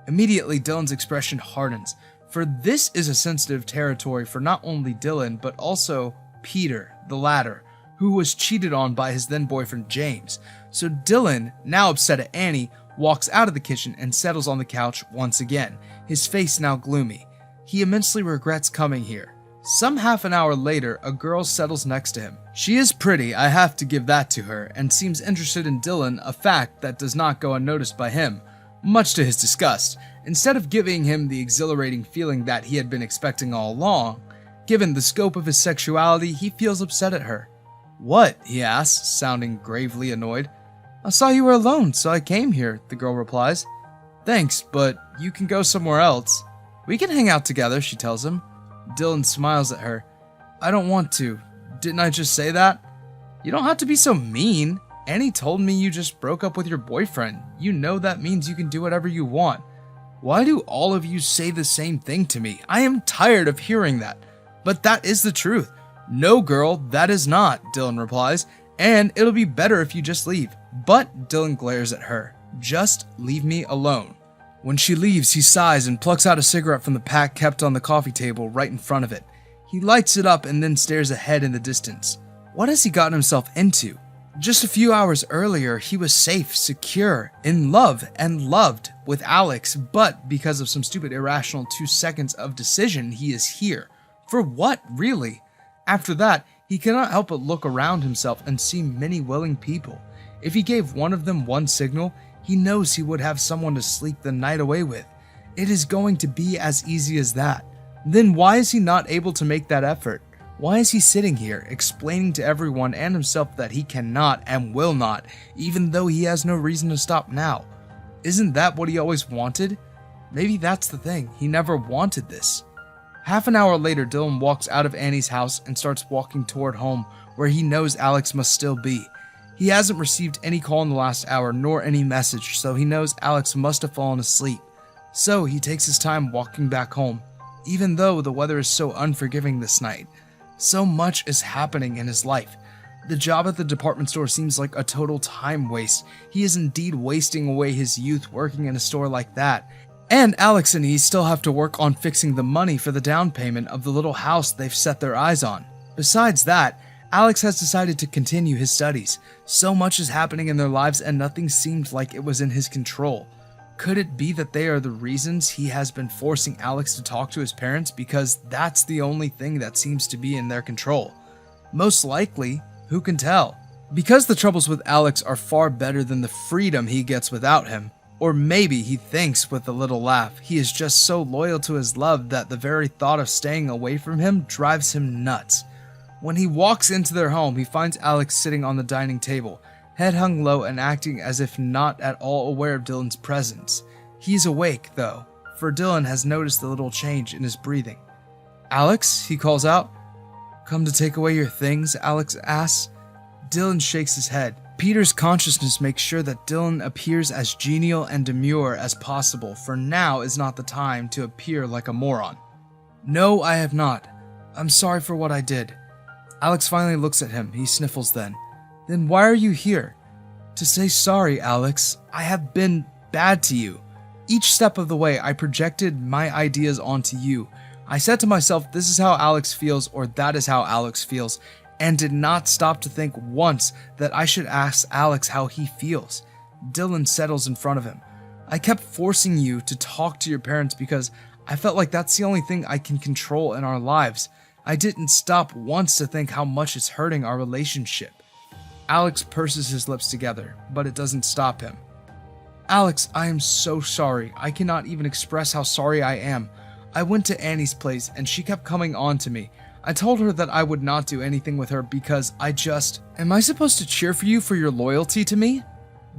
Immediately, Dylan's expression hardens, for this is a sensitive territory for not only Dylan, but also Peter, the latter, who was cheated on by his then-boyfriend James. So Dylan, now upset at Annie, walks out of the kitchen and settles on the couch once again, his face now gloomy. He immensely regrets coming here. Some half an hour later, a girl settles next to him. She is pretty, I have to give that to her, and seems interested in Dylan, a fact that does not go unnoticed by him, much to his disgust. Instead of giving him the exhilarating feeling that he had been expecting all along, given the scope of his sexuality, he feels upset at her. "What?" he asks, sounding gravely annoyed. "I saw you were alone, so I came here," the girl replies. "Thanks, but you can go somewhere else." "We can hang out together," she tells him. Dylan smiles at her. "I don't want to. Didn't I just say that?" "You don't have to be so mean. Annie told me you just broke up with your boyfriend. You know that means you can do whatever you want." "Why do all of you say the same thing to me? I am tired of hearing that." "But that is the truth." "No, girl, that is not," Dylan replies, "and it'll be better if you just leave." But Dylan glares at her. "Just leave me alone." When she leaves, he sighs and plucks out a cigarette from the pack kept on the coffee table right in front of it. He lights it up and then stares ahead in the distance. What has he gotten himself into? Just a few hours earlier, he was safe, secure, in love, and loved with Alex, but because of some stupid irrational 2 seconds of decision, he is here. For what, really? After that, he cannot help but look around himself and see many willing people. If he gave one of them one signal, he knows he would have someone to sleep the night away with. It is going to be as easy as that. Then why is he not able to make that effort? Why is he sitting here, explaining to everyone and himself that he cannot and will not, even though he has no reason to stop now? Isn't that what he always wanted? Maybe that's the thing, he never wanted this. Half an hour later, Dylan walks out of Annie's house and starts walking toward home, where he knows Alex must still be. He hasn't received any call in the last hour, nor any message, so he knows Alex must have fallen asleep. So he takes his time walking back home, even though the weather is so unforgiving this night. So much is happening in his life. The job at the department store seems like a total time waste. He is indeed wasting away his youth working in a store like that. And Alex and he still have to work on fixing the money for the down payment of the little house they've set their eyes on. Besides that, Alex has decided to continue his studies. So much is happening in their lives and nothing seemed like it was in his control. Could it be that they are the reasons he has been forcing Alex to talk to his parents, because that's the only thing that seems to be in their control? Most likely, who can tell? Because the troubles with Alex are far better than the freedom he gets without him. Or maybe he thinks with a little laugh he is just so loyal to his love that the very thought of staying away from him drives him nuts. When he walks into their home, he finds Alex sitting on the dining table, head hung low and acting as if not at all aware of Dylan's presence. He's awake, though, for Dylan has noticed the little change in his breathing. "Alex," he calls out. "Come to take away your things?" Alex asks. Dylan shakes his head. Peter's consciousness makes sure that Dylan appears as genial and demure as possible, for now is not the time to appear like a moron. "No, I have not. I'm sorry for what I did." Alex finally looks at him. He sniffles then. "Then why are you here?" "To say sorry, Alex. I have been bad to you. Each step of the way, I projected my ideas onto you. I said to myself, this is how Alex feels, or that is how Alex feels, and did not stop to think once that I should ask Alex how he feels." Dylan settles in front of him. "I kept forcing you to talk to your parents because I felt like that's the only thing I can control in our lives. I didn't stop once to think how much it's hurting our relationship." Alex purses his lips together, but it doesn't stop him. "Alex, I am so sorry. I cannot even express how sorry I am. I went to Annie's place and she kept coming on to me. I told her that I would not do anything with her because Am I supposed to cheer for you for your loyalty to me?"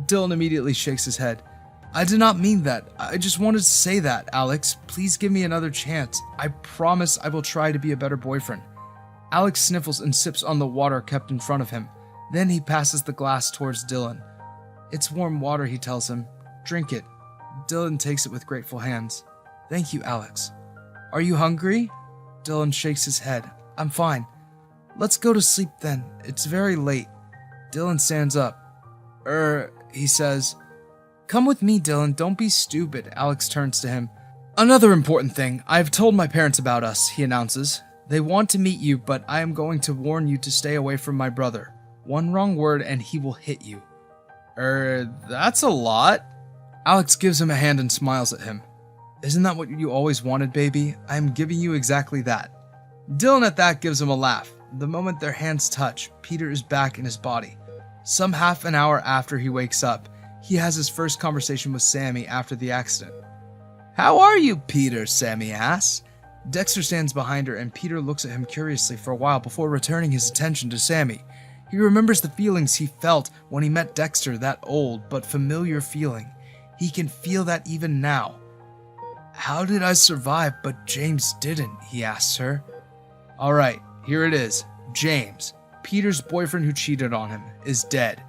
Dylan immediately shakes his head. "I did not mean that. I just wanted to say that, Alex. Please give me another chance. I promise I will try to be a better boyfriend." Alex sniffles and sips on the water kept in front of him. Then he passes the glass towards Dylan. "It's warm water," he tells him. "Drink it." Dylan takes it with grateful hands. "Thank you, Alex." "Are you hungry?" Dylan shakes his head. "I'm fine." "Let's go to sleep then. It's very late." Dylan stands up. He says. "Come with me, Dylan. Don't be stupid." Alex turns to him. "Another important thing. I've told my parents about us," he announces. "They want to meet you, but I am going to warn you to stay away from my brother. One wrong word and he will hit you." That's a lot." Alex gives him a hand and smiles at him. "Isn't that what you always wanted, baby? I am giving you exactly that." Dylan at that gives him a laugh. The moment their hands touch, Peter is back in his body. Some half an hour after he wakes up, he has his first conversation with Sammie after the accident. "How are you, Peter?" Sammie asks. Dexter stands behind her and Peter looks at him curiously for a while before returning his attention to Sammie. He remembers the feelings he felt when he met Dexter, that old but familiar feeling. He can feel that even now. "How did I survive but James didn't?" he asks her. "Alright, here it is. James, Peter's boyfriend who cheated on him, is dead.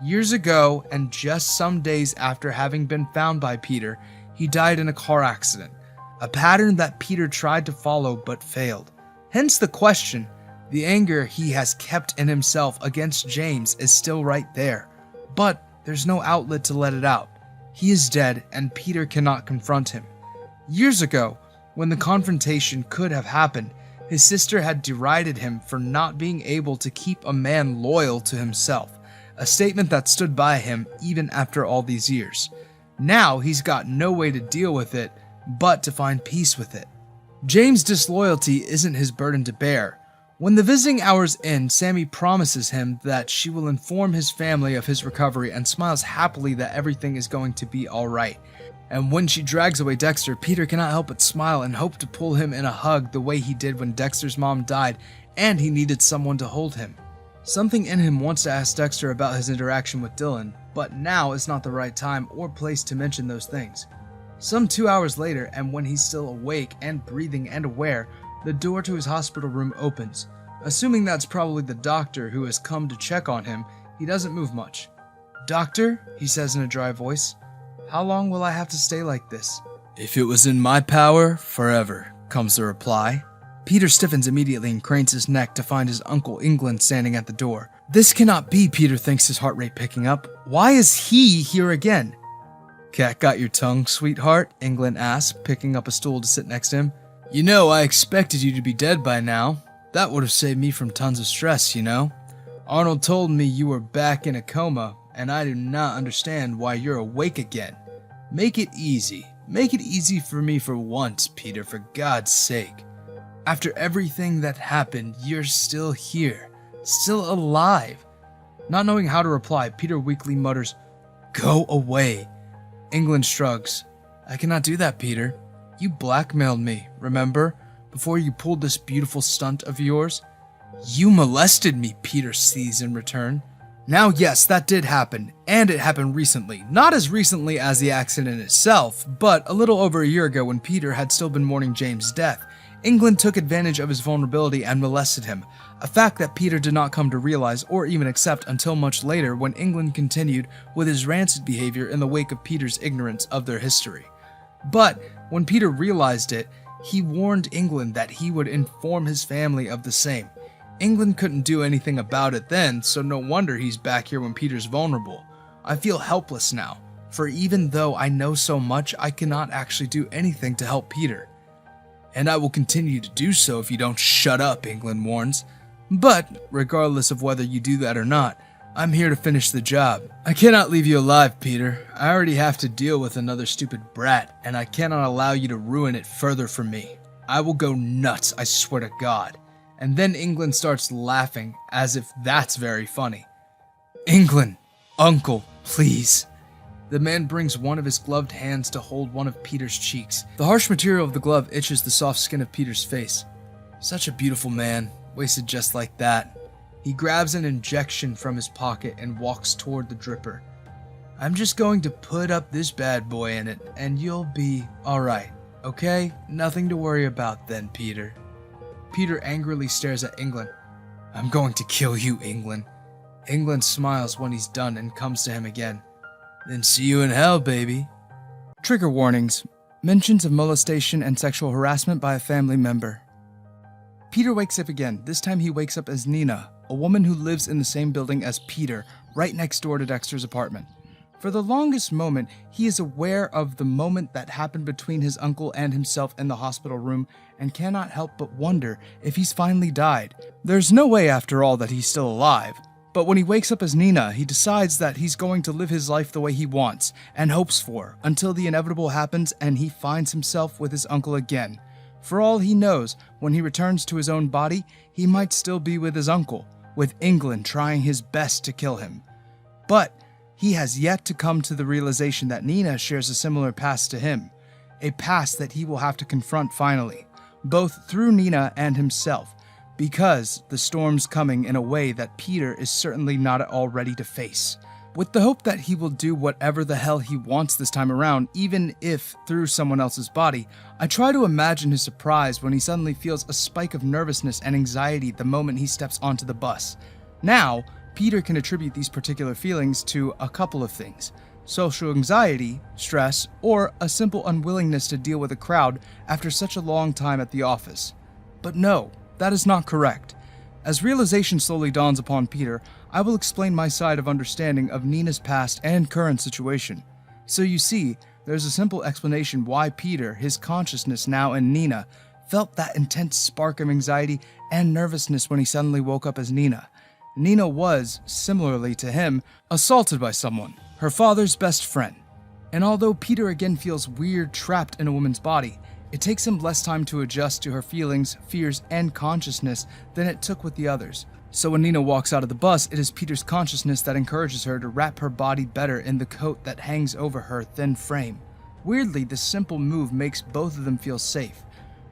Years ago, and just some days after having been found by Peter, he died in a car accident. A pattern that Peter tried to follow but failed. Hence the question. The anger he has kept in himself against James is still right there, but there's no outlet to let it out. He is dead and Peter cannot confront him. Years ago, when the confrontation could have happened, his sister had derided him for not being able to keep a man loyal to himself, a statement that stood by him even after all these years. Now he's got no way to deal with it but to find peace with it. James' disloyalty isn't his burden to bear. When the visiting hours end, Sammie promises him that she will inform his family of his recovery and smiles happily that everything is going to be alright. And when she drags away Dexter, Peter cannot help but smile and hope to pull him in a hug the way he did when Dexter's mom died and he needed someone to hold him. Something in him wants to ask Dexter about his interaction with Dylan, but now is not the right time or place to mention those things. Some 2 hours later, and when he's still awake and breathing and aware, the door to his hospital room opens. Assuming that's probably the doctor who has come to check on him, he doesn't move much. "Doctor," he says in a dry voice, "how long will I have to stay like this?" "If it was in my power, forever," comes the reply. Peter stiffens immediately and cranes his neck to find his uncle England standing at the door. This cannot be, Peter thinks, his heart rate picking up. Why is he here again? "Cat got your tongue, sweetheart?" England asks, picking up a stool to sit next to him. "You know, I expected you to be dead by now. That would have saved me from tons of stress, you know. Arnold told me you were back in a coma, and I do not understand why you're awake again. Make it easy. Make it easy for me for once, Peter, for God's sake. After everything that happened, you're still here, still alive." Not knowing how to reply, Peter weakly mutters, "Go away." England shrugs. "I cannot do that, Peter. You blackmailed me, remember? Before you pulled this beautiful stunt of yours." "You molested me," Peter sees in return. Now, yes, that did happen, and it happened recently. Not as recently as the accident itself, but a little over a year ago when Peter had still been mourning James' death. England took advantage of his vulnerability and molested him, a fact that Peter did not come to realize or even accept until much later when England continued with his rancid behavior in the wake of Peter's ignorance of their history. But when Peter realized it, he warned England that he would inform his family of the same. England couldn't do anything about it then, so no wonder he's back here when Peter's vulnerable. I feel helpless now, for even though I know so much, I cannot actually do anything to help Peter. "And I will continue to do so if you don't shut up," England warns. "But, regardless of whether you do that or not, I'm here to finish the job. I cannot leave you alive, Peter. I already have to deal with another stupid brat, and I cannot allow you to ruin it further for me. I will go nuts, I swear to God." And then England starts laughing, as if that's very funny. "England, uncle, please." The man brings one of his gloved hands to hold one of Peter's cheeks. The harsh material of the glove itches the soft skin of Peter's face. Such a beautiful man, wasted just like that. He grabs an injection from his pocket and walks toward the dripper. "I'm just going to put up this bad boy in it, and you'll be alright, okay? Nothing to worry about then, Peter." Peter angrily stares at England. "I'm going to kill you, England." England smiles when he's done and comes to him again. "Then see you in hell, baby." Trigger warnings. Mentions of molestation and sexual harassment by a family member. Peter wakes up again. This time he wakes up as Nina, a woman who lives in the same building as Peter, right next door to Dexter's apartment. For the longest moment, he is aware of the moment that happened between his uncle and himself in the hospital room and cannot help but wonder if he's finally died. There's no way, after all, that he's still alive. But when he wakes up as Nina, he decides that he's going to live his life the way he wants and hopes for until the inevitable happens and he finds himself with his uncle again. For all he knows, when he returns to his own body, he might still be with his uncle, with England trying his best to kill him. But he has yet to come to the realization that Nina shares a similar past to him, a past that he will have to confront finally, both through Nina and himself, because the storm's coming in a way that Peter is certainly not at all ready to face. With the hope that he will do whatever the hell he wants this time around, even if through someone else's body, I try to imagine his surprise when he suddenly feels a spike of nervousness and anxiety the moment he steps onto the bus. Now, Peter can attribute these particular feelings to a couple of things: social anxiety, stress, or a simple unwillingness to deal with a crowd after such a long time at the office. But no, that is not correct. As realization slowly dawns upon Peter, I will explain my side of understanding of Nina's past and current situation. So you see, there's a simple explanation why Peter, his consciousness now in Nina, felt that intense spark of anxiety and nervousness when he suddenly woke up as Nina. Nina was, similarly to him, assaulted by someone, her father's best friend. And although Peter again feels weird trapped in a woman's body, it takes him less time to adjust to her feelings, fears, and consciousness than it took with the others. So when Nina walks out of the bus, it is Peter's consciousness that encourages her to wrap her body better in the coat that hangs over her thin frame. Weirdly, this simple move makes both of them feel safe.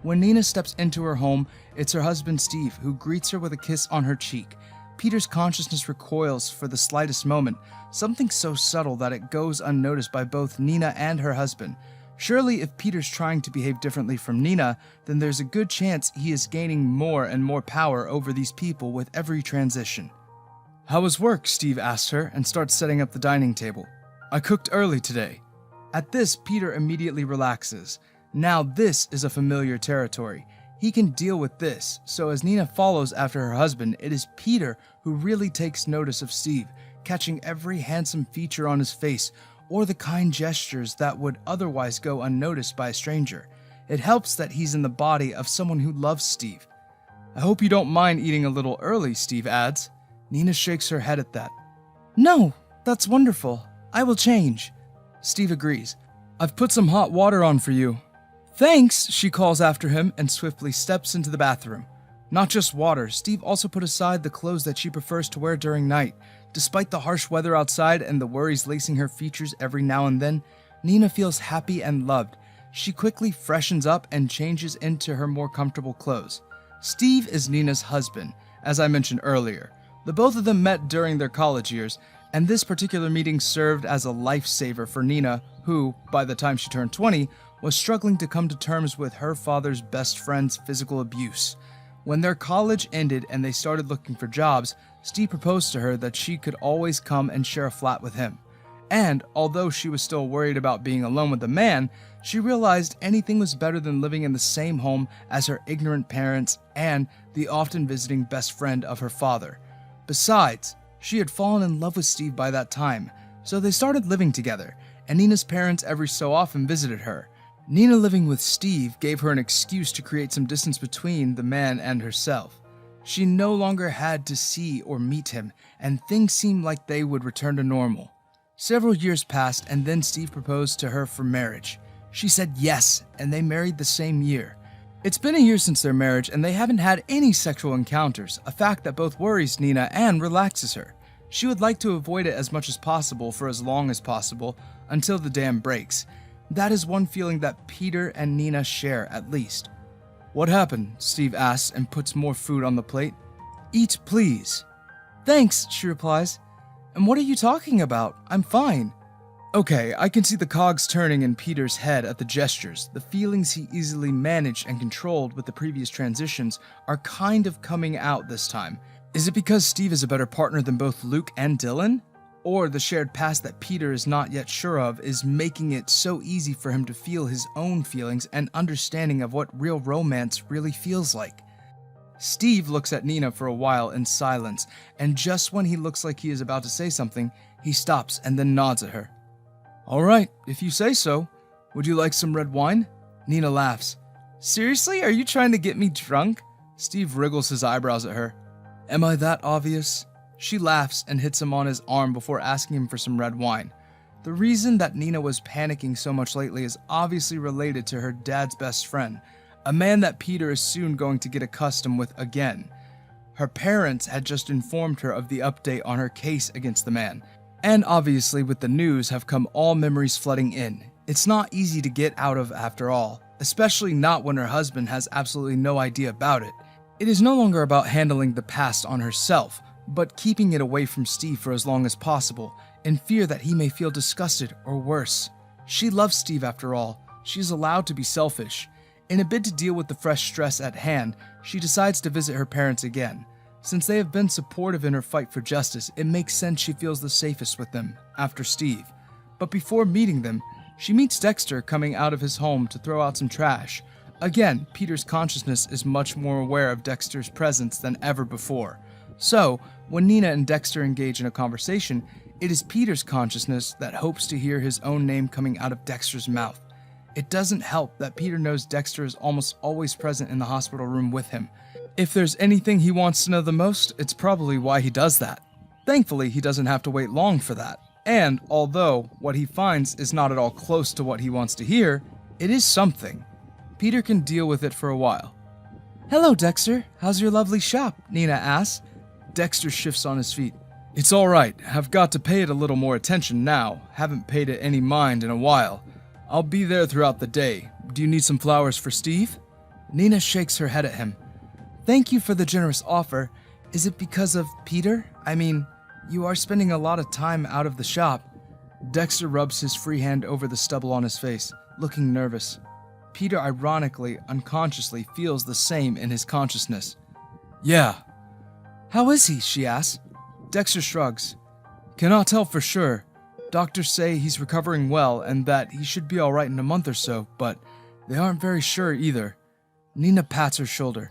When Nina steps into her home, it's her husband Steve who greets her with a kiss on her cheek. Peter's consciousness recoils for the slightest moment, something so subtle that it goes unnoticed by both Nina and her husband. Surely if Peter's trying to behave differently from Nina, then there's a good chance he is gaining more and more power over these people with every transition. "How was work?" Steve asks her and starts setting up the dining table. "I cooked early today." At this, Peter immediately relaxes. Now this is a familiar territory. He can deal with this, so as Nina follows after her husband, it is Peter who really takes notice of Steve, catching every handsome feature on his face, or the kind gestures that would otherwise go unnoticed by a stranger. It helps that he's in the body of someone who loves Steve. "I hope you don't mind eating a little early," Steve adds. Nina shakes her head at that. "No, that's wonderful. I will change." Steve agrees. "I've put some hot water on for you." "Thanks," she calls after him and swiftly steps into the bathroom. Not just water, Steve also put aside the clothes that she prefers to wear during night. Despite the harsh weather outside and the worries lacing her features every now and then, Nina feels happy and loved. She quickly freshens up and changes into her more comfortable clothes. Steve is Nina's husband, as I mentioned earlier. The both of them met during their college years, and this particular meeting served as a lifesaver for Nina, who, by the time she turned 20, was struggling to come to terms with her father's best friend's physical abuse. When their college ended and they started looking for jobs, Steve proposed to her that she could always come and share a flat with him. And, although she was still worried about being alone with a man, she realized anything was better than living in the same home as her ignorant parents and the often visiting best friend of her father. Besides, she had fallen in love with Steve by that time, so they started living together, and Nina's parents every so often visited her. Nina living with Steve gave her an excuse to create some distance between the man and herself. She no longer had to see or meet him, and things seemed like they would return to normal. Several years passed, and then Steve proposed to her for marriage. She said yes, and they married the same year. It's been a year since their marriage, and they haven't had any sexual encounters, a fact that both worries Nina and relaxes her. She would like to avoid it as much as possible for as long as possible, until the dam breaks. That is one feeling that Peter and Nina share, at least. "What happened?" Steve asks and puts more food on the plate. "Eat, please." "Thanks," she replies. "And what are you talking about? I'm fine." Okay, I can see the cogs turning in Peter's head at the gestures. The feelings he easily managed and controlled with the previous transitions are kind of coming out this time. Is it because Steve is a better partner than both Luke and Dylan? Or the shared past that Peter is not yet sure of is making it so easy for him to feel his own feelings and understanding of what real romance really feels like? Steve looks at Nina for a while in silence, and just when he looks like he is about to say something, he stops and then nods at her. "All right, if you say so. Would you like some red wine?" Nina laughs. "Seriously, are you trying to get me drunk?" Steve wriggles his eyebrows at her. "Am I that obvious?" She laughs and hits him on his arm before asking him for some red wine. The reason that Nina was panicking so much lately is obviously related to her dad's best friend. a man that Peter is soon going to get accustomed with again. Her parents had just informed her of the update on her case against the man, and obviously with the news have come all memories flooding in. It's not easy to get out of after all, especially not when her husband has absolutely no idea about it. It is no longer about handling the past on herself, but keeping it away from Steve for as long as possible, in fear that he may feel disgusted or worse. She loves Steve after all. She is allowed to be selfish. In a bid to deal with the fresh stress at hand, she decides to visit her parents again. Since they have been supportive in her fight for justice, it makes sense she feels the safest with them, after Steve. But before meeting them, she meets Dexter coming out of his home to throw out some trash. Again, Peter's consciousness is much more aware of Dexter's presence than ever before. So, when Nina and Dexter engage in a conversation, it is Peter's consciousness that hopes to hear his own name coming out of Dexter's mouth. It doesn't help that Peter knows Dexter is almost always present in the hospital room with him. If there's anything he wants to know the most, it's probably why he does that. Thankfully, he doesn't have to wait long for that. And although what he finds is not at all close to what he wants to hear, it is something. Peter can deal with it for a while. "Hello, Dexter. How's your lovely shop?" Nina asks. Dexter shifts on his feet. "It's all right. I've got to pay it a little more attention now. Haven't paid it any mind in a while. I'll be there throughout the day. Do you need some flowers for Steve?" Nina shakes her head at him. "Thank you for the generous offer. Is it because of Peter? I mean, you are spending a lot of time out of the shop." Dexter rubs his free hand over the stubble on his face, looking nervous. Peter ironically, unconsciously feels the same in his consciousness. "Yeah." "How is he?" she asks. Dexter shrugs. "Cannot tell for sure. Doctors say he's recovering well and that he should be alright in a month or so, but they aren't very sure either." Nina pats her shoulder.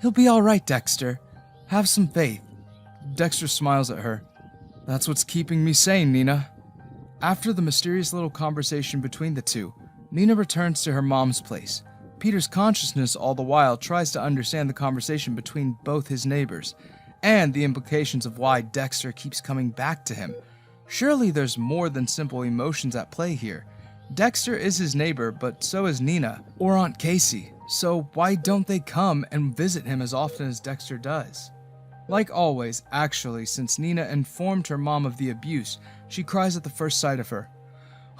"He'll be alright, Dexter. Have some faith." Dexter smiles at her. "That's what's keeping me sane, Nina." After the mysterious little conversation between the two, Nina returns to her mom's place. Peter's consciousness all the while tries to understand the conversation between both his neighbors, and the implications of why Dexter keeps coming back to him. Surely there's more than simple emotions at play here. Dexter is his neighbor, but so is Nina, or Aunt Casey, so why don't they come and visit him as often as Dexter does? Like always, actually, since Nina informed her mom of the abuse, she cries at the first sight of her.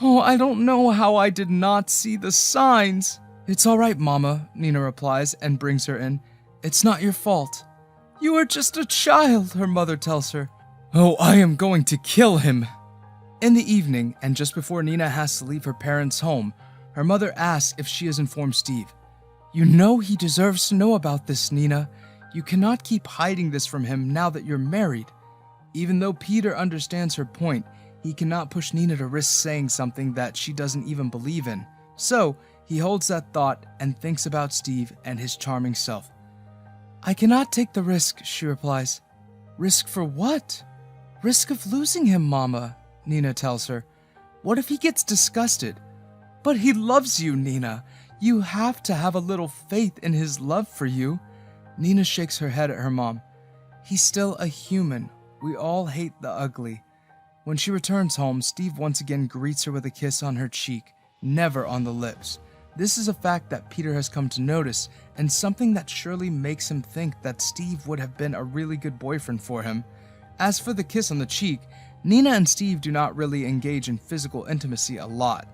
"Oh, I don't know how I did not see the signs." "It's all right, Mama," Nina replies and brings her in. "It's not your fault." "You are just a child," her mother tells her. "Oh, I am going to kill him." In the evening, and just before Nina has to leave her parents' home, her mother asks if she has informed Steve. "You know he deserves to know about this, Nina. You cannot keep hiding this from him now that you're married." Even though Peter understands her point, he cannot push Nina to risk saying something that she doesn't even believe in. So, he holds that thought and thinks about Steve and his charming self. "I cannot take the risk," she replies. "Risk for what?" "Risk of losing him, Mama," Nina tells her. "What if he gets disgusted?" "But he loves you, Nina. You have to have a little faith in his love for you." Nina shakes her head at her mom. "He's still a human. We all hate the ugly." When she returns home, Steve once again greets her with a kiss on her cheek, never on the lips. This is a fact that Peter has come to notice, and something that surely makes him think that Steve would have been a really good boyfriend for him. As for the kiss on the cheek, Nina and Steve do not really engage in physical intimacy a lot.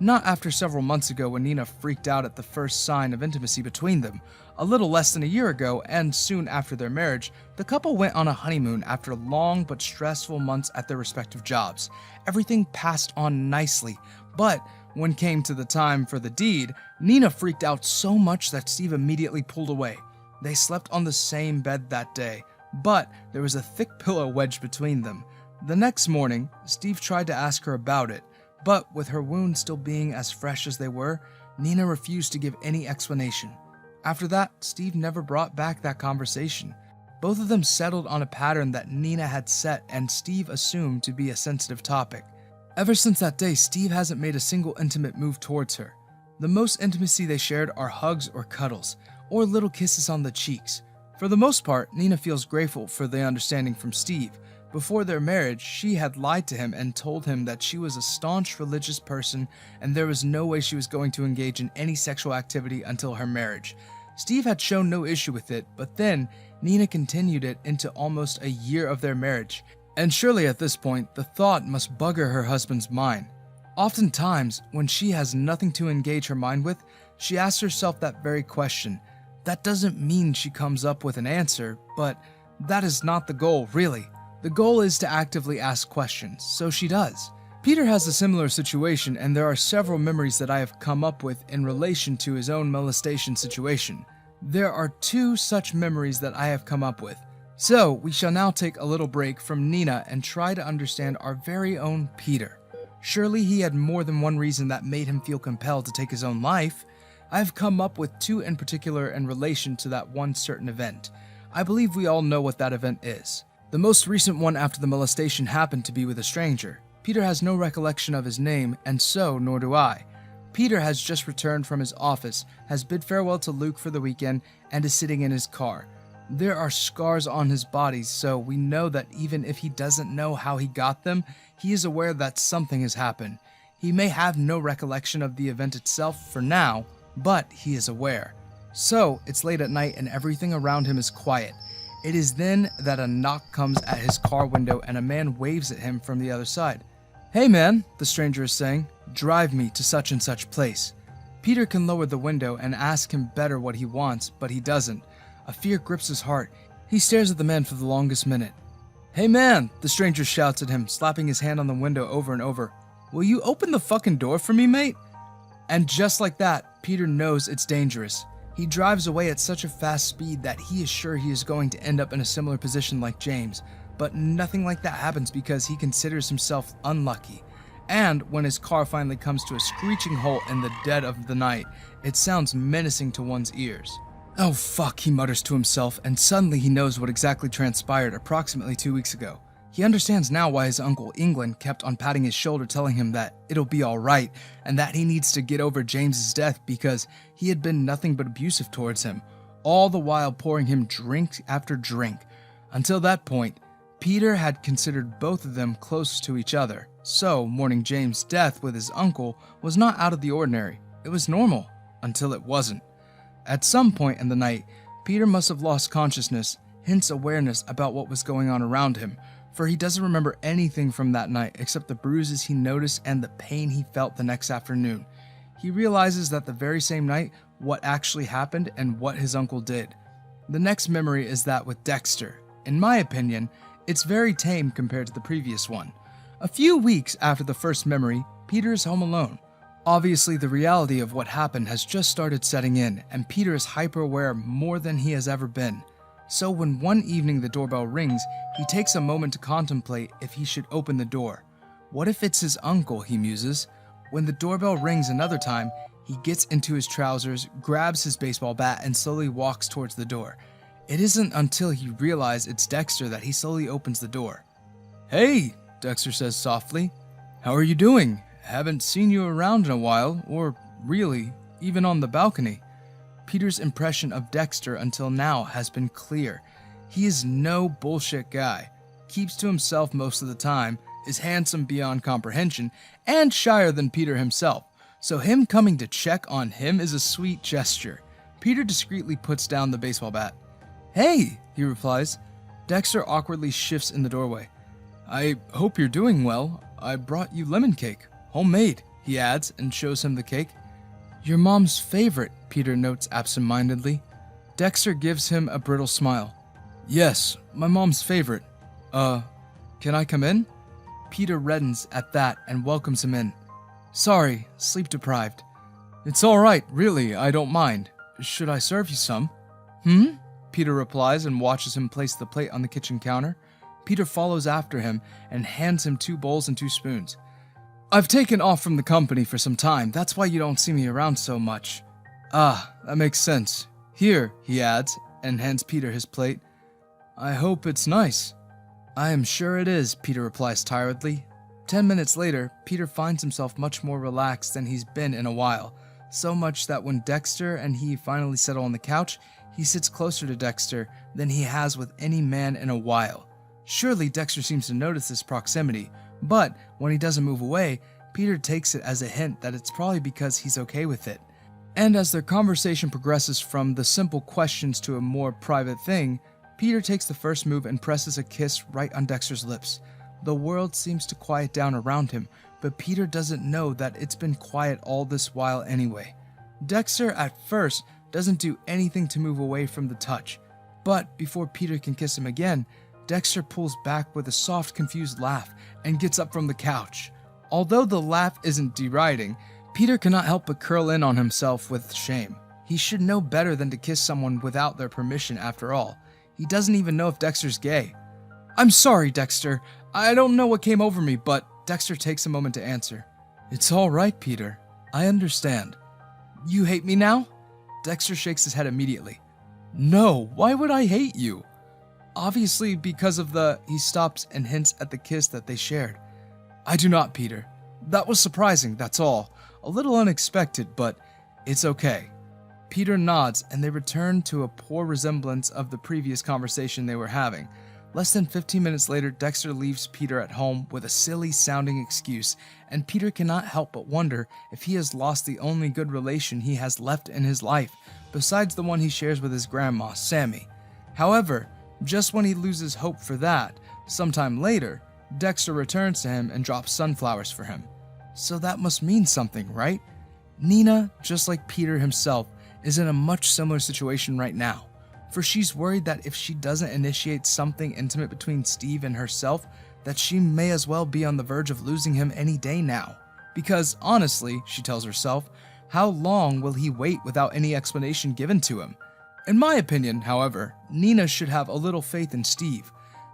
Not after several months ago when Nina freaked out at the first sign of intimacy between them. A little less than a year ago, and soon after their marriage, the couple went on a honeymoon after long but stressful months at their respective jobs. Everything passed on nicely, but when came to the time for the deed, Nina freaked out so much that Steve immediately pulled away. They slept on the same bed that day, but there was a thick pillow wedged between them. The next morning, Steve tried to ask her about it, but with her wounds still being as fresh as they were, Nina refused to give any explanation. After that, Steve never brought back that conversation. Both of them settled on a pattern that Nina had set and Steve assumed to be a sensitive topic. Ever since that day, Steve hasn't made a single intimate move towards her. The most intimacy they shared are hugs or cuddles, or little kisses on the cheeks. For the most part, Nina feels grateful for the understanding from Steve, Before their marriage, she had lied to him and told him that she was a staunch religious person and there was no way she was going to engage in any sexual activity until her marriage. Steve had shown no issue with it, but then Nina continued it into almost a year of their marriage, and surely at this point, the thought must bugger her husband's mind. Oftentimes, when she has nothing to engage her mind with, she asks herself that very question. That doesn't mean she comes up with an answer, but that is not the goal, really. The goal is to actively ask questions, so she does. Peter has a similar situation, and there are several memories that I have come up with in relation to his own molestation situation. There are 2 such memories that I have come up with. So, we shall now take a little break from Nina and try to understand our very own Peter. Surely he had more than one reason that made him feel compelled to take his own life. I have come up with 2 in particular in relation to that one certain event. I believe we all know what that event is. The most recent one after the molestation happened to be with a stranger. Peter has no recollection of his name, and so nor do I. Peter has just returned from his office, has bid farewell to Luke for the weekend, and is sitting in his car. There are scars on his body, so we know that even if he doesn't know how he got them, he is aware that something has happened. He may have no recollection of the event itself for now, but he is aware. So, it's late at night and everything around him is quiet. It is then that a knock comes at his car window and a man waves at him from the other side. "Hey man," the stranger is saying, "drive me to such and such place." Peter can lower the window and ask him better what he wants, but he doesn't. A fear grips his heart. He stares at the man for the longest minute. "Hey man," the stranger shouts at him, slapping his hand on the window over and over. "Will you open the fucking door for me, mate?" And just like that, Peter knows it's dangerous. He drives away at such a fast speed that he is sure he is going to end up in a similar position like James. But nothing like that happens because he considers himself unlucky. And when his car finally comes to a screeching halt in the dead of the night, it sounds menacing to one's ears. "Oh fuck," he mutters to himself, and suddenly he knows what exactly transpired approximately 2 weeks ago. He understands now why his uncle England kept on patting his shoulder telling him that it'll be alright, and that he needs to get over James's death because he had been nothing but abusive towards him, all the while pouring him drink after drink. Until that point, Peter had considered both of them close to each other, so mourning James' death with his uncle was not out of the ordinary. It was normal, until it wasn't. At some point in the night, Peter must have lost consciousness, hence awareness about what was going on around him, for he doesn't remember anything from that night except the bruises he noticed and the pain he felt the next afternoon. He realizes that the very same night, what actually happened and what his uncle did. The next memory is that with Dexter. In my opinion, it's very tame compared to the previous one. A few weeks after the first memory, Peter is home alone. Obviously, the reality of what happened has just started setting in, and Peter is hyper-aware more than he has ever been. So when one evening the doorbell rings, he takes a moment to contemplate if he should open the door. What if it's his uncle, he muses. When the doorbell rings another time, he gets into his trousers, grabs his baseball bat, and slowly walks towards the door. It isn't until he realizes it's Dexter that he slowly opens the door. "Hey," Dexter says softly. "How are you doing? Haven't seen you around in a while, or really, even on the balcony." Peter's impression of Dexter until now has been clear. He is no bullshit guy, keeps to himself most of the time, is handsome beyond comprehension, and shyer than Peter himself, so him coming to check on him is a sweet gesture. Peter discreetly puts down the baseball bat. "Hey," he replies. Dexter awkwardly shifts in the doorway. "I hope you're doing well. I brought you lemon cake. Homemade," he adds and shows him the cake. "Your mom's favorite," Peter notes absent-mindedly. Dexter gives him a brittle smile. "Yes, my mom's favorite. Can I come in?" Peter reddens at that and welcomes him in. "Sorry, sleep-deprived." "It's all right, really, I don't mind. Should I serve you some?" Peter replies and watches him place the plate on the kitchen counter. Peter follows after him and hands him 2 bowls and 2 spoons. "I've taken off from the company for some time, that's why you don't see me around so much." "Ah, that makes sense. Here," he adds, and hands Peter his plate. "I hope it's nice." "I am sure it is," Peter replies tiredly. 10 minutes later, Peter finds himself much more relaxed than he's been in a while, so much that when Dexter and he finally settle on the couch, he sits closer to Dexter than he has with any man in a while. Surely Dexter seems to notice this proximity, but when he doesn't move away, Peter takes it as a hint that it's probably because he's okay with it. And as their conversation progresses from the simple questions to a more private thing, Peter takes the first move and presses a kiss right on Dexter's lips. The world seems to quiet down around him, but Peter doesn't know that it's been quiet all this while anyway. Dexter, at first, doesn't do anything to move away from the touch, but before Peter can kiss him again, Dexter pulls back with a soft, confused laugh and gets up from the couch. Although the laugh isn't deriding, Peter cannot help but curl in on himself with shame. He should know better than to kiss someone without their permission after all. He doesn't even know if Dexter's gay. "I'm sorry, Dexter. I don't know what came over me, but..." Dexter takes a moment to answer. "It's all right, Peter. I understand." "You hate me now?" Dexter shakes his head immediately. "No, why would I hate you?" "Obviously because of the..." He stops and hints at the kiss that they shared. "I do not, Peter. That was surprising, that's all. A little unexpected, but it's okay." Peter nods, and they return to a poor resemblance of the previous conversation they were having. Less than 15 minutes later, Dexter leaves Peter at home with a silly-sounding excuse, and Peter cannot help but wonder if he has lost the only good relation he has left in his life, besides the one he shares with his grandma, Sammie. However, just when he loses hope for that, sometime later, Dexter returns to him and drops sunflowers for him. So that must mean something, right? Nina, just like Peter himself, is in a much similar situation right now, for she's worried that if she doesn't initiate something intimate between Steve and herself, that she may as well be on the verge of losing him any day now. Because honestly, she tells herself, how long will he wait without any explanation given to him? In my opinion, however, Nina should have a little faith in Steve.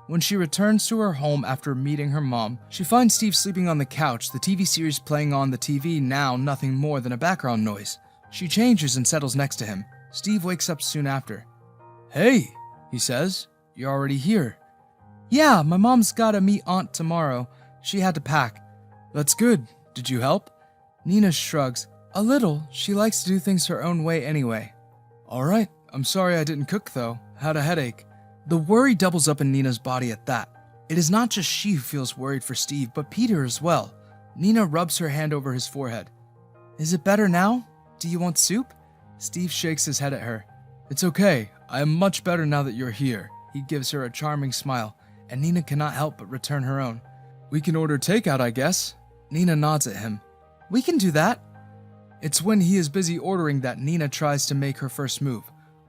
When she returns to her home after meeting her mom, she finds Steve sleeping on the couch, the TV series playing on the TV now nothing more than a background noise. She changes and settles next to him. Steve wakes up soon after. "Hey," he says, "you're already here." "Yeah, my mom's gotta meet Aunt tomorrow. She had to pack." "That's good. Did you help?" Nina shrugs. "A little. She likes to do things her own way anyway." "Alright, I'm sorry I didn't cook though. Had a headache." The worry doubles up in Nina's body at that. It is not just she who feels worried for Steve, but Peter as well. Nina rubs her hand over his forehead. "Is it better now? Do you want soup?" Steve shakes his head at her. "It's okay. I am much better now that you're here." He gives her a charming smile, and Nina cannot help but return her own. "We can order takeout, I guess." Nina nods at him. "We can do that." It's when he is busy ordering that Nina tries to make her first move.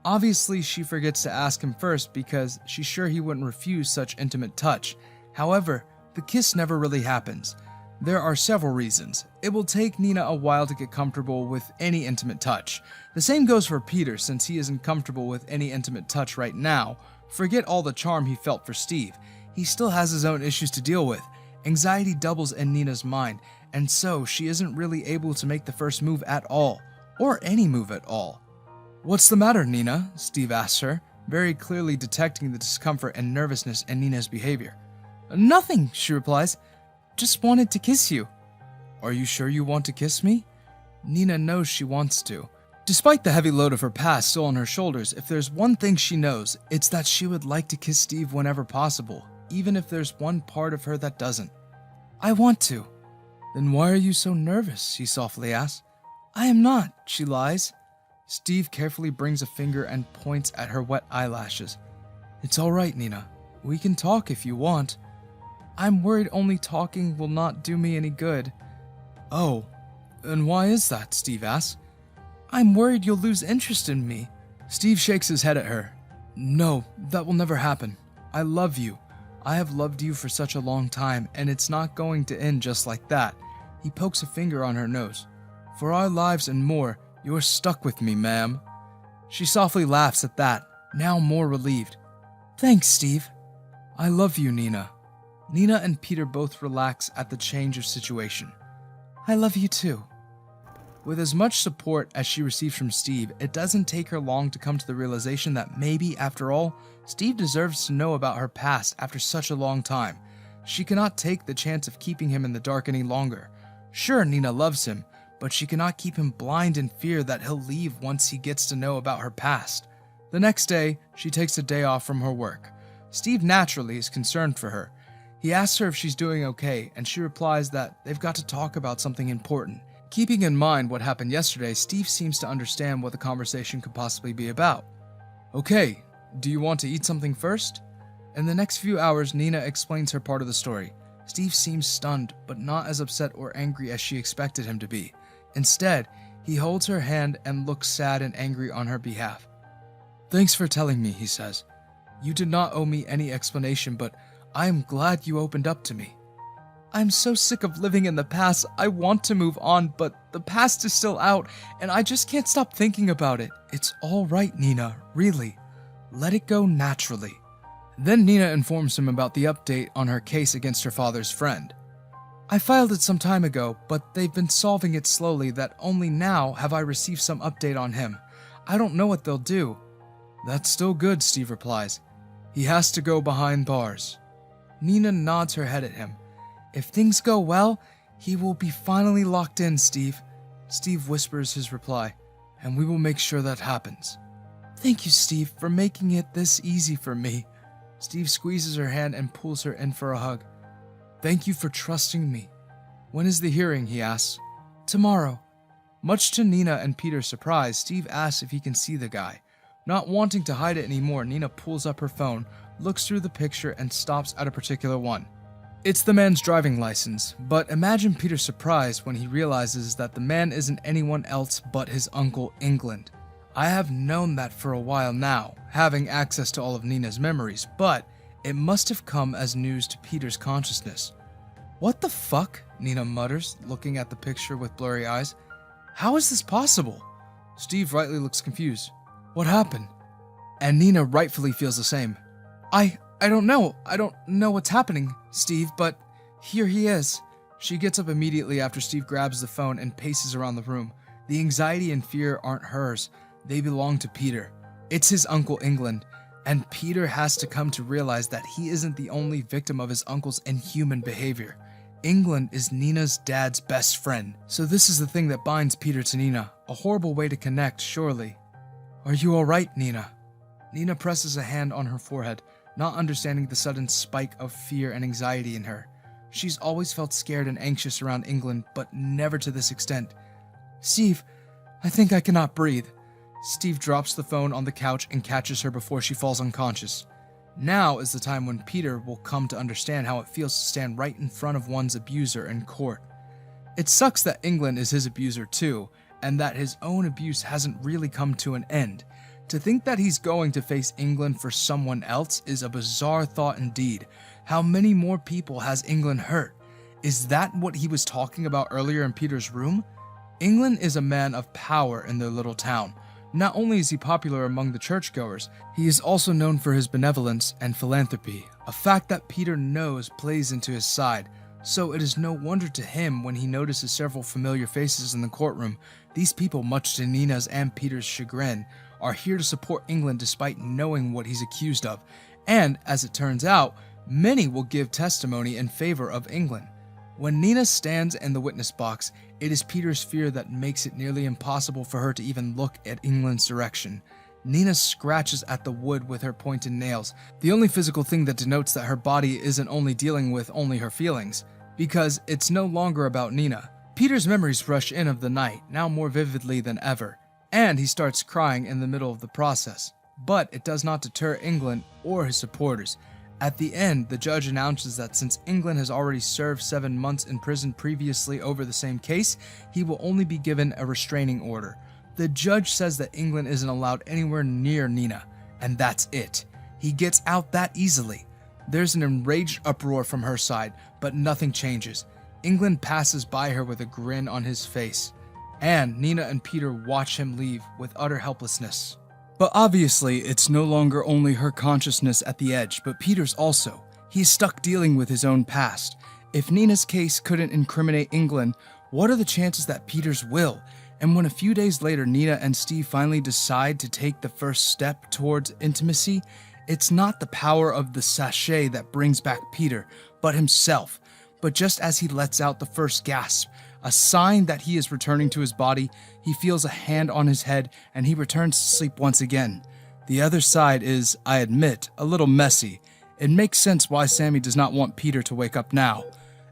Obviously, she forgets to ask him first because she's sure he wouldn't refuse such intimate touch. However, the kiss never really happens. There are several reasons. It will take Nina a while to get comfortable with any intimate touch. The same goes for Peter, since he isn't comfortable with any intimate touch right now. Forget all the charm he felt for Steve. He still has his own issues to deal with. Anxiety doubles in Nina's mind, and so she isn't really able to make the first move at all, or any move at all. "What's the matter, Nina?" Steve asks her, very clearly detecting the discomfort and nervousness in Nina's behavior. "Nothing," she replies. "Just wanted to kiss you." "Are you sure you want to kiss me?" Nina knows she wants to. Despite the heavy load of her past still on her shoulders, if there's one thing she knows, it's that she would like to kiss Steve whenever possible, even if there's one part of her that doesn't. "I want to." "Then why are you so nervous?" he softly asks. "I am not," she lies. Steve carefully brings a finger and points at her wet eyelashes. "It's all right, Nina. We can talk if you want." "I'm worried only talking will not do me any good." "Oh, and why is that?" Steve asks. "I'm worried you'll lose interest in me." Steve shakes his head at her. "No, that will never happen. I love you. I have loved you for such a long time, and it's not going to end just like that." He pokes a finger on her nose. "For our lives and more, you're stuck with me, ma'am." She softly laughs at that, now more relieved. "Thanks, Steve." "I love you, Nina." Nina and Peter both relax at the change of situation. "I love you too." With as much support as she receives from Steve, it doesn't take her long to come to the realization that maybe, after all, Steve deserves to know about her past after such a long time. She cannot take the chance of keeping him in the dark any longer. Sure, Nina loves him, but she cannot keep him blind in fear that he'll leave once he gets to know about her past. The next day, she takes a day off from her work. Steve naturally is concerned for her. He asks her if she's doing okay, and she replies that they've got to talk about something important. Keeping in mind what happened yesterday, Steve seems to understand what the conversation could possibly be about. Okay, do you want to eat something first? In the next few hours, Nina explains her part of the story. Steve seems stunned, but not as upset or angry as she expected him to be. Instead, he holds her hand and looks sad and angry on her behalf. Thanks for telling me, he says. You did not owe me any explanation, but I am glad you opened up to me. I'm so sick of living in the past. I want to move on, but the past is still out, and I just can't stop thinking about it. It's all right, Nina, really. Let it go naturally. Then Nina informs him about the update on her case against her father's friend. I filed it some time ago, but they've been solving it slowly that only now have I received some update on him. I don't know what they'll do. That's still good, Steve replies. He has to go behind bars. Nina nods her head at him. If things go well, he will be finally locked in, Steve. Steve whispers his reply, and we will make sure that happens. Thank you, Steve, for making it this easy for me. Steve squeezes her hand and pulls her in for a hug. Thank you for trusting me. When is the hearing, he asks. Tomorrow. Much to Nina and Peter's surprise, Steve asks if he can see the guy. Not wanting to hide it anymore, Nina pulls up her phone, looks through the picture, and stops at a particular one. It's the man's driving license, but imagine Peter's surprise when he realizes that the man isn't anyone else but his uncle England. I have known that for a while now, having access to all of Nina's memories, but it must have come as news to Peter's consciousness. What the fuck? Nina mutters, looking at the picture with blurry eyes. How is this possible? Steve rightly looks confused. What happened? And Nina rightfully feels the same. I don't know. I don't know what's happening, Steve, but here he is. She gets up immediately after Steve grabs the phone and paces around the room. The anxiety and fear aren't hers. They belong to Peter. It's his Uncle England, and Peter has to come to realize that he isn't the only victim of his uncle's inhuman behavior. England is Nina's dad's best friend, so this is the thing that binds Peter to Nina. A horrible way to connect, surely. Are you alright, Nina? Nina presses a hand on her forehead, not understanding the sudden spike of fear and anxiety in her. She's always felt scared and anxious around England, but never to this extent. Steve, I think I cannot breathe. Steve drops the phone on the couch and catches her before she falls unconscious. Now is the time when Peter will come to understand how it feels to stand right in front of one's abuser in court. It sucks that England is his abuser too, and that his own abuse hasn't really come to an end. To think that he's going to face England for someone else is a bizarre thought indeed. How many more people has England hurt? Is that what he was talking about earlier in Peter's room? England is a man of power in their little town. Not only is he popular among the churchgoers, he is also known for his benevolence and philanthropy, a fact that Peter knows plays into his side. So it is no wonder to him when he notices several familiar faces in the courtroom. These people, much to Nina's and Peter's chagrin, are here to support England despite knowing what he's accused of. And, as it turns out, many will give testimony in favor of England. When Nina stands in the witness box, it is Peter's fear that makes it nearly impossible for her to even look at England's direction. Nina scratches at the wood with her pointed nails, the only physical thing that denotes that her body isn't only dealing with only her feelings, because it's no longer about Nina. Peter's memories rush in of the night, now more vividly than ever, and he starts crying in the middle of the process. But it does not deter England or his supporters. At the end, the judge announces that since England has already served 7 months in prison previously over the same case, he will only be given a restraining order. The judge says that England isn't allowed anywhere near Nina, and that's it. He gets out that easily. There's an enraged uproar from her side, but nothing changes. England passes by her with a grin on his face, and Nina and Peter watch him leave with utter helplessness. But obviously, it's no longer only her consciousness at the edge, but Peter's also. He's stuck dealing with his own past. If Nina's case couldn't incriminate England, what are the chances that Peter's will? And when a few days later Nina and Steve finally decide to take the first step towards intimacy, it's not the power of the sachet that brings back Peter, but himself. But just as he lets out the first gasp, a sign that he is returning to his body, he feels a hand on his head and he returns to sleep once again. The other side is, I admit, a little messy. It makes sense why Sammie does not want Peter to wake up now.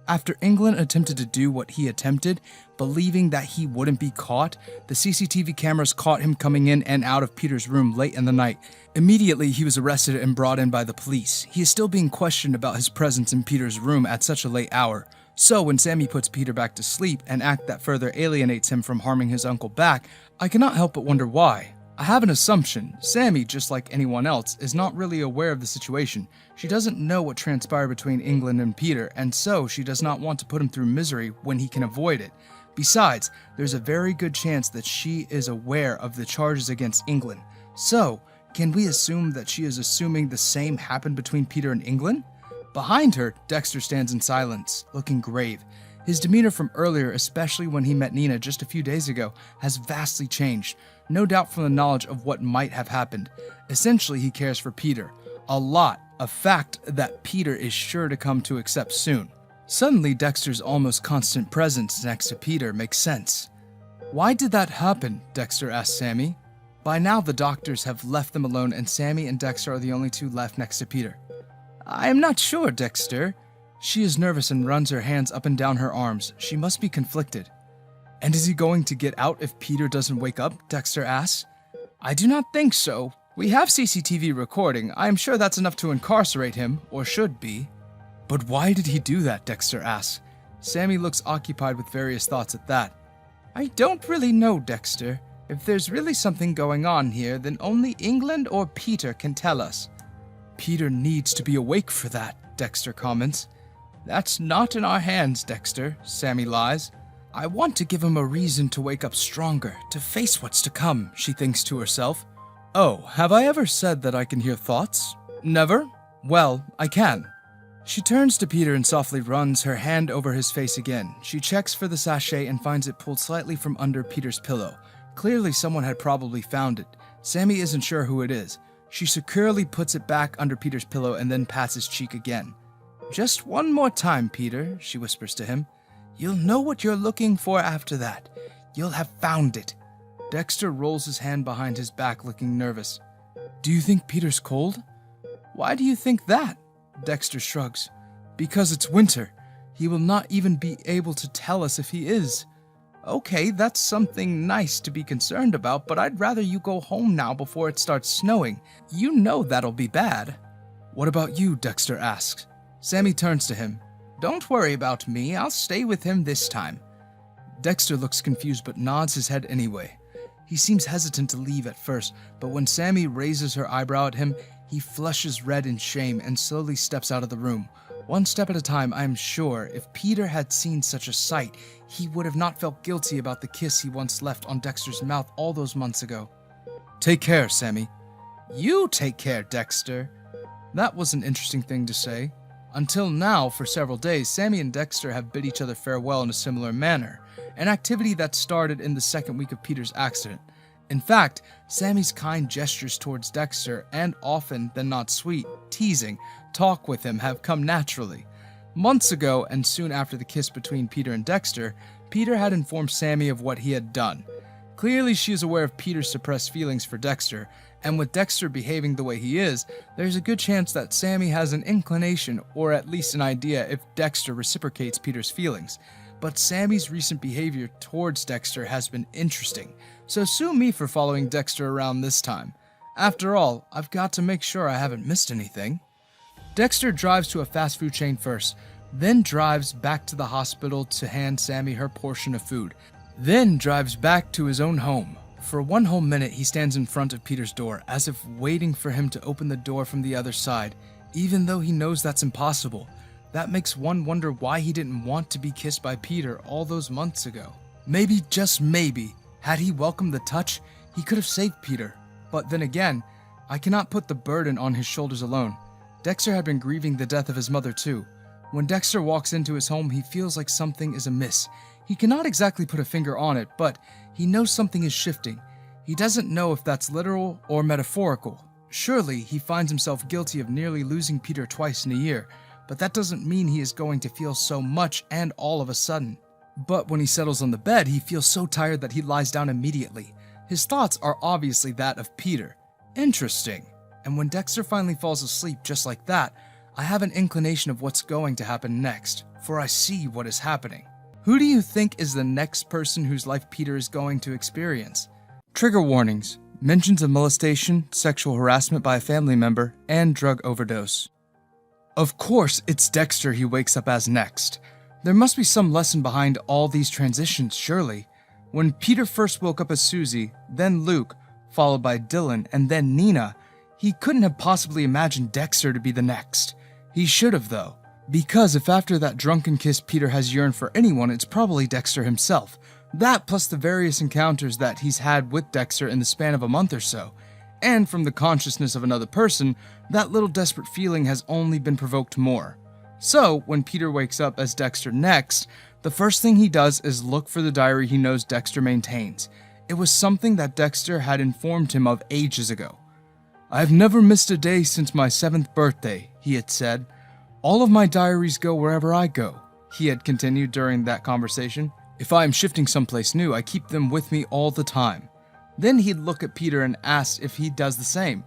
After England attempted to do what he attempted, believing that he wouldn't be caught, the CCTV cameras caught him coming in and out of Peter's room late in the night. Immediately, he was arrested and brought in by the police. He is still being questioned about his presence in Peter's room at such a late hour. So when Sammie puts Peter back to sleep, an act that further alienates him from harming his uncle back, I cannot help but wonder why. I have an assumption. Sammie, just like anyone else, is not really aware of the situation. She doesn't know what transpired between England and Peter, and so she does not want to put him through misery when he can avoid it. Besides, there's a very good chance that she is aware of the charges against England. So, can we assume that she is assuming the same happened between Peter and England? Behind her, Dexter stands in silence, looking grave. His demeanor from earlier, especially when he met Nina just a few days ago, has vastly changed, no doubt from the knowledge of what might have happened. Essentially, he cares for Peter. A lot, a fact that Peter is sure to come to accept soon. Suddenly, Dexter's almost constant presence next to Peter makes sense. Why did that happen? Dexter asked Sammie. By now, the doctors have left them alone and Sammie and Dexter are the only two left next to Peter. I am not sure, Dexter. She is nervous and runs her hands up and down her arms. She must be conflicted. And is he going to get out if Peter doesn't wake up? Dexter asks. I do not think so. We have CCTV recording. I am sure that's enough to incarcerate him, or should be. But why did he do that? Dexter asks. Sammie looks occupied with various thoughts at that. I don't really know, Dexter. If there's really something going on here, then only England or Peter can tell us. Peter needs to be awake for that, Dexter comments. That's not in our hands, Dexter, Sammie lies. I want to give him a reason to wake up stronger, to face what's to come, she thinks to herself. Oh, have I ever said that I can hear thoughts? Never? Well, I can. She turns to Peter and softly runs her hand over his face again. She checks for the sachet and finds it pulled slightly from under Peter's pillow. Clearly someone had probably found it. Sammie isn't sure who it is. She securely puts it back under Peter's pillow and then pats his cheek again. Just one more time, Peter, she whispers to him. You'll know what you're looking for after that. You'll have found it. Dexter rolls his hand behind his back, looking nervous. Do you think Peter's cold? Why do you think that? Dexter shrugs. Because it's winter. He will not even be able to tell us if he is. Okay, that's something nice to be concerned about, but I'd rather you go home now before it starts snowing. You know that'll be bad. What about you? Dexter asks. Sammie turns to him. Don't worry about me, I'll stay with him this time. Dexter looks confused but nods his head anyway. He seems hesitant to leave at first, but when Sammie raises her eyebrow at him, he flushes red in shame and slowly steps out of the room. One step at a time, I am sure, if Peter had seen such a sight, he would have not felt guilty about the kiss he once left on Dexter's mouth all those months ago. Take care, Sammie. You take care, Dexter. That was an interesting thing to say. Until now, for several days, Sammie and Dexter have bid each other farewell in a similar manner, an activity that started in the second week of Peter's accident. In fact, Sammie's kind gestures towards Dexter, and often then not sweet, teasing, talk with him have come naturally. Months ago, and soon after the kiss between Peter and Dexter, Peter had informed Sammie of what he had done. Clearly, she is aware of Peter's suppressed feelings for Dexter, and with Dexter behaving the way he is, there's a good chance that Sammie has an inclination, or at least an idea, if Dexter reciprocates Peter's feelings. But Sammie's recent behavior towards Dexter has been interesting, so sue me for following Dexter around this time. After all, I've got to make sure I haven't missed anything. Dexter drives to a fast food chain first, then drives back to the hospital to hand Sammie her portion of food, then drives back to his own home. For one whole minute, he stands in front of Peter's door, as if waiting for him to open the door from the other side, even though he knows that's impossible. That makes one wonder why he didn't want to be kissed by Peter all those months ago. Maybe, just maybe, had he welcomed the touch, he could have saved Peter. But then again, I cannot put the burden on his shoulders alone. Dexter had been grieving the death of his mother too. When Dexter walks into his home, he feels like something is amiss. He cannot exactly put a finger on it, but he knows something is shifting. He doesn't know if that's literal or metaphorical. Surely, he finds himself guilty of nearly losing Peter twice in a year, but that doesn't mean he is going to feel so much and all of a sudden. But when he settles on the bed, he feels so tired that he lies down immediately. His thoughts are obviously that of Peter. Interesting. And when Dexter finally falls asleep just like that, I have an inclination of what's going to happen next, for I see what is happening. Who do you think is the next person whose life Peter is going to experience? Trigger warnings, mentions of molestation, sexual harassment by a family member, and drug overdose. Of course, it's Dexter he wakes up as next. There must be some lesson behind all these transitions, surely. When Peter first woke up as Suzy, then Luke, followed by Dylan, and then Nina, he couldn't have possibly imagined Dexter to be the next. He should have, though. Because if after that drunken kiss Peter has yearned for anyone, it's probably Dexter himself. That plus the various encounters that he's had with Dexter in the span of a month or so. And from the consciousness of another person, that little desperate feeling has only been provoked more. So, when Peter wakes up as Dexter next, the first thing he does is look for the diary he knows Dexter maintains. It was something that Dexter had informed him of ages ago. "I've never missed a day since my 7th birthday," he had said. "All of my diaries go wherever I go," he had continued during that conversation. "If I am shifting someplace new, I keep them with me all the time." Then he'd look at Peter and ask if he does the same.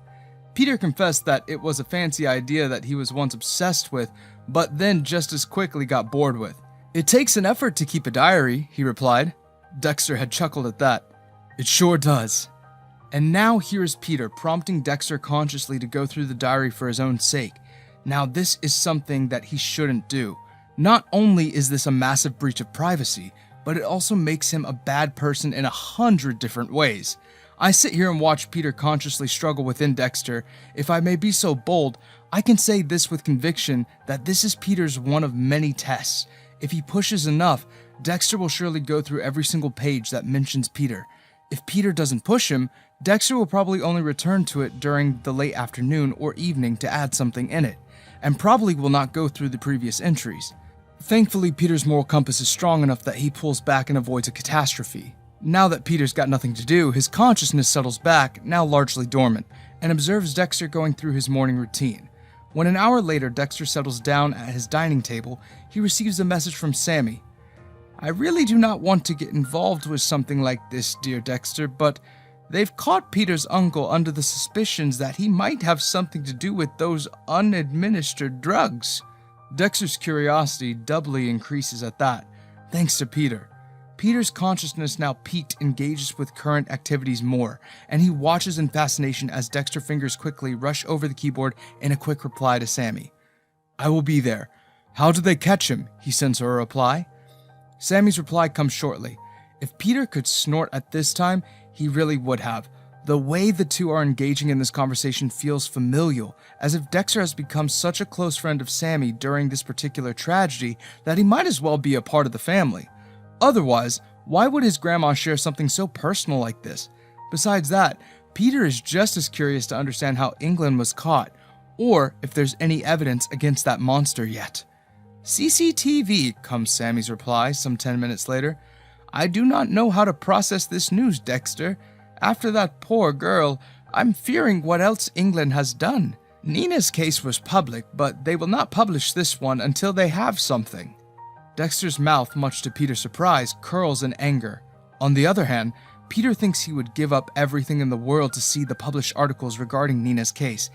Peter confessed that it was a fancy idea that he was once obsessed with, but then just as quickly got bored with. "It takes an effort to keep a diary," he replied. Dexter had chuckled at that. "It sure does." And now here is Peter prompting Dexter consciously to go through the diary for his own sake. Now this is something that he shouldn't do. Not only is this a massive breach of privacy, but it also makes him a bad person in 100 different ways. I sit here and watch Peter consciously struggle within Dexter. If I may be so bold, I can say this with conviction that this is Peter's one of many tests. If he pushes enough, Dexter will surely go through every single page that mentions Peter. If Peter doesn't push him, Dexter will probably only return to it during the late afternoon or evening to add something in it, and probably will not go through the previous entries. Thankfully, Peter's moral compass is strong enough that he pulls back and avoids a catastrophe. Now that Peter's got nothing to do, his consciousness settles back, now largely dormant, and observes Dexter going through his morning routine. When an hour later Dexter settles down at his dining table, he receives a message from Sammie. "I really do not want to get involved with something like this, dear Dexter, but they've caught Peter's uncle under the suspicions that he might have something to do with those unadministered drugs." Dexter's curiosity doubly increases at that, thanks to Peter. Peter's consciousness now peaked engages with current activities more, and he watches in fascination as Dexter fingers quickly rush over the keyboard in a quick reply to Sammie. "I will be there. How did they catch him?" he sends her a reply. Sammie's reply comes shortly. If Peter could snort at this time, he really would have. The way the two are engaging in this conversation feels familial, as if Dexter has become such a close friend of Sammie during this particular tragedy that he might as well be a part of the family. Otherwise, why would his grandma share something so personal like this? Besides that, Peter is just as curious to understand how England was caught, or if there's any evidence against that monster yet. "CCTV," comes Sammie's reply some 10 minutes later. "I do not know how to process this news, Dexter. After that poor girl, I'm fearing what else England has done. Nina's case was public, but they will not publish this one until they have something." Dexter's mouth, much to Peter's surprise, curls in anger. On the other hand, Peter thinks he would give up everything in the world to see the published articles regarding Nina's case,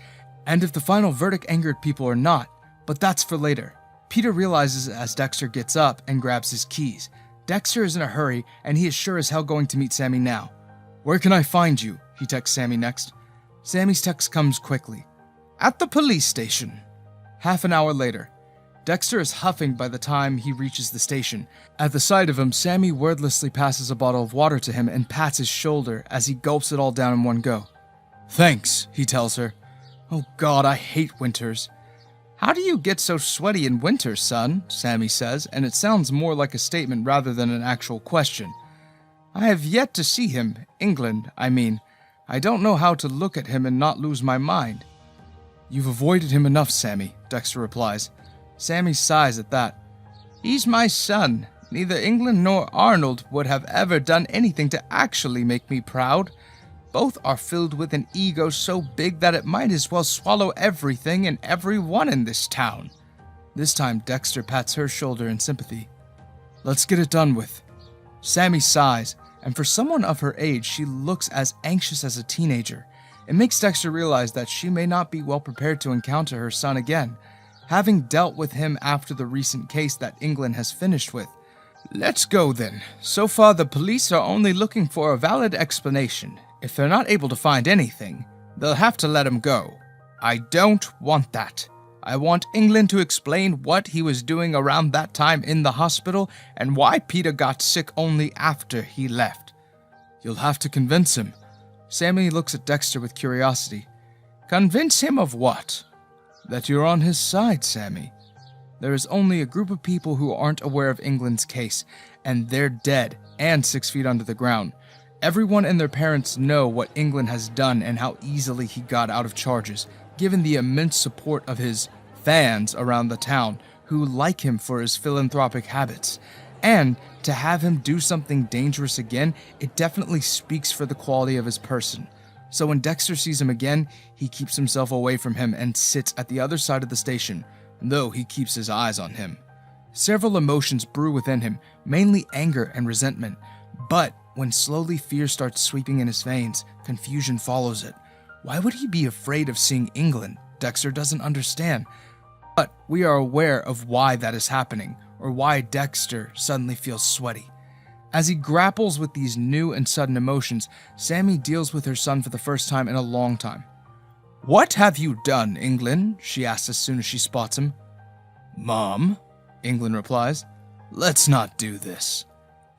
and if the final verdict angered people or not, but that's for later. Peter realizes as Dexter gets up and grabs his keys. Dexter is in a hurry, and he is sure as hell going to meet Sammie now. "Where can I find you?" he texts Sammie next. Sammie's text comes quickly. "At the police station." Half an hour later. Dexter is huffing by the time he reaches the station. At the sight of him, Sammie wordlessly passes a bottle of water to him and pats his shoulder as he gulps it all down in one go. "Thanks," he tells her. "Oh God, I hate winters." "How do you get so sweaty in winter, son?" Sammie says, and it sounds more like a statement rather than an actual question. "I have yet to see him. England, I mean. I don't know how to look at him and not lose my mind." "You've avoided him enough, Sammie," Dexter replies. Sammie sighs at that. "He's my son. Neither England nor Arnold would have ever done anything to actually make me proud. Both are filled with an ego so big that it might as well swallow everything and everyone in this town." This time, Dexter pats her shoulder in sympathy. "Let's get it done with." Sammie sighs, and for someone of her age, she looks as anxious as a teenager. It makes Dexter realize that she may not be well prepared to encounter her son again. having dealt with him after the recent case that England has finished with. Let's go then. So far the police are only looking for a valid explanation. If they're not able to find anything, they'll have to let him go. I don't want that. I want England to explain what he was doing around that time in the hospital and why Peter got sick only after he left. You'll have to convince him. Sammie looks at Dexter with curiosity. Convince him of what? That you're on his side, Sammie. There is only a group of people who aren't aware of England's case, and they're dead and 6 feet under the ground. Everyone and their parents know what England has done and how easily he got out of charges, given the immense support of his fans around the town who like him for his philanthropic habits. And to have him do something dangerous again, it definitely speaks for the quality of his person. So when Dexter sees him again, he keeps himself away from him and sits at the other side of the station, though he keeps his eyes on him. Several emotions brew within him, mainly anger and resentment, but when slowly fear starts sweeping in his veins, confusion follows it. Why would he be afraid of seeing England? Dexter doesn't understand. But we are aware of why that is happening, or why Dexter suddenly feels sweaty. As he grapples with these new and sudden emotions, Sammie deals with her son for the first time in a long time. What have you done, England? She asks as soon as she spots him. Mom, England replies, let's not do this.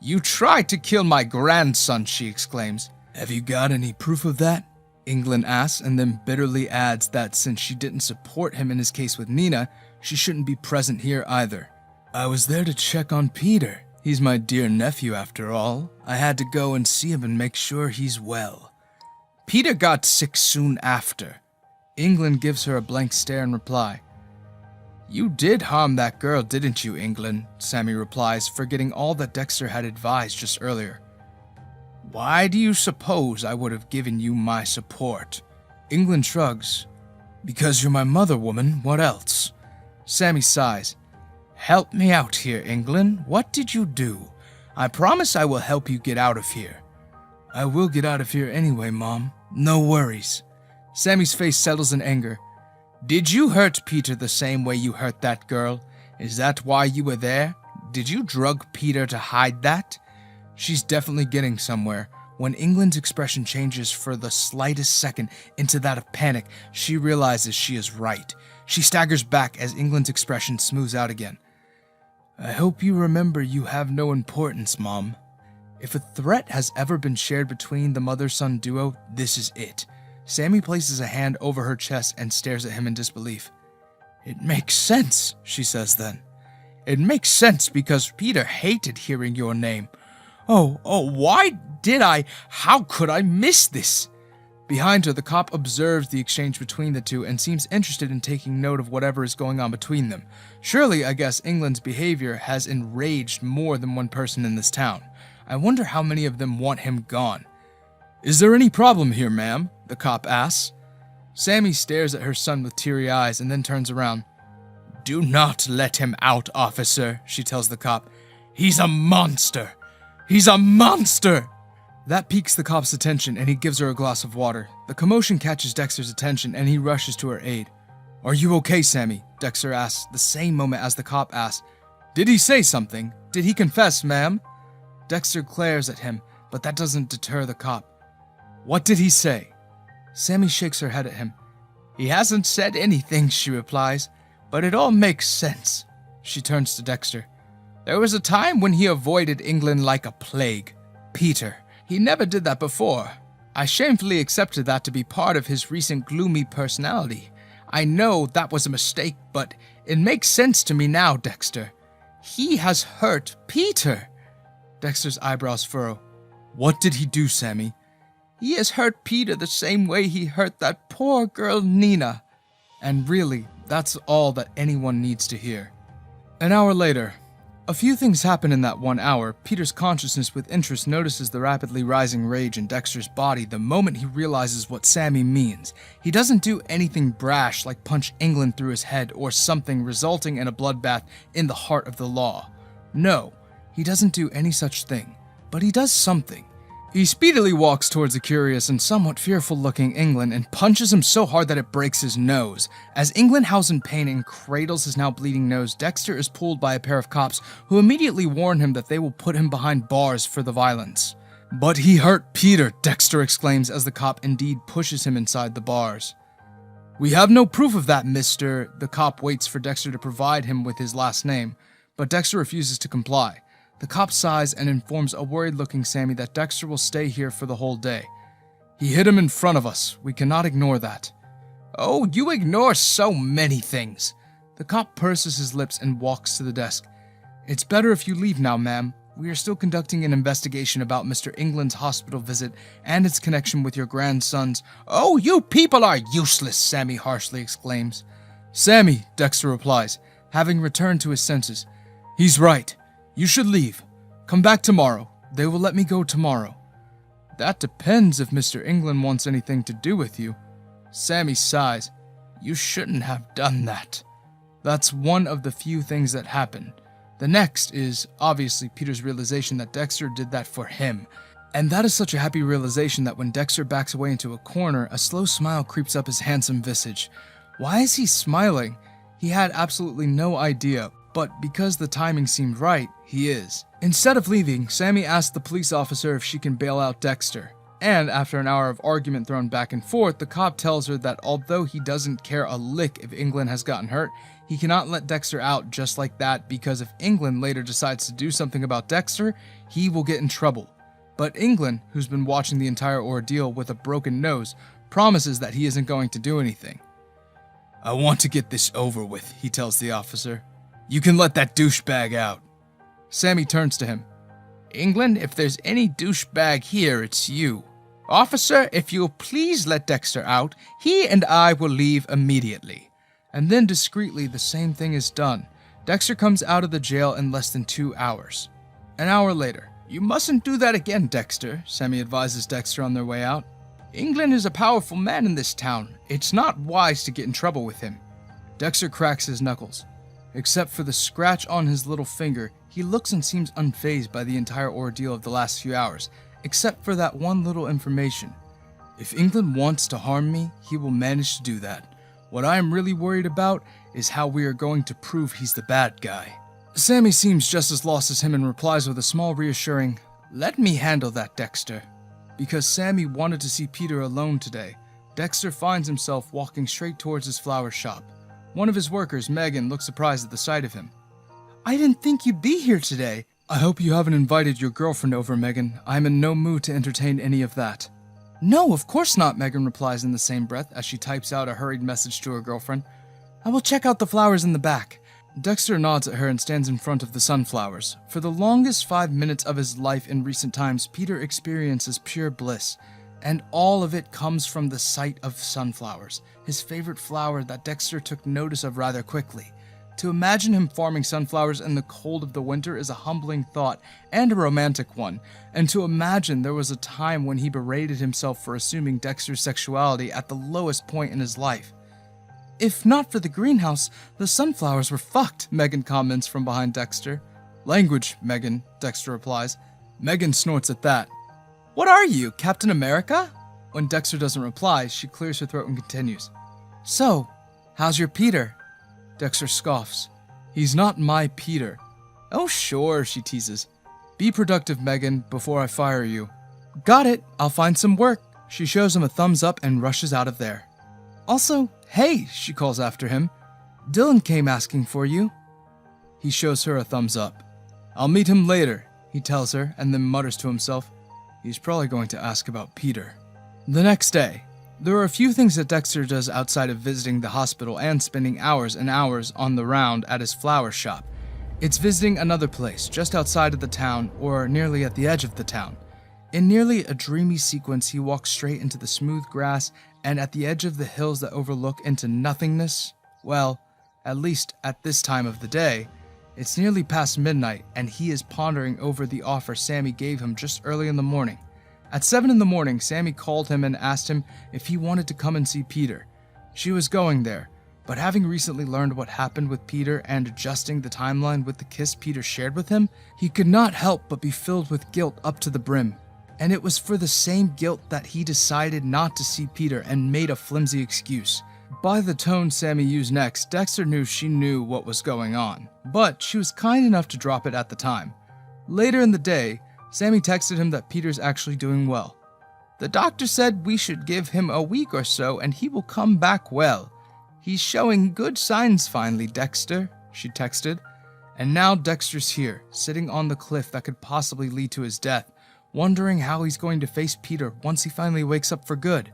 You tried to kill my grandson, she exclaims. Have you got any proof of that? England asks, and then bitterly adds that since she didn't support him in his case with Nina, she shouldn't be present here either. I was there to check on Peter. He's my dear nephew after all. I had to go and see him and make sure he's well. Peter got sick soon after. England gives her a blank stare in reply. You did harm that girl, didn't you, England? Sammie replies, forgetting all that Dexter had advised just earlier. Why do you suppose I would have given you my support? England shrugs. Because you're my mother, woman. What else? Sammie sighs. Help me out here, England. What did you do? I promise I will help you get out of here. I will get out of here anyway, Mom. No worries. Sammie's face settles in anger. Did you hurt Peter the same way you hurt that girl? Is that why you were there? Did you drug Peter to hide that? She's definitely getting somewhere. When England's expression changes for the slightest second into that of panic, she realizes she is right. She staggers back as England's expression smooths out again. I hope you remember you have no importance, Mom. If a threat has ever been shared between the mother-son duo, this is it. Sammie places a hand over her chest and stares at him in disbelief. It makes sense, she says then. It makes sense because Peter hated hearing your name. Oh, why did I? How could I miss this? Behind her, the cop observes the exchange between the two and seems interested in taking note of whatever is going on between them. Surely, I guess, England's behavior has enraged more than one person in this town. I wonder how many of them want him gone. Is there any problem here, ma'am? The cop asks. Sammie stares at her son with teary eyes and then turns around. Do not let him out, officer, she tells the cop. He's a monster. He's a monster! That piques the cop's attention and he gives her a glass of water. The commotion catches Dexter's attention and he rushes to her aid. Are you okay, Sammie? Dexter asks, the same moment as the cop asks. Did he say something? Did he confess, ma'am? Dexter glares at him, but that doesn't deter the cop. What did he say? Sammie shakes her head at him. He hasn't said anything, she replies, but it all makes sense. She turns to Dexter. There was a time when he avoided England like a plague. Peter. He never did that before. I shamefully accepted that to be part of his recent gloomy personality. I know that was a mistake, but it makes sense to me now, Dexter. He has hurt Peter. Dexter's eyebrows furrow. What did he do, Sammie? He has hurt Peter the same way he hurt that poor girl Nina. And really, that's all that anyone needs to hear. An hour later. A few things happen in that 1 hour. Peter's consciousness with interest notices the rapidly rising rage in Dexter's body the moment he realizes what Sammie means. He doesn't do anything brash like punch England through his head or something resulting in a bloodbath in the heart of the law. No, he doesn't do any such thing. But he does something. He speedily walks towards the curious and somewhat fearful-looking England and punches him so hard that it breaks his nose. As England howls in pain and cradles his now bleeding nose, Dexter is pulled by a pair of cops who immediately warn him that they will put him behind bars for the violence. "But he hurt Peter," Dexter exclaims as the cop indeed pushes him inside the bars. "We have no proof of that, mister." The cop waits for Dexter to provide him with his last name, but Dexter refuses to comply. The cop sighs and informs a worried-looking Sammie that Dexter will stay here for the whole day. "He hit him in front of us. We cannot ignore that." "Oh, you ignore so many things." The cop purses his lips and walks to the desk. "It's better if you leave now, ma'am. We are still conducting an investigation about Mr. England's hospital visit and its connection with your grandson's—" "Oh, you people are useless," Sammie harshly exclaims. "Sammie," Dexter replies, having returned to his senses. "He's right. You should leave. Come back tomorrow. They will let me go tomorrow." "That depends if Mr. England wants anything to do with you." Sammie sighs. "You shouldn't have done that." That's one of the few things that happen. The next is, obviously, Peter's realization that Dexter did that for him. And that is such a happy realization that when Dexter backs away into a corner, a slow smile creeps up his handsome visage. Why is he smiling? He had absolutely no idea, but because the timing seemed right, he is. Instead of leaving, Sammie asks the police officer if she can bail out Dexter. And after an hour of argument thrown back and forth, the cop tells her that although he doesn't care a lick if England has gotten hurt, he cannot let Dexter out just like that because if England later decides to do something about Dexter, he will get in trouble. But England, who's been watching the entire ordeal with a broken nose, promises that he isn't going to do anything. "I want to get this over with," he tells the officer. "You can let that douchebag out." Sammie turns to him. "England, if there's any douchebag here, it's you. Officer, if you'll please let Dexter out, he and I will leave immediately." And then discreetly, the same thing is done. Dexter comes out of the jail in less than 2 hours. An hour later. "You mustn't do that again, Dexter," Sammie advises Dexter on their way out. "England is a powerful man in this town. It's not wise to get in trouble with him." Dexter cracks his knuckles. Except for the scratch on his little finger, he looks and seems unfazed by the entire ordeal of the last few hours, except for that one little information. If England wants to harm me, he will manage to do that. What I am really worried about is how we are going to prove he's the bad guy. Sammie seems just as lost as him and replies with a small reassuring, "Let me handle that, Dexter." Because Sammie wanted to see Peter alone today, Dexter finds himself walking straight towards his flower shop. One of his workers, Megan, looks surprised at the sight of him. "I didn't think you'd be here today." "I hope you haven't invited your girlfriend over, Megan. I'm in no mood to entertain any of that." "No, of course not," Megan replies in the same breath as she types out a hurried message to her girlfriend. "I will check out the flowers in the back." Dexter nods at her and stands in front of the sunflowers. For the longest 5 minutes of his life in recent times, Peter experiences pure bliss. And all of it comes from the sight of sunflowers, his favorite flower that Dexter took notice of rather quickly. To imagine him farming sunflowers in the cold of the winter is a humbling thought and a romantic one, and to imagine there was a time when he berated himself for assuming Dexter's sexuality at the lowest point in his life. "If not for the greenhouse, the sunflowers were fucked," Megan comments from behind Dexter. "Language, Megan," Dexter replies. Megan snorts at that. "What are you, Captain America?" When Dexter doesn't reply, she clears her throat and continues. "So, how's your Peter?" Dexter scoffs. "He's not my Peter." "Oh sure," she teases. "Be productive, Megan, before I fire you." "Got it, I'll find some work." She shows him a thumbs up and rushes out of there. "Also, hey," she calls after him. "Dylan came asking for you." He shows her a thumbs up. "I'll meet him later," he tells her, and then mutters to himself, "He's probably going to ask about Peter." The next day. There are a few things that Dexter does outside of visiting the hospital and spending hours and hours on the round at his flower shop. It's visiting another place, just outside of the town, or nearly at the edge of the town. In nearly a dreamy sequence, he walks straight into the smooth grass, and at the edge of the hills that overlook into nothingness, well, at least at this time of the day, it's nearly past midnight, and he is pondering over the offer Sammie gave him just early in the morning. At 7 in the morning, Sammie called him and asked him if he wanted to come and see Peter. She was going there, but having recently learned what happened with Peter and adjusting the timeline with the kiss Peter shared with him, he could not help but be filled with guilt up to the brim. And it was for the same guilt that he decided not to see Peter and made a flimsy excuse. By the tone Sammie used next, Dexter knew she knew what was going on, but she was kind enough to drop it at the time. Later in the day, Sammie texted him that Peter's actually doing well. "The doctor said we should give him a week or so and he will come back well. He's showing good signs finally, Dexter," she texted. And now Dexter's here, sitting on the cliff that could possibly lead to his death, wondering how he's going to face Peter once he finally wakes up for good.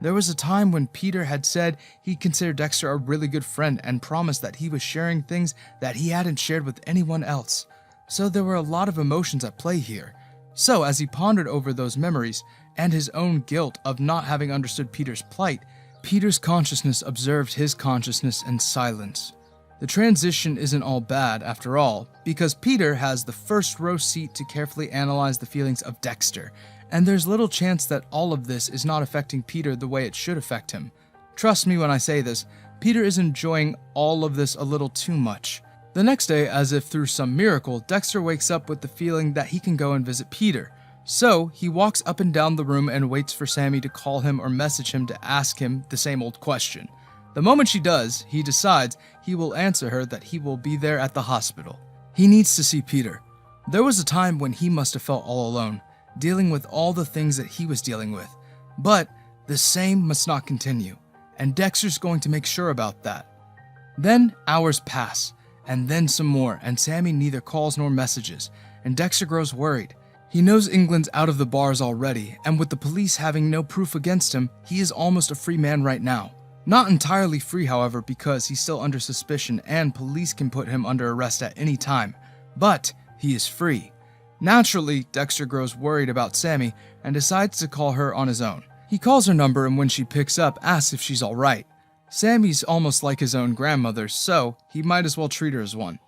There was a time when Peter had said he considered Dexter a really good friend and promised that he was sharing things that he hadn't shared with anyone else. So there were a lot of emotions at play here. So as he pondered over those memories and his own guilt of not having understood Peter's plight, Peter's consciousness observed his consciousness in silence. The transition isn't all bad after all, because Peter has the first row seat to carefully analyze the feelings of Dexter, and there's little chance that all of this is not affecting Peter the way it should affect him. Trust me when I say this, Peter is enjoying all of this a little too much. The next day, as if through some miracle, Dexter wakes up with the feeling that he can go and visit Peter. So he walks up and down the room and waits for Sammie to call him or message him to ask him the same old question. The moment she does, he decides he will answer her that he will be there at the hospital. He needs to see Peter. There was a time when he must have felt all alone, dealing with all the things that he was dealing with. But the same must not continue, and Dexter's going to make sure about that. Then hours pass, and then some more, and Sammie neither calls nor messages, and Dexter grows worried. He knows England's out of the bars already, and with the police having no proof against him, he is almost a free man right now. Not entirely free, however, because he's still under suspicion and police can put him under arrest at any time, but he is free. Naturally, Dexter grows worried about Sammie and decides to call her on his own. He calls her number and when she picks up, asks if she's alright. Sammie's almost like his own grandmother, so he might as well treat her as one.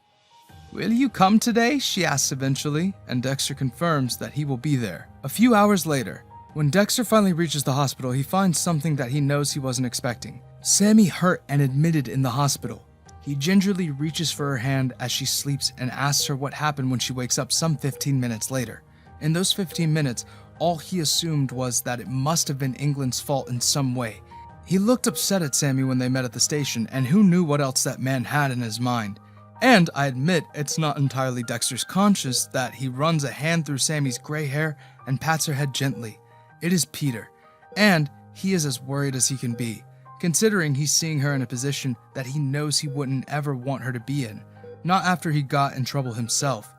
"Will you come today?" she asks eventually, and Dexter confirms that he will be there. A few hours later, when Dexter finally reaches the hospital, he finds something that he knows he wasn't expecting. Sammie hurt and admitted in the hospital. He gingerly reaches for her hand as she sleeps and asks her what happened when she wakes up some 15 minutes later. In those 15 minutes, all he assumed was that it must have been England's fault in some way. He looked upset at Sammie when they met at the station, and who knew what else that man had in his mind. And I admit it's not entirely Dexter's conscious that he runs a hand through Sammie's gray hair and pats her head gently. It is Peter, and he is as worried as he can be, considering he's seeing her in a position that he knows he wouldn't ever want her to be in, not after he got in trouble himself.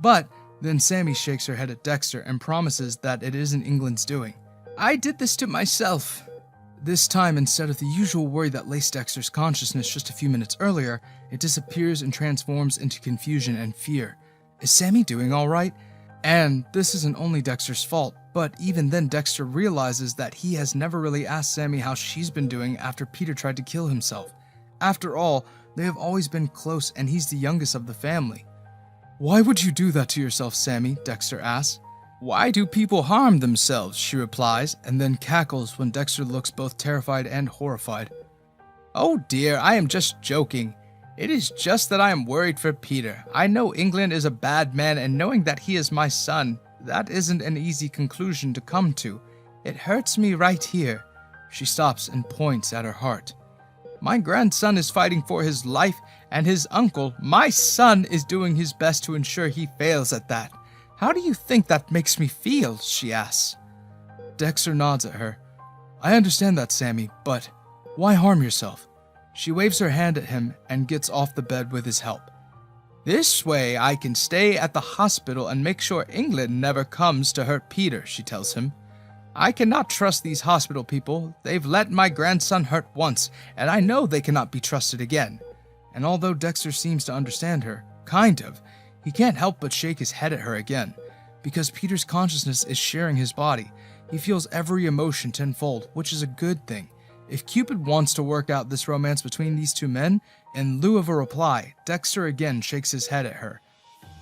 But then Sammie shakes her head at Dexter and promises that it isn't England's doing. "I did this to myself." This time, instead of the usual worry that laced Dexter's consciousness just a few minutes earlier, it disappears and transforms into confusion and fear. Is Sammie doing alright? And this isn't only Dexter's fault, but even then Dexter realizes that he has never really asked Sammie how she's been doing after Peter tried to kill himself. After all, they have always been close and he's the youngest of the family. "Why would you do that to yourself, Sammie?" Dexter asks. "Why do people harm themselves?" she replies, and then cackles when Dexter looks both terrified and horrified. "Oh dear, I am just joking. It is just that I am worried for Peter. I know England is a bad man, and knowing that he is my son, that isn't an easy conclusion to come to. It hurts me right here." She stops and points at her heart. "My grandson is fighting for his life, and his uncle, my son, is doing his best to ensure he fails at that. How do you think that makes me feel?" she asks. Dexter nods at her. "I understand that, Sammie, but why harm yourself?" She waves her hand at him and gets off the bed with his help. "This way I can stay at the hospital and make sure England never comes to hurt Peter," she tells him. "I cannot trust these hospital people. They've let my grandson hurt once, and I know they cannot be trusted again." And although Dexter seems to understand her, kind of, he can't help but shake his head at her again. Because Peter's consciousness is sharing his body, he feels every emotion tenfold, which is a good thing. If Cupid wants to work out this romance between these two men, in lieu of a reply, Dexter again shakes his head at her.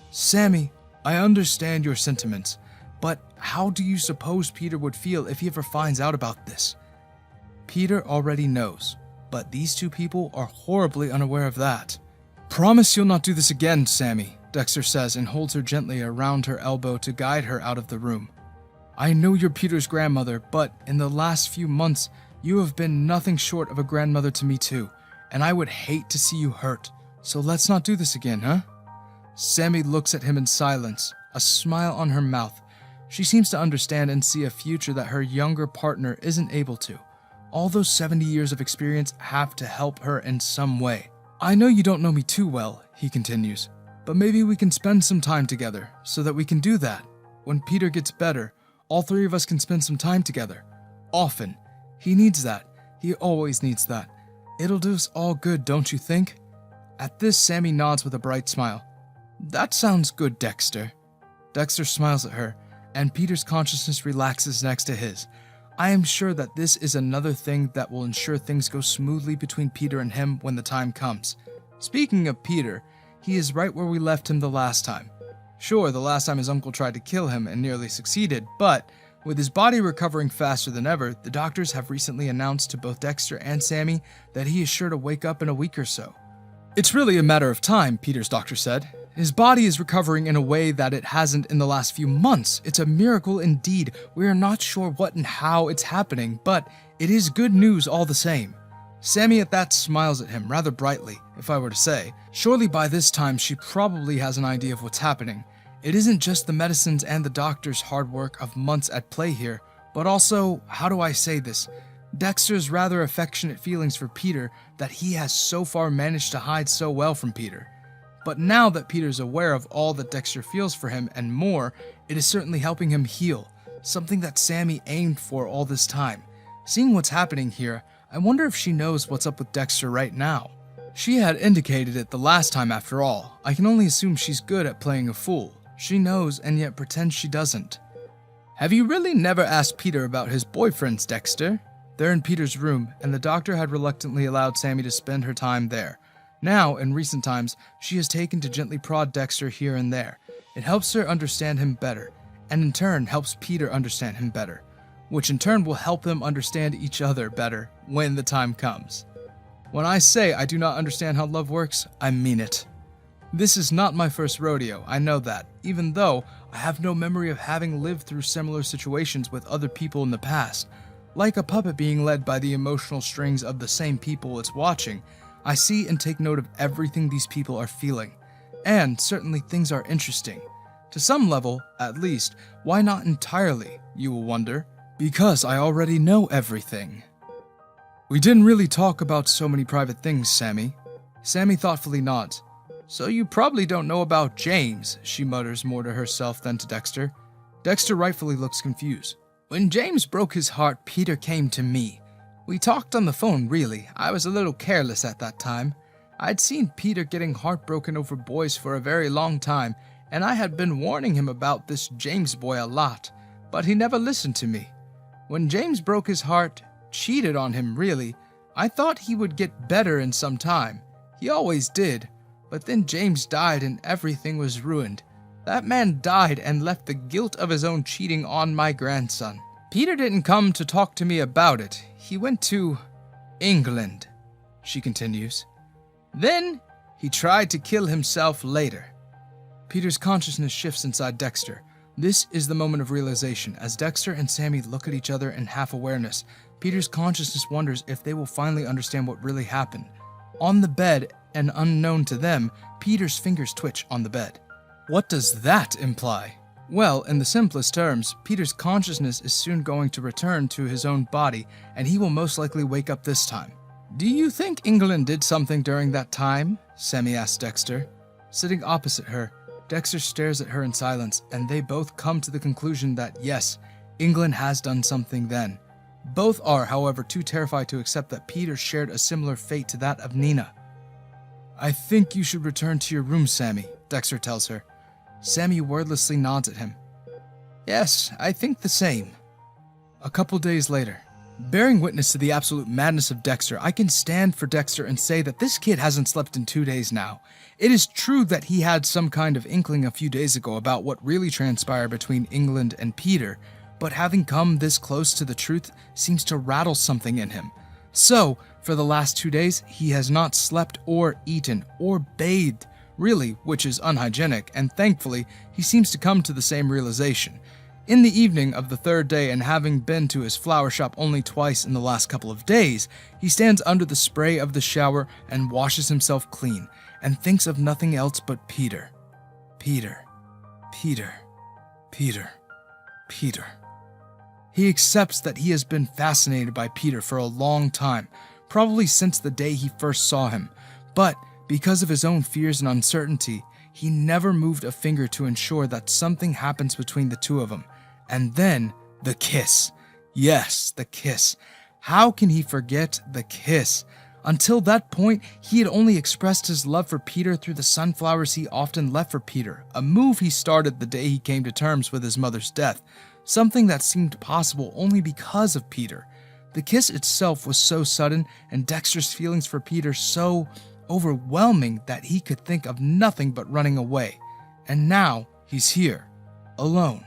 "Sammie, I understand your sentiments, but how do you suppose Peter would feel if he ever finds out about this?" Peter already knows, but these two people are horribly unaware of that. "Promise you'll not do this again, Sammie," Dexter says and holds her gently around her elbow to guide her out of the room. I know you're Peter's grandmother, but in the last few months, you have been nothing short of a grandmother to me too, and I would hate to see you hurt. So let's not do this again, huh? Sammie looks at him in silence, a smile on her mouth. She seems to understand and see a future that her younger partner isn't able to. All those 70 years of experience have to help her in some way. I know you don't know me too well, he continues, but maybe we can spend some time together so that we can do that. When Peter gets better, all three of us can spend some time together. Often. He needs that. He always needs that. It'll do us all good, don't you think? At this, Sammie nods with a bright smile. That sounds good, Dexter. Dexter smiles at her, and Peter's consciousness relaxes next to his. I am sure that this is another thing that will ensure things go smoothly between Peter and him when the time comes. Speaking of Peter, he is right where we left him the last time. Sure, the last time his uncle tried to kill him and nearly succeeded, but with his body recovering faster than ever, the doctors have recently announced to both Dexter and Sammie that he is sure to wake up in a week or so. It's really a matter of time, Peter's doctor said. His body is recovering in a way that it hasn't in the last few months. It's a miracle indeed. We are not sure what and how it's happening, but it is good news all the same. Sammie at that smiles at him rather brightly, if I were to say. Surely by this time she probably has an idea of what's happening. It isn't just the medicines and the doctor's hard work of months at play here, but also, how do I say this? Dexter's rather affectionate feelings for Peter that he has so far managed to hide so well from Peter. But now that Peter's aware of all that Dexter feels for him and more, it is certainly helping him heal, something that Sammie aimed for all this time. Seeing what's happening here, I wonder if she knows what's up with Dexter right now. She had indicated it the last time after all. I can only assume she's good at playing a fool. She knows and yet pretends she doesn't. Have you really never asked Peter about his boyfriends, Dexter? They're in Peter's room, and the doctor had reluctantly allowed Sammie to spend her time there. Now, in recent times, she has taken to gently prod Dexter here and there. It helps her understand him better, and in turn helps Peter understand him better, which in turn will help them understand each other better when the time comes. When I say I do not understand how love works, I mean it. This is not my first rodeo, I know that, even though I have no memory of having lived through similar situations with other people in the past. Like a puppet being led by the emotional strings of the same people it's watching, I see and take note of everything these people are feeling. And certainly things are interesting. To some level, at least, why not entirely, you will wonder? Because I already know everything. We didn't really talk about so many private things, Sammie. Sammie thoughtfully nods. So you probably don't know about James, she mutters more to herself than to Dexter. Dexter rightfully looks confused. When James broke his heart, Peter came to me. We talked on the phone, really. I was a little careless at that time. I'd seen Peter getting heartbroken over boys for a very long time, and I had been warning him about this James boy a lot, but he never listened to me. When James broke his heart, cheated on him really, I thought he would get better in some time. He always did. But then James died and everything was ruined. That man died and left the guilt of his own cheating on my grandson. Peter didn't come to talk to me about it. He went to England, she continues. Then he tried to kill himself later. Peter's consciousness shifts inside Dexter. This is the moment of realization. As Dexter and Sammie look at each other in half-awareness, Peter's consciousness wonders if they will finally understand what really happened. On the bed, and unknown to them, Peter's fingers twitch on the bed. What does that imply? Well, in the simplest terms, Peter's consciousness is soon going to return to his own body, and he will most likely wake up this time. Do you think England did something during that time? Sammie asks Dexter. Sitting opposite her, Dexter stares at her in silence, and they both come to the conclusion that yes, England has done something then. Both are, however, too terrified to accept that Peter shared a similar fate to that of Nina. I think you should return to your room, Sammie, Dexter tells her. Sammie wordlessly nods at him. Yes, I think the same. A couple days later, bearing witness to the absolute madness of Dexter, I can stand for Dexter and say that this kid hasn't slept in 2 days now. It is true that he had some kind of inkling a few days ago about what really transpired between England and Peter, but having come this close to the truth seems to rattle something in him. So, for the last 2 days, he has not slept or eaten or bathed, really, which is unhygienic, and thankfully, he seems to come to the same realization. In the evening of the third day, and having been to his flower shop only twice in the last couple of days, he stands under the spray of the shower and washes himself clean, and thinks of nothing else but Peter. Peter. Peter. Peter. Peter. He accepts that he has been fascinated by Peter for a long time, probably since the day he first saw him, but because of his own fears and uncertainty, he never moved a finger to ensure that something happens between the two of them. And then, the kiss. Yes, the kiss. How can he forget the kiss? Until that point, he had only expressed his love for Peter through the sunflowers he often left for Peter, a move he started the day he came to terms with his mother's death, something that seemed possible only because of Peter. The kiss itself was so sudden, and Dexter's feelings for Peter so overwhelming that he could think of nothing but running away. And now, he's here, alone.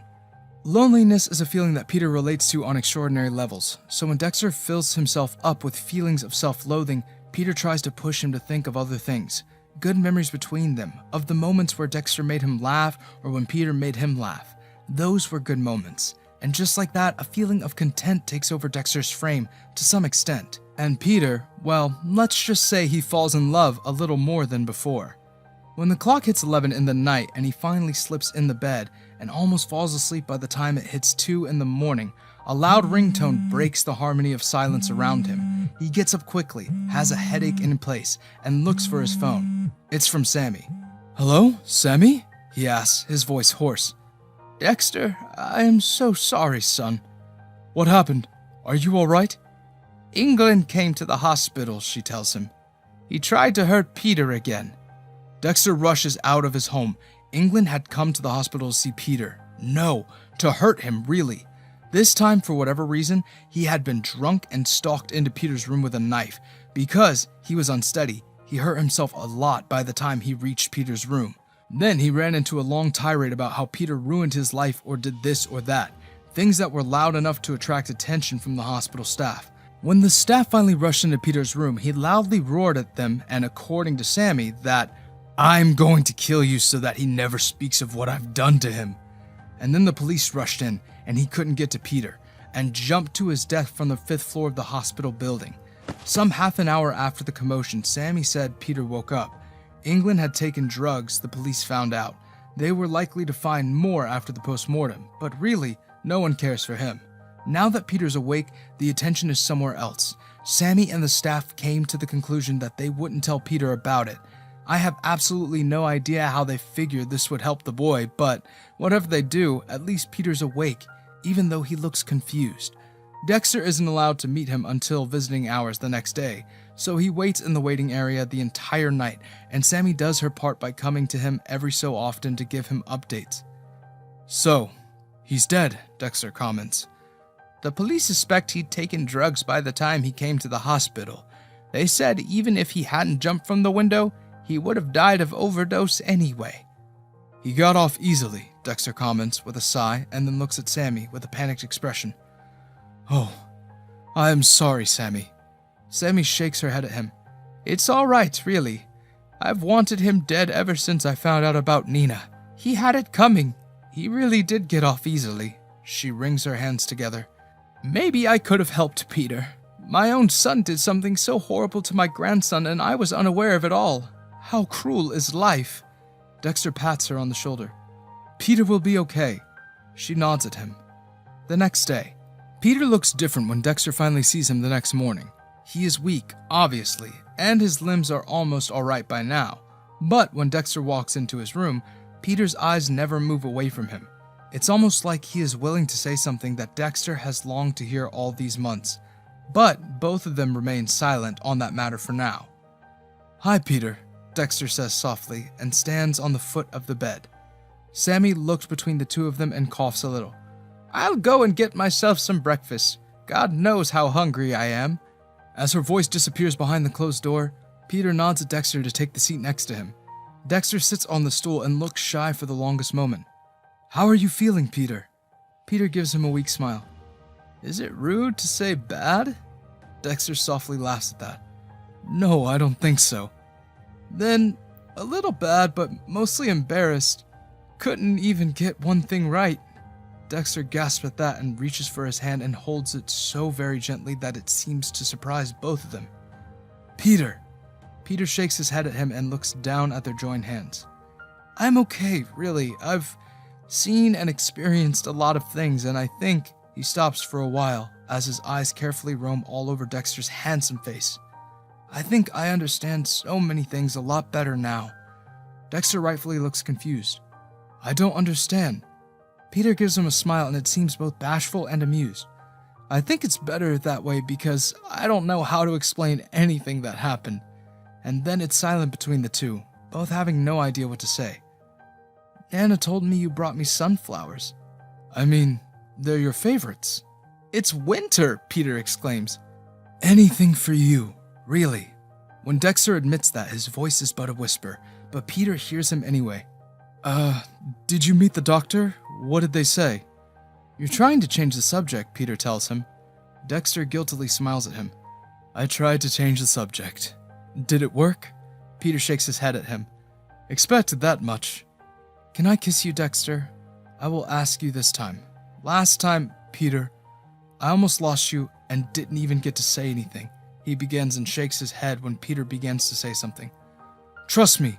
Loneliness is a feeling that Peter relates to on extraordinary levels, so when Dexter fills himself up with feelings of self-loathing, Peter tries to push him to think of other things, good memories between them, of the moments where Dexter made him laugh or when Peter made him laugh. Those were good moments, and just like that, a feeling of content takes over Dexter's frame to some extent. And Peter, well, let's just say he falls in love a little more than before. When the clock hits 11 in the night and he finally slips in the bed and almost falls asleep by the time it hits 2 in the morning, a loud ringtone breaks the harmony of silence around him. He gets up quickly, has a headache in place, and looks for his phone. It's from Sammie. "Hello, Sammie?" he asks, his voice hoarse. "Dexter, I am so sorry, son." "What happened? Are you all right?" "England came to the hospital," she tells him. "He tried to hurt Peter again." Dexter rushes out of his home. England had come to the hospital to see Peter. No, to hurt him, really. This time, for whatever reason, he had been drunk and stalked into Peter's room with a knife. Because he was unsteady, he hurt himself a lot by the time he reached Peter's room. Then he ran into a long tirade about how Peter ruined his life or did this or that, things that were loud enough to attract attention from the hospital staff. When the staff finally rushed into Peter's room, he loudly roared at them, and according to Sammie, that "I'm going to kill you so that he never speaks of what I've done to him." And then the police rushed in, and he couldn't get to Peter, and jumped to his death from the 5th floor of the hospital building. Some half an hour after the commotion, Sammie said Peter woke up. England had taken drugs, the police found out. They were likely to find more after the post-mortem, but really, no one cares for him. Now that Peter's awake, the attention is somewhere else. Sammie and the staff came to the conclusion that they wouldn't tell Peter about it. I have absolutely no idea how they figured this would help the boy, but whatever they do, at least Peter's awake, even though he looks confused. Dexter isn't allowed to meet him until visiting hours the next day, so he waits in the waiting area the entire night, and Sammie does her part by coming to him every so often to give him updates. "So, he's dead," Dexter comments. "The police suspect he'd taken drugs by the time he came to the hospital. They said even if he hadn't jumped from the window, he would have died of overdose anyway." "He got off easily," Dexter comments with a sigh, and then looks at Sammie with a panicked expression. "Oh, I am sorry, Sammie." Sammie shakes her head at him. "It's all right, really. I've wanted him dead ever since I found out about Nina. He had it coming. He really did get off easily." She wrings her hands together. "Maybe I could have helped Peter. My own son did something so horrible to my grandson, and I was unaware of it all. How cruel is life." Dexter pats her on the shoulder. "Peter will be okay." She nods at him. The next day. Peter looks different when Dexter finally sees him the next morning. He is weak, obviously, and his limbs are almost alright by now. But when Dexter walks into his room, Peter's eyes never move away from him. It's almost like he is willing to say something that Dexter has longed to hear all these months. But both of them remain silent on that matter for now. "Hi, Peter," Dexter says softly and stands on the foot of the bed. Sammie looks between the two of them and coughs a little. "I'll go and get myself some breakfast. God knows how hungry I am." As her voice disappears behind the closed door, Peter nods at Dexter to take the seat next to him. Dexter sits on the stool and looks shy for the longest moment. "How are you feeling, Peter?" Peter gives him a weak smile. "Is it rude to say bad?" Dexter softly laughs at that. "No, I don't think so." "Then, a little bad, but mostly embarrassed. Couldn't even get one thing right." Dexter gasps at that and reaches for his hand and holds it so very gently that it seems to surprise both of them. Peter! Peter shakes his head at him and looks down at their joined hands. I'm okay, really. I've seen and experienced a lot of things, and I think... He stops for a while as his eyes carefully roam all over Dexter's handsome face. I think I understand so many things a lot better now. Dexter rightfully looks confused. I don't understand. Peter gives him a smile and it seems both bashful and amused. I think it's better that way because I don't know how to explain anything that happened. And then it's silent between the two, both having no idea what to say. Nana told me you brought me sunflowers. I mean, they're your favorites. It's winter, Peter exclaims. Anything for you, really. When Dexter admits that, his voice is but a whisper, but Peter hears him anyway. Did you meet the doctor? What did they say? You're trying to change the subject, Peter tells him. Dexter guiltily smiles at him. I tried to change the subject. Did it work? Peter shakes his head at him. Expected that much. Can I kiss you, Dexter? I will ask you this time. Last time, Peter, I almost lost you and didn't even get to say anything. He begins and shakes his head when Peter begins to say something. Trust me,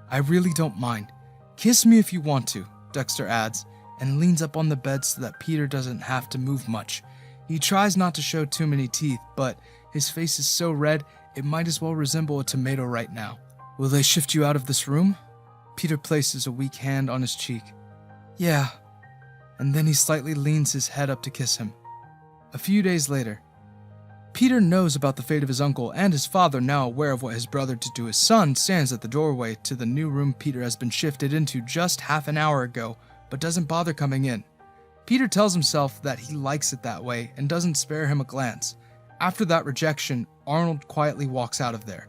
I really don't mind. Kiss me if you want to, Dexter adds, and leans up on the bed so that Peter doesn't have to move much. He tries not to show too many teeth, but his face is so red it might as well resemble a tomato right now. Will they shift you out of this room? Peter places a weak hand on his cheek. Yeah. And then he slightly leans his head up to kiss him. A few days later, Peter knows about the fate of his uncle, and his father, now aware of what his brother did to his son, stands at the doorway to the new room Peter has been shifted into just half an hour ago, but doesn't bother coming in. Peter tells himself that he likes it that way and doesn't spare him a glance. After that rejection, Arnold quietly walks out of there.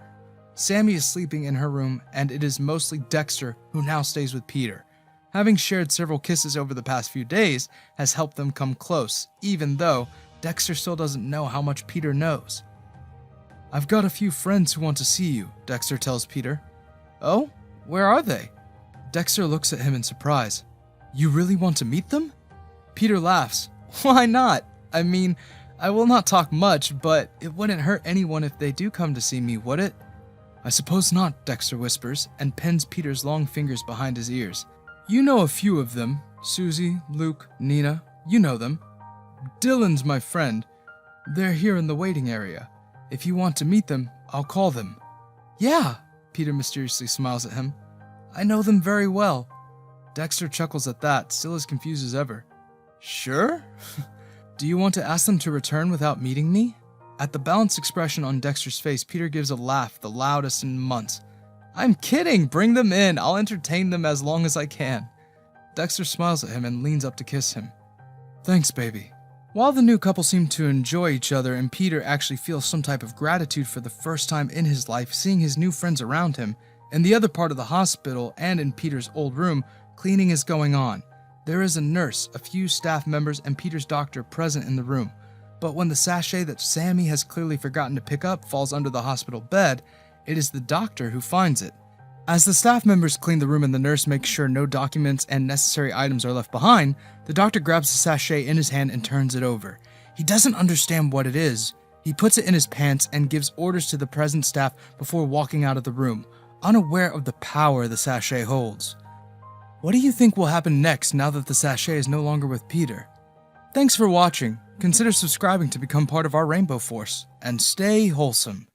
Sammie is sleeping in her room, and it is mostly Dexter who now stays with Peter. Having shared several kisses over the past few days has helped them come close, even though Dexter still doesn't know how much Peter knows. I've got a few friends who want to see you, Dexter tells Peter. Oh? Where are they? Dexter looks at him in surprise. You really want to meet them? Peter laughs. Why not? I mean, I will not talk much, but it wouldn't hurt anyone if they do come to see me, would it? I suppose not, Dexter whispers, and pins Peter's long fingers behind his ears. You know a few of them. Suzy, Luke, Nina. You know them. Dylan's my friend. They're here in the waiting area. If you want to meet them, I'll call them. Yeah, Peter mysteriously smiles at him. I know them very well. Dexter chuckles at that, still as confused as ever. Sure? Do you want to ask them to return without meeting me? At the balanced expression on Dexter's face, Peter gives a laugh, the loudest in months. I'm kidding! Bring them in! I'll entertain them as long as I can. Dexter smiles at him and leans up to kiss him. Thanks, baby. While the new couple seem to enjoy each other and Peter actually feels some type of gratitude for the first time in his life seeing his new friends around him, in the other part of the hospital and in Peter's old room, cleaning is going on. There is a nurse, a few staff members, and Peter's doctor present in the room. But when the sachet that Sammie has clearly forgotten to pick up falls under the hospital bed, it is the doctor who finds it. As the staff members clean the room and the nurse makes sure no documents and necessary items are left behind, the doctor grabs the sachet in his hand and turns it over. He doesn't understand what it is. He puts it in his pants and gives orders to the present staff before walking out of the room, unaware of the power the sachet holds. What do you think will happen next now that the sachet is no longer with Peter? Thanks for watching. Consider subscribing to become part of our Rainbow Force, and stay wholesome.